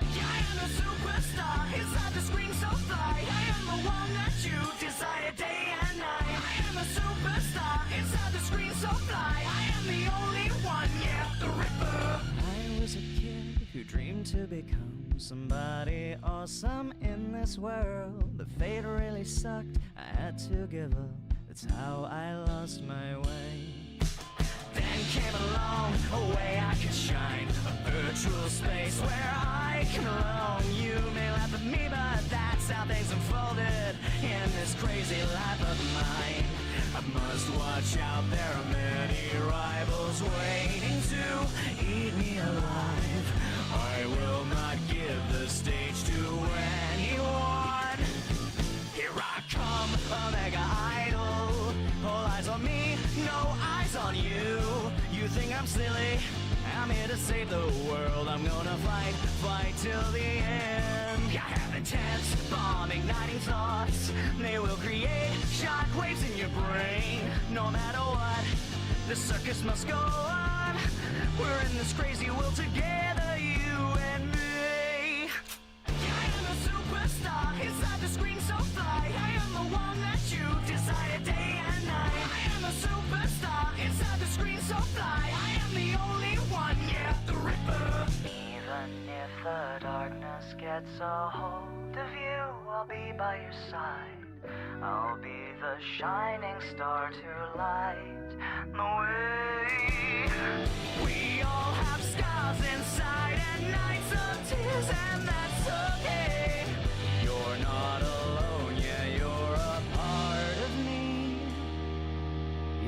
Yeah, I am a superstar inside the screen so fly. I am the one that you desire day and night. I am a superstar inside the screen so fly. I am the only one, yeah, the Ripper. I was a kid who You dream to become somebody awesome in this world, but fate really sucked. I had to give up. That's how I lost my way. Then came along a way I could shine, a virtual space where I can belong. You may laugh at me, but that's how things unfolded in this crazy life of mine. I must watch out, there are many rivals waiting to eat me alive. I will not give the stage to anyone. Here I come, a mega idol. All eyes on me, no eyes on you. You think I'm silly? I'm here to save the world. I'm gonna fight, fight till the end. I have intense, bomb igniting thoughts. They will create shockwaves in your brain. No matter what, the circus must go on. We're in this crazy world together, you and me. I am a superstar inside the screen so fly. I am the one that you desire day and night. I am a superstar inside the screen so fly. I am the only one, yeah, the Ripper. Even if the darkness gets a hold of you, I'll be by your side. I'll be the shining star to light the way. We all have scars inside and nights of tears, and that's okay. You're not alone, yeah, you're a part of me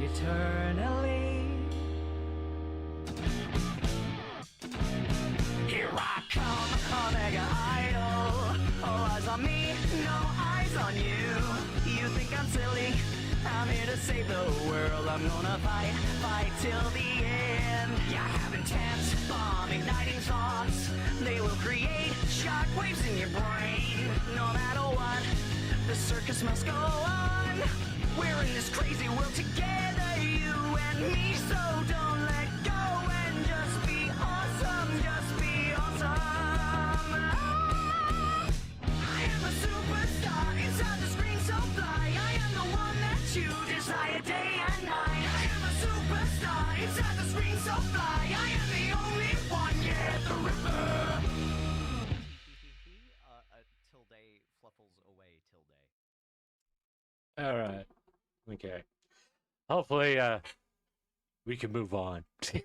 eternally. Here I come, a mega idol. All eyes on me, no eyes on you. You think I'm silly? I'm here to save the world. I'm gonna fight, fight till the end. Yeah, I have intense, bomb igniting thoughts. They will create shockwaves in your brain. No matter what, the circus must go on. We're in this crazy world together, you and me. So don't let go and just be awesome. Just be awesome. I am a superstar inside the screen so fly. I am the one that you desire day and night. I am a superstar inside the screen so fly. I am the only one, yeah, the Ripper. Tilde fluffles away, Tilde. All right. Okay. Hopefully, we can move on. Okay.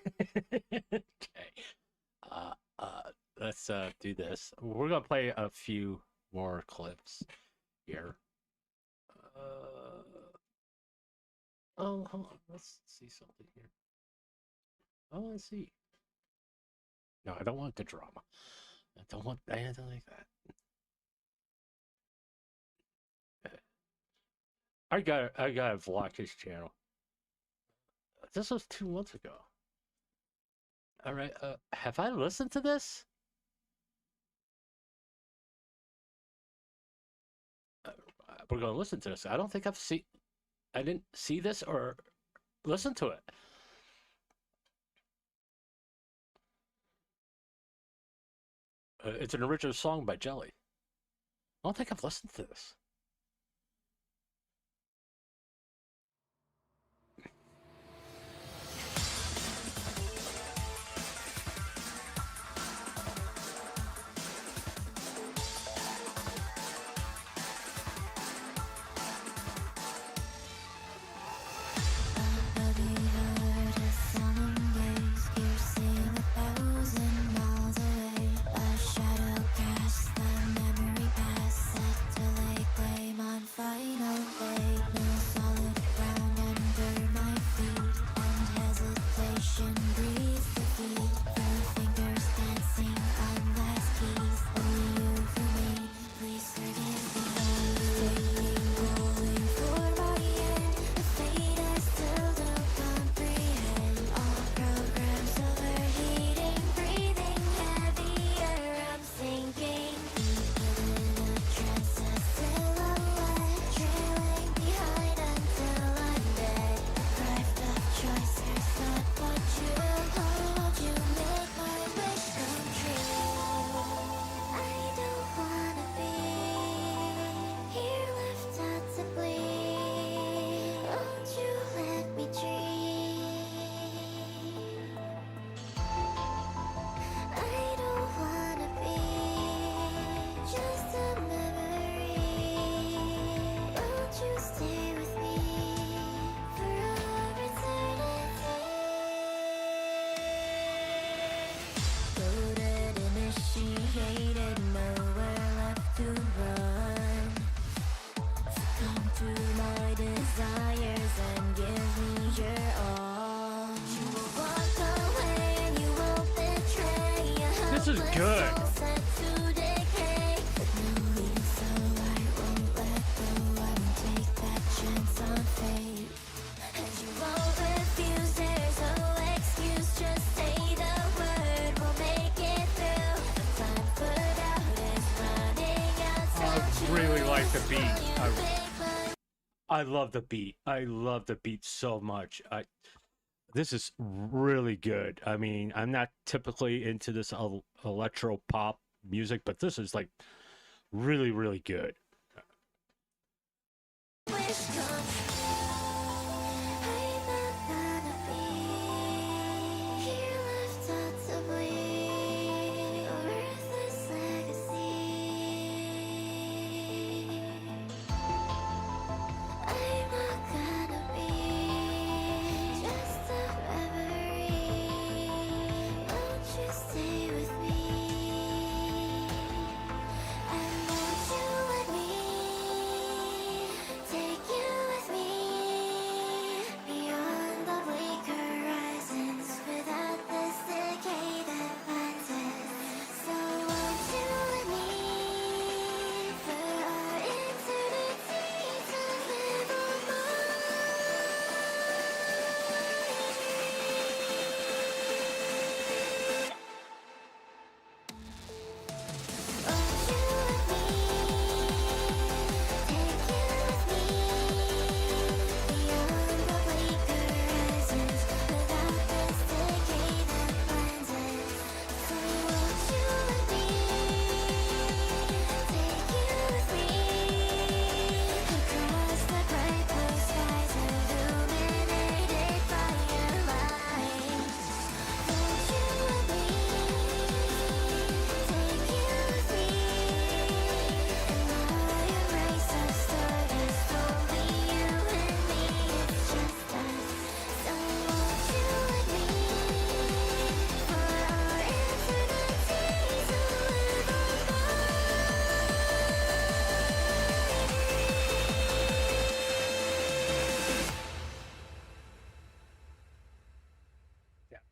Let's do this. We're gonna play a few more clips here. Oh, hold on. Let's see something here. Oh, let's see. No, I don't want the drama. I don't want anything like that. I gotta vlog his channel. This was 2 months ago. All right. Have I listened to this? We're gonna listen to this. I don't think I didn't see this or listen to it. It's an original song by Jelly. I don't think I've listened to this. Shadow cast, the memory pass, set to lake. is good. I really like the beat. I love the beat. I love the beat so much. This is really good. I mean, I'm not typically into this electro pop music, but this is like really, really good.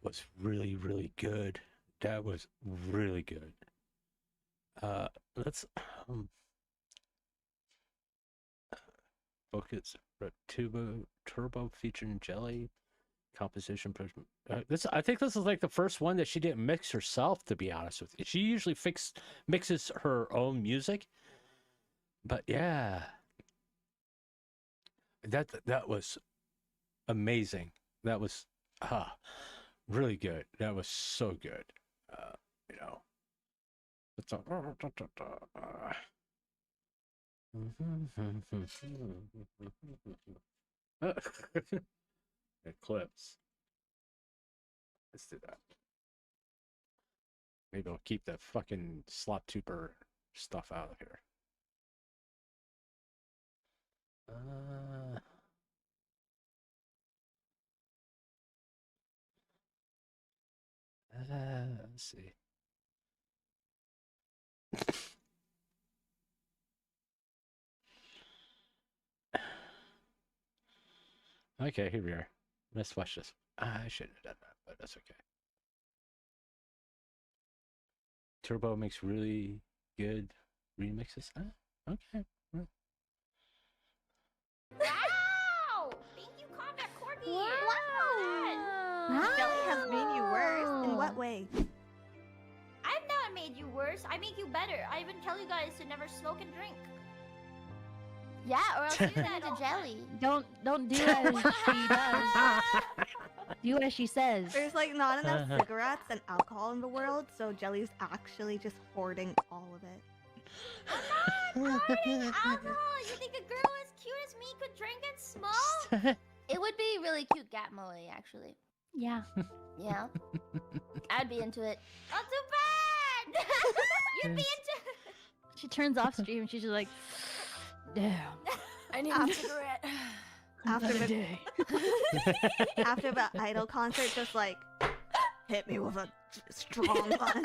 Was really, really good. That was really good. Let's focus. Turbo featuring Jelly composition. I think this is like the first one that she didn't mix herself, to be honest with you. She usually mixes her own music. But yeah, that was amazing. That was really good. That was so good. You know. It's Eclipse. Let's do that. Maybe I'll keep the fucking slot tuber stuff out of here. Let's see. Okay, here we are. Let's watch this. I shouldn't have done that, but that's okay. Turbo makes really good remixes. Okay. Well. Wow! Thank you, Combat Corgi. Wow. Jelly has made you worse. In what way? I've not made you worse. I make you better. I even tell you guys to never smoke and drink. Yeah, or else do that to Jelly. Don't do as she does. Do as she says. There's like not enough cigarettes and alcohol in the world, so Jelly's actually just hoarding all of it. I'm not hoarding alcohol. You think a girl as cute as me could drink and smoke? It would be really cute, Gatmoe, actually. Yeah. Yeah. I'd be into it. Not too bad. You'd be into it. She turns off stream and she's just like, damn. I need a cigarette. After the Idol concert, just like hit me with a strong one.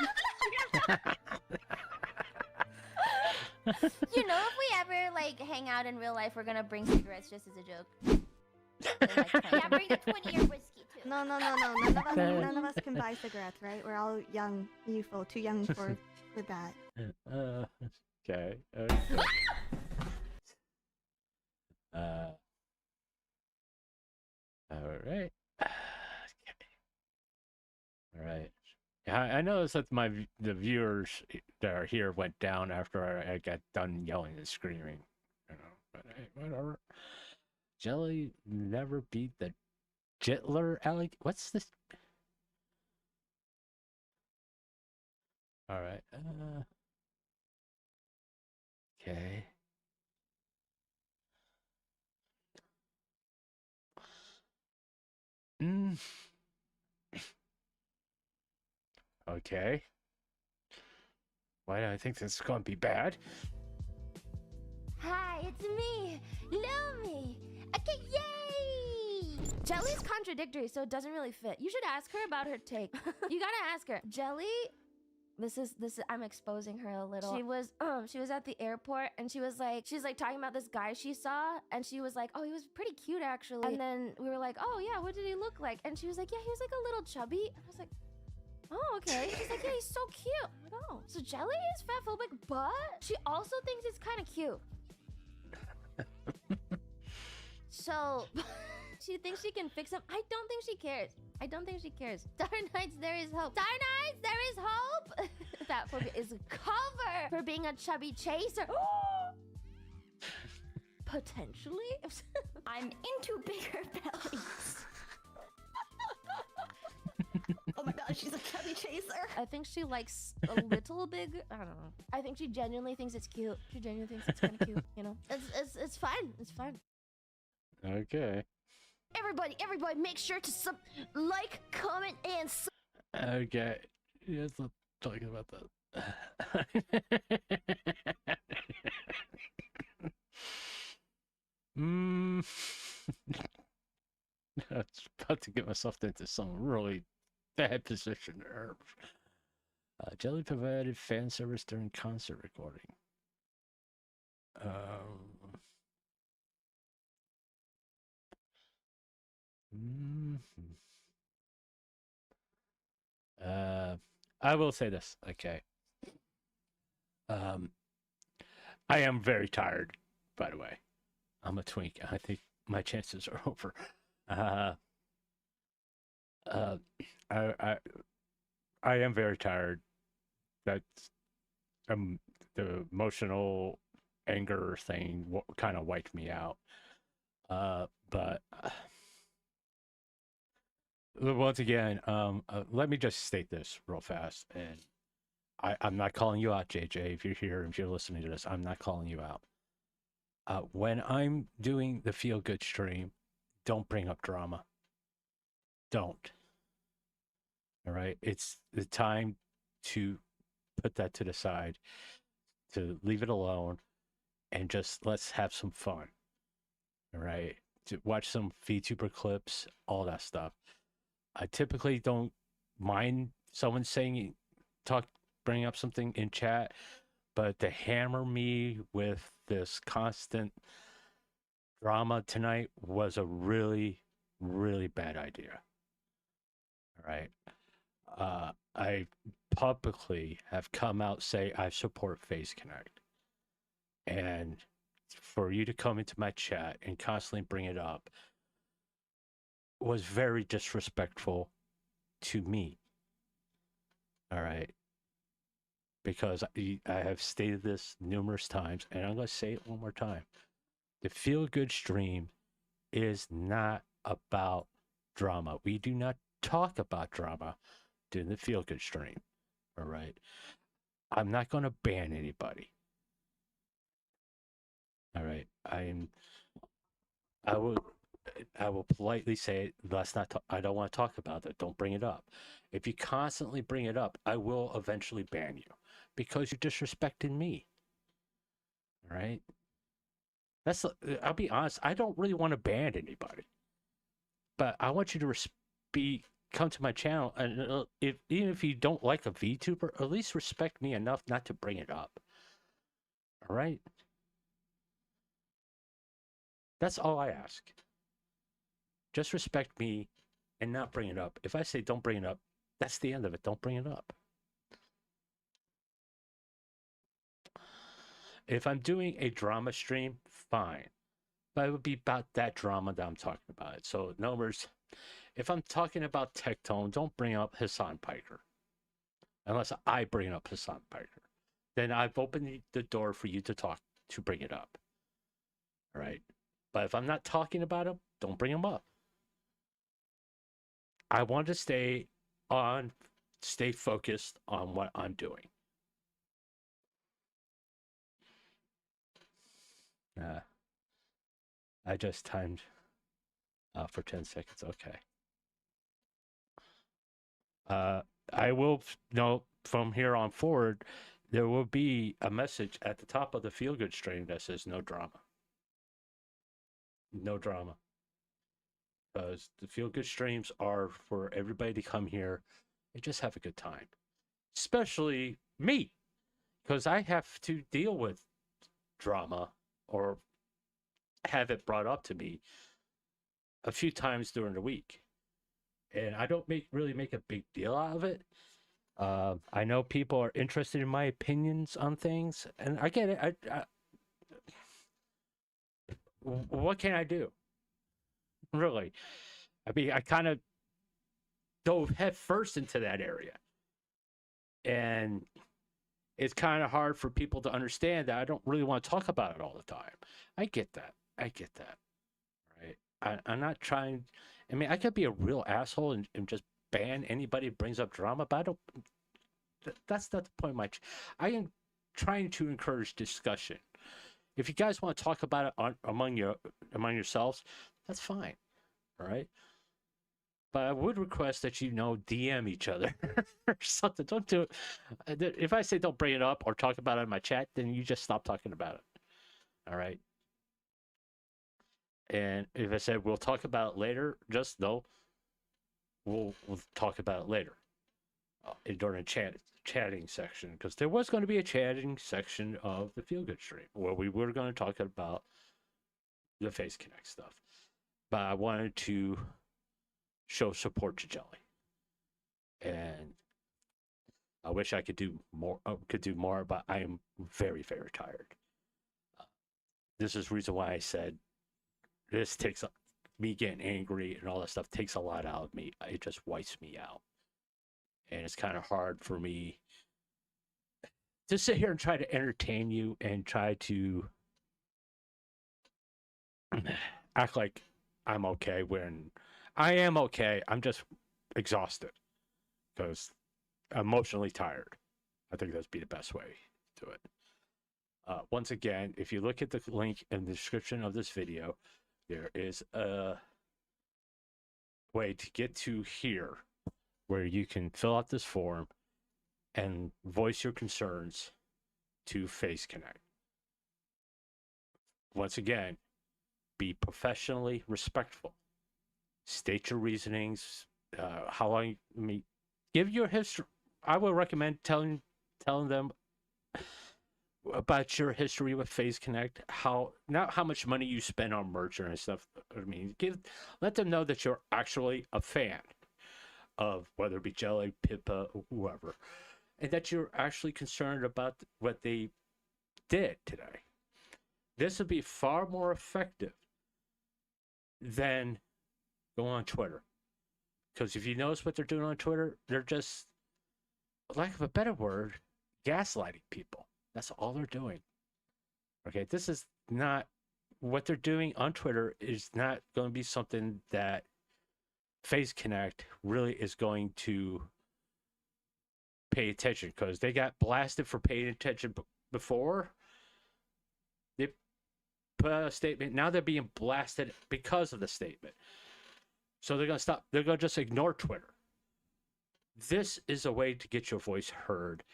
You know, if we ever like hang out in real life, we're gonna bring cigarettes just as a joke. Yeah, bring the 20-year whiskey too. No. None of us can buy cigarettes, right? We're all young, youthful, too young for that. Okay. All right. All right. Yeah, I noticed that the viewers that are here went down after I got done yelling and screaming. You know, but hey, whatever. Jelly never beat the Jitler alligator. What's this? All right. Okay. Okay. Why do I think this is going to be bad? Hi, it's me, Lumi. Okay, yay! Jelly's contradictory, so it doesn't really fit. You should ask her about her take. You gotta ask her. Jelly, this is I'm exposing her a little. She was at the airport and she's like talking about this guy she saw and she was like, oh, he was pretty cute actually. And then we were like, oh yeah, what did he look like? And she was like, yeah, he was like a little chubby. And I was like, oh, okay. She's like, yeah, he's so cute. I'm like, oh. So Jelly is fatphobic, but she also thinks it's kind of cute. So she thinks she can fix him. I don't think she cares. Star Knights, there is hope. Star Knights, there is hope. Fatphobia is a cover for being a chubby chaser. Potentially. I'm into bigger bellies. Oh my god, she's a chubby chaser. I think she likes a little big. I don't know. I think she genuinely thinks it's cute. She genuinely thinks it's kind of cute. You know, it's fine. It's fine. Okay. Everybody, make sure to like, comment, and Okay. Yes, let's talk about that. I was about to get myself into some really bad position there. Jelly provided fan service during concert recording. I will say this, okay. I am very tired, by the way. I'm a twink. I think my chances are over. I am very tired. That's the emotional anger thing kind of wiped me out. But once again, let me just state this real fast, and I'm not calling you out, JJ. If you're here, if you're listening to this, I'm not calling you out. When I'm doing the feel good stream, don't bring up drama. Don't. All right, it's the time to put that to the side, to leave it alone, and just let's have some fun. All right, to watch some Vtuberclips, all that stuff. I typically don't mind someone saying, bring up something in chat, but to hammer me with this constant drama tonight was a really, really bad idea. All right. I publicly have come out say I support Face Connect. And for you to come into my chat and constantly bring it up was very disrespectful to me. All right. Because I have stated this numerous times, and I'm going to say it one more time. The Feel Good stream is not about drama. We do not talk about drama during the Feel Good stream. All right. I'm not going to ban anybody. All right. I will politely say, let's not talk. I don't want to talk about it. Don't bring it up. If you constantly bring it up, I will eventually ban you because you're disrespecting me. All right. I'll be honest. I don't really want to ban anybody, but I want you to come to my channel, and even if you don't like a VTuber, at least respect me enough not to bring it up. All right. That's all I ask. just respect me and not bring it up. If I say don't bring it up, that's the end of it. Don't bring it up. If I'm doing a drama stream, fine. But it would be about that drama that I'm talking about. So, in other words, if I'm talking about Tectone, don't bring up Hassan Piker. Unless I bring up Hassan Piker. Then I've opened the door for you to bring it up. All right? But if I'm not talking about him, don't bring him up. I want to stay focused on what I'm doing. I just timed for 10 seconds. Okay. I will know from here on forward, there will be a message at the top of the Feel Good stream that says no drama. No drama. Because the Feel Good streams are for everybody to come here and just have a good time. Especially me. Because I have to deal with drama or have it brought up to me a few times during the week. And I don't really make a big deal out of it. I know people are interested in my opinions on things, and I get it. What can I do? Really? I mean, I kind of dove head first into that area. And it's kind of hard for people to understand that I don't really want to talk about it all the time. I get that. Right? I'm not trying. I mean, I could be a real asshole and just ban anybody who brings up drama, but I don't. That's not the point of my. I am trying to encourage discussion. If you guys want to talk about it among yourselves, that's fine. All right. But I would request that DM each other or something. Don't do it. If I say don't bring it up or talk about it in my chat, then you just stop talking about it. All right. And if I said we'll talk about it later, just know we'll talk about it later during the chatting section, because there was going to be a chatting section of the Feel Good stream where we were going to talk about the Face Connect stuff. But I wanted to show support to Jelly, and I wish I could do more, but I am very, very tired. This is the reason why I said this takes me getting angry and all that stuff takes a lot out of me. It just wipes me out. And it's kind of hard for me to sit here and try to entertain you and try to act like I'm okay when I am okay. I'm just exhausted because I'm emotionally tired. I think that'd be the best way to do it. Once again, if you look at the link in the description of this video, there is a way to get to here where you can fill out this form and voice your concerns to Face Connect. Once again, be professionally respectful. State your reasonings. How long? Give your history. I would recommend telling them about your history with Face Connect. Not how much money you spend on merch and stuff. I mean, let them know that you're actually a fan of whether it be Jelly, Pippa, or whoever, and that you're actually concerned about what they did today. This would be far more effective than go on Twitter. Because if you notice what they're doing on Twitter, they're just, lack of a better word, gaslighting people. That's all they're doing. Okay, this is not, what they're doing on Twitter is not going to be something that Face Connect really is going to pay attention, because they got blasted for paying attention before. They put out a statement. Now they're being blasted because of the statement. So they're going to stop. They're going to just ignore Twitter. This is a way to get your voice heard,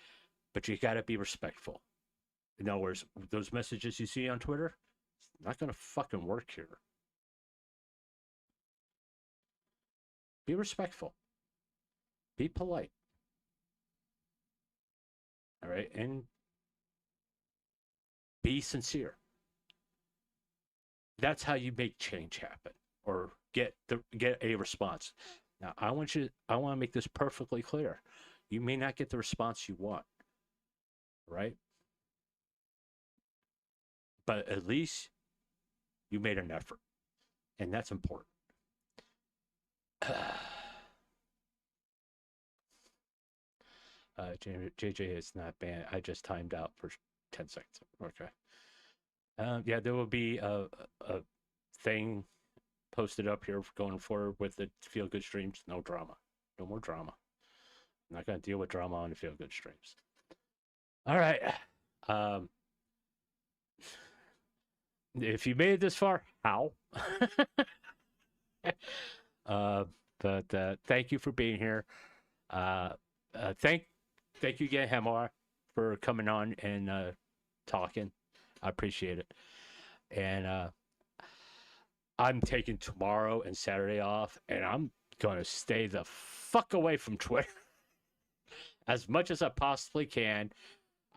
but you got to be respectful. In other words, those messages you see on Twitter, it's not going to fucking work here. Be respectful. Be polite. All right? And be sincere. That's how you make change happen. or get a response. Now, I want to make this perfectly clear. You may not get the response you want, right? But at least you made an effort, and that's important. JJ is not banned. I just timed out for 10 seconds. Okay. Yeah, there will be a thing posted up here going forward with the feel good streams. No drama. No more drama. I'm not going to deal with drama on the feel good streams. All right. If you made it this far, how? But thank you for being here. Thank you again, Hamar, for coming on and talking. I appreciate it. And I'm taking tomorrow and Saturday off, and I'm gonna stay the fuck away from Twitter as much as I possibly can.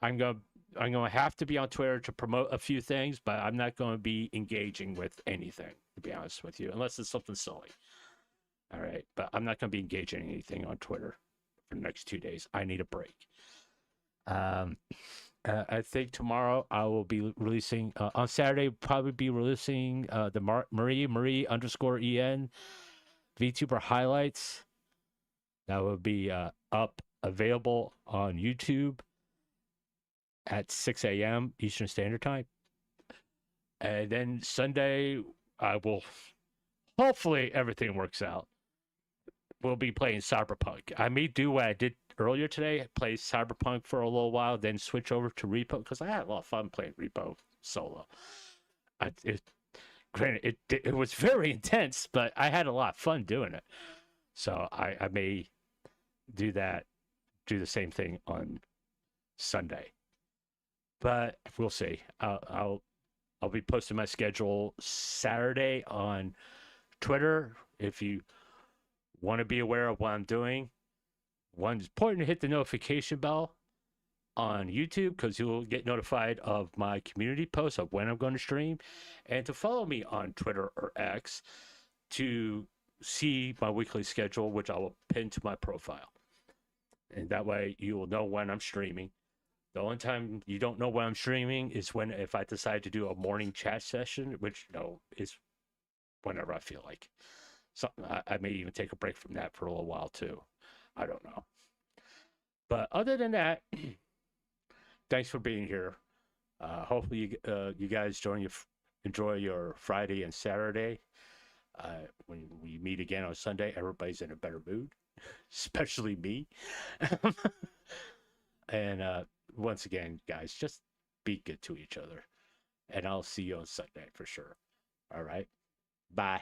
I'm gonna have to be on Twitter to promote a few things, but I'm not gonna be engaging with anything, to be honest with you, unless it's something silly. All right, but I'm not gonna be engaging in anything on Twitter for the next 2 days. I need a break. I think tomorrow I will be releasing on Saturday. Probably be releasing the Marie _en VTuber highlights. That will be up available on YouTube at 6 a.m. Eastern Standard Time. And then Sunday I will, hopefully everything works out, we'll be playing Cyberpunk. I may do what I did earlier today, play Cyberpunk for a little while, then switch over to R.E.P.O, because I had a lot of fun playing R.E.P.O solo. Granted, it was very intense, but I had a lot of fun doing it. So I may do the same thing on Sunday. But we'll see. I'll be posting my schedule Saturday on Twitter. If you want to be aware of what I'm doing, it's important to hit the notification bell on YouTube, because you'll get notified of my community posts of when I'm going to stream, and to follow me on Twitter or X to see my weekly schedule, which I will pin to my profile. And that way you will know when I'm streaming. The only time you don't know when I'm streaming is if I decide to do a morning chat session, which is whenever I feel like. So I may even take a break from that for a little while too. I don't know. But other than that, thanks for being here. Hopefully you guys enjoy your Friday and Saturday. When we meet again on Sunday, everybody's in a better mood, especially me. And once again, guys, just be good to each other. And I'll see you on Sunday for sure. All right. Bye.